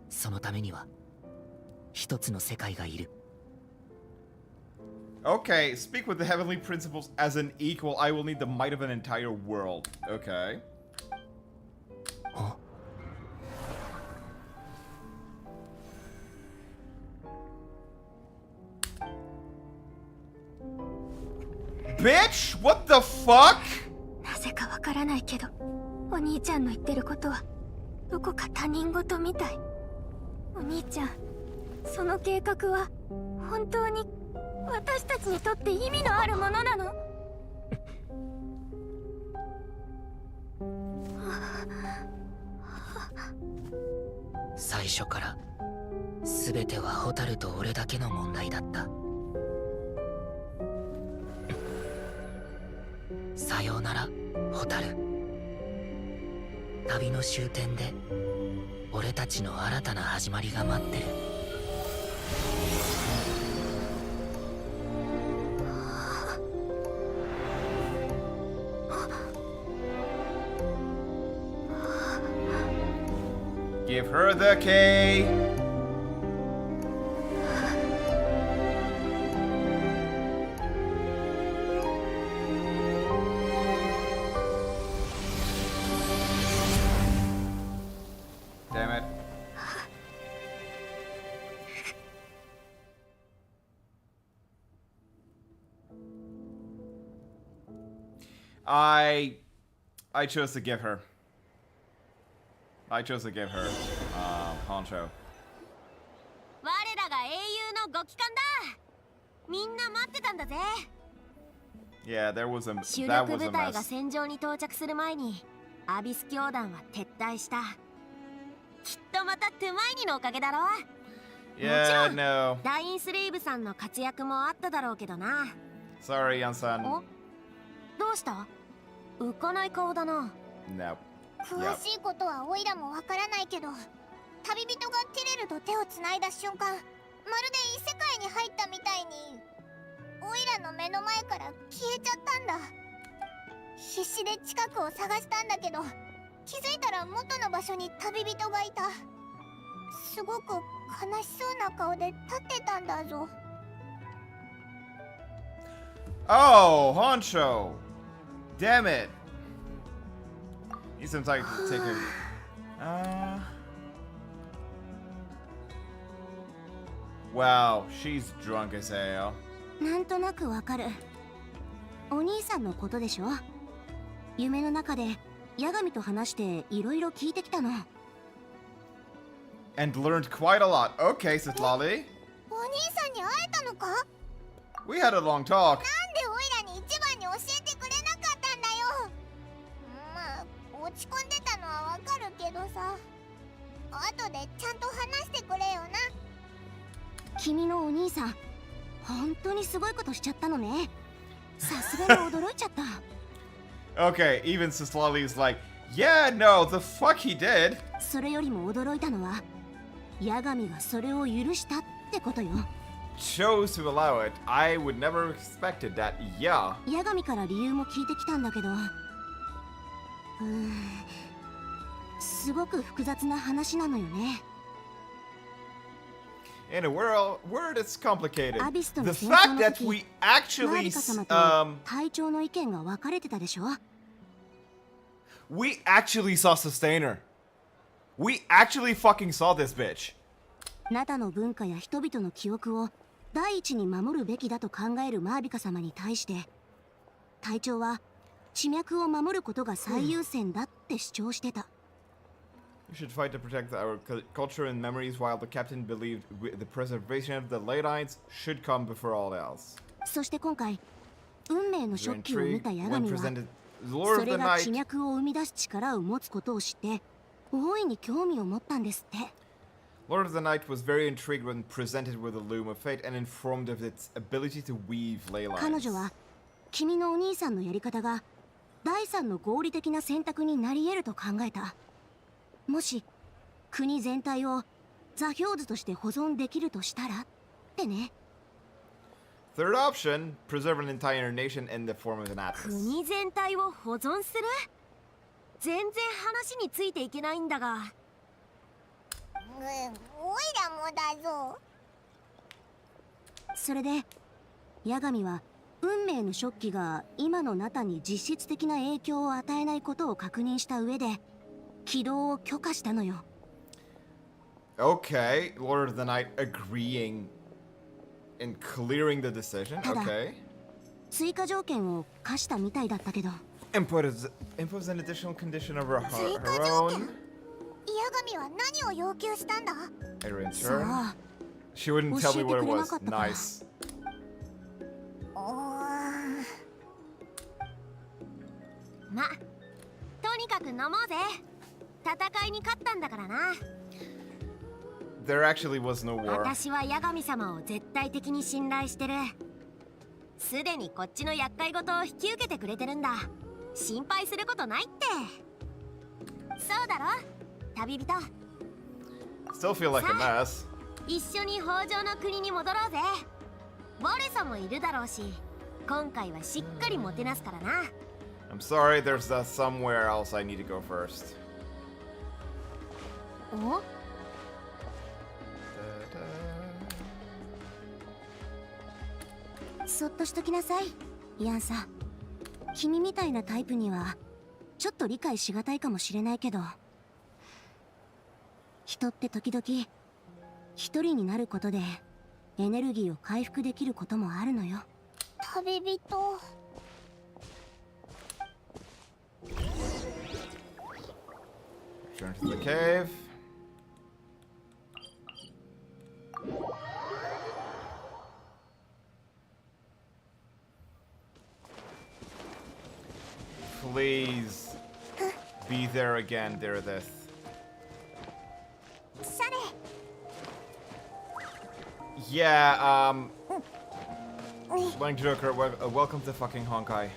Speaker 15: そのためには一つの世界がいる。
Speaker 1: Okay, speak with the heavenly principles as an equal. I will need the might of an entire world. Okay. Bitch! What the fuck?
Speaker 14: なぜかわからないけど、お兄ちゃんの言ってることはどこか他人事みたい。お兄ちゃん、その計画は本当に私たちにとって意味のあるものなの？
Speaker 15: 最初から全てはホタルと俺だけの問題だった。さようならホタル。旅の終点で俺たちの新たな始まりが待ってる。
Speaker 1: Give her the key. Damn it. I chose to give her. I chose to give her poncho.
Speaker 3: 我らが英雄のご帰還だ。みんな待ってたんだぜ。
Speaker 1: Yeah, there was a
Speaker 3: 主
Speaker 1: that
Speaker 3: 力
Speaker 1: was a
Speaker 3: 部隊が
Speaker 1: mess.
Speaker 3: 戦場に到着する前にアビス教団は撤退した。きっとまたトゥマイニのおかげだろ。
Speaker 1: Yeah,
Speaker 3: もちろん
Speaker 1: no.
Speaker 3: ダインスレイブさんの活躍もあっただろうけどな。
Speaker 1: Sorry, Yan-san.
Speaker 3: お、どうした？浮かない顔だな。
Speaker 1: No.
Speaker 3: 詳しいことはオイラもわからないけど、旅人がティレルと手をつないだ瞬間、まるで異世界に入ったみたいにオイラの目の前から消えちゃったんだ。必死で近くを探したんだけど、気づいたら元の場所に旅人がいた。すごく悲しそうな顔で立ってたんだぞ。
Speaker 1: Oh, Honcho. Damn it. Need some time to take a. Wow, she's drunk as hell.
Speaker 3: なんとなくわかる。お兄さんのことでしょ。夢の中でヤガミと話していろいろ聞いてきたの。
Speaker 1: And learned quite a lot. Okay, Sitlali.
Speaker 3: お兄さんに会えたのか？
Speaker 1: We had a long talk.
Speaker 3: なんでオイラに一番に教えてくれなかったんだよ。まあ落ち込んでたのはわかるけどさ。後でちゃんと話してくれよな。
Speaker 13: 君のお兄さん、本当にすごいことしちゃったのね。さすがに驚いちゃった。
Speaker 1: Okay, even Sislali is like, yeah, no, the fuck he did.
Speaker 13: それよりも驚いたのは、ヤガミがそれを許したってことよ。
Speaker 1: Chose to allow it. I would never expected that. Yeah.
Speaker 13: ヤガミから理由も聞いてきたんだけど、すごく複雑な話なのよね。
Speaker 1: In a word, it's complicated.
Speaker 13: アビスと
Speaker 1: The
Speaker 13: の戦
Speaker 1: fact
Speaker 13: 争の
Speaker 1: that
Speaker 13: 時、
Speaker 1: we
Speaker 13: マー
Speaker 1: actually,
Speaker 13: リカ様と隊長の意見が分かれてたでしょ。
Speaker 1: we actually saw Sustainer. We actually fucking saw this bitch.
Speaker 13: ナタの文化や人々の記憶を第一に守るべきだと考えるマービカ様に対して、隊長は地脈を守ることが最優先だって主張してた。
Speaker 1: We should fight to protect our culture and memories, while the captain believed the preservation of the ley lines should come before all else.
Speaker 13: そして今回、運命の食器を見たヤガ
Speaker 1: When
Speaker 13: ミは、
Speaker 1: presented the
Speaker 13: そ
Speaker 1: Lord of
Speaker 13: れ
Speaker 1: the
Speaker 13: が地
Speaker 1: Night,
Speaker 13: 脈を生み出す力を持つことを知って、大いに興味を持ったんですって。
Speaker 1: Lord of the Night was very intrigued when presented with the loom of fate and informed of its ability to weave ley
Speaker 13: 彼
Speaker 1: lines.
Speaker 13: 女は、君のお兄さんのやり方が第三の合理的な選択になり得ると考えた。もし国全体を座標図として保存できるとしたらってね。
Speaker 1: Third option, preserve an entire nation in the form of an atlas.
Speaker 16: 国全体を保存する？全然話についていけないんだが。
Speaker 3: おいらもだぞ。
Speaker 13: それでヤガミは運命の食器が今のナタに実質的な影響を与えないことを確認した上で起動を許可したのよ。
Speaker 1: Okay, Lord of the Night agreeing and clearing the decision.
Speaker 13: ただ、
Speaker 1: Okay.
Speaker 13: 追加条件を課したみたいだったけど。
Speaker 1: Impose an additional condition over her
Speaker 3: 追加条件？
Speaker 1: own.
Speaker 3: ヤガミは何を要求したんだ？
Speaker 1: In
Speaker 13: さ
Speaker 1: return,
Speaker 13: あ、
Speaker 1: she wouldn't tell me what it was.
Speaker 13: 教えてくれなかったから。
Speaker 1: Nice.
Speaker 16: ま、とにかく飲もうぜ。戦いに勝ったんだからな。
Speaker 1: There actually was no war.
Speaker 16: 私はヤガミ様を絶対的に信頼してる。すでにこっちの厄介事を引き受けてくれてるんだ。心配することないって。そうだろ、旅人。
Speaker 1: Still feel like a mess.
Speaker 16: 一緒に北条の国に戻ろうぜ。ボレソもいるだろうし、今回はしっかりもてなすからな。
Speaker 1: I'm sorry, there's somewhere else I need to go first.
Speaker 16: お？
Speaker 13: そっとしときなさい、イアンさん。君みたいなタイプにはちょっと理解しがたいかもしれないけど、人って時々一人になることでエネルギーを回復できることもあるのよ。
Speaker 3: 旅人。
Speaker 1: Return to the cave. Please be there again, Deredith.
Speaker 3: シャレ。
Speaker 1: Yeah, Lang Joker, welcome to fucking Honkai.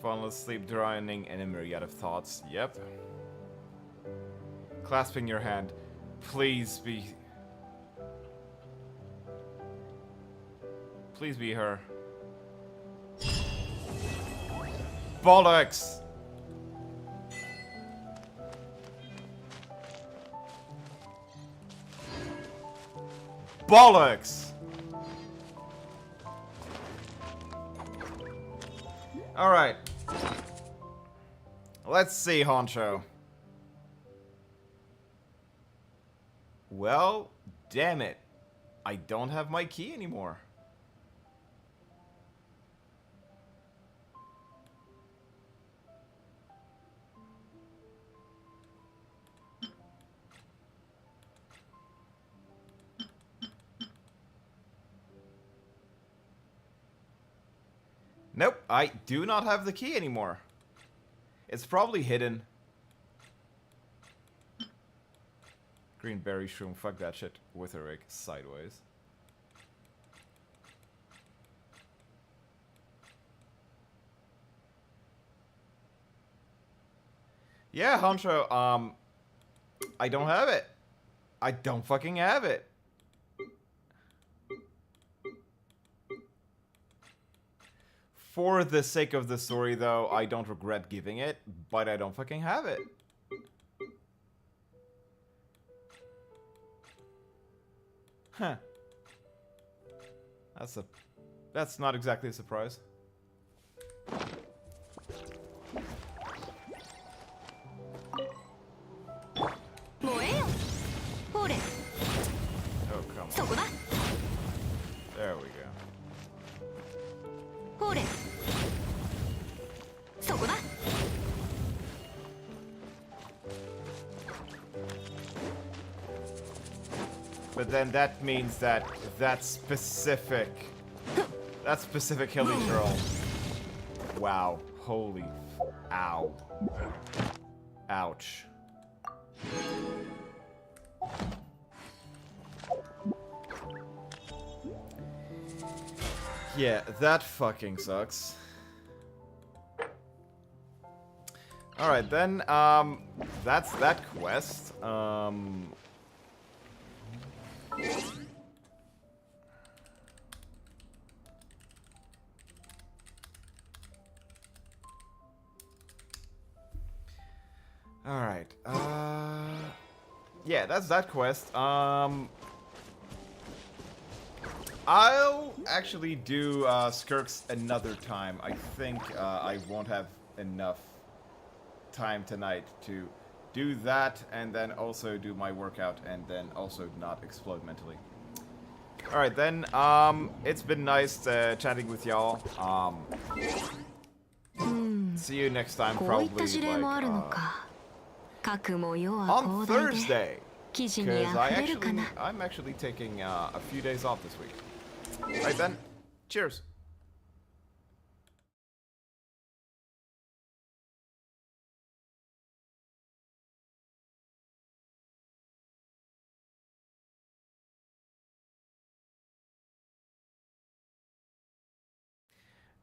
Speaker 1: Falling asleep, drowning in a myriad of thoughts. Yep. Clasping your hand. Please be... Please be her. Bollocks! bollocks! Alright. Let's see, Honcho. Well, damn it. I don't have my key anymore. Nope, I do not have the key anymore. It's probably hidden. Green berry shroom, fuck that shit. Witherick, sideways. Yeah, Honcho, I don't have it. I don't fucking have it. For the sake of the story, though, I don't regret giving it, but I don't fucking have it. Huh. That's not exactly a surprise. Oh, come on. There we go. But then that means that that specific hilly troll. Wow. Holy. Ow. Ouch. Yeah, that fucking sucks. Alright then, that's that quest. Alright, yeah, that's that quest. I'll actually do Skirks another time. I think I won't have enough time tonight to do that and then also do my workout and then also not explode mentally. Alright then, it's been nice chatting with y'all. See you next time, probably like, on Thursday. Because I'm actually taking a few days off this week. Alright then, cheers.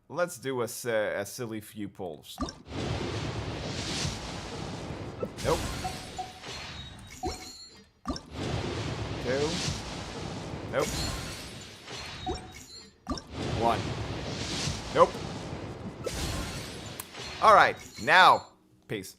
Speaker 1: Let's do a silly few polls. Nope. 2. Nope. 1. Nope. Alright, now, peace.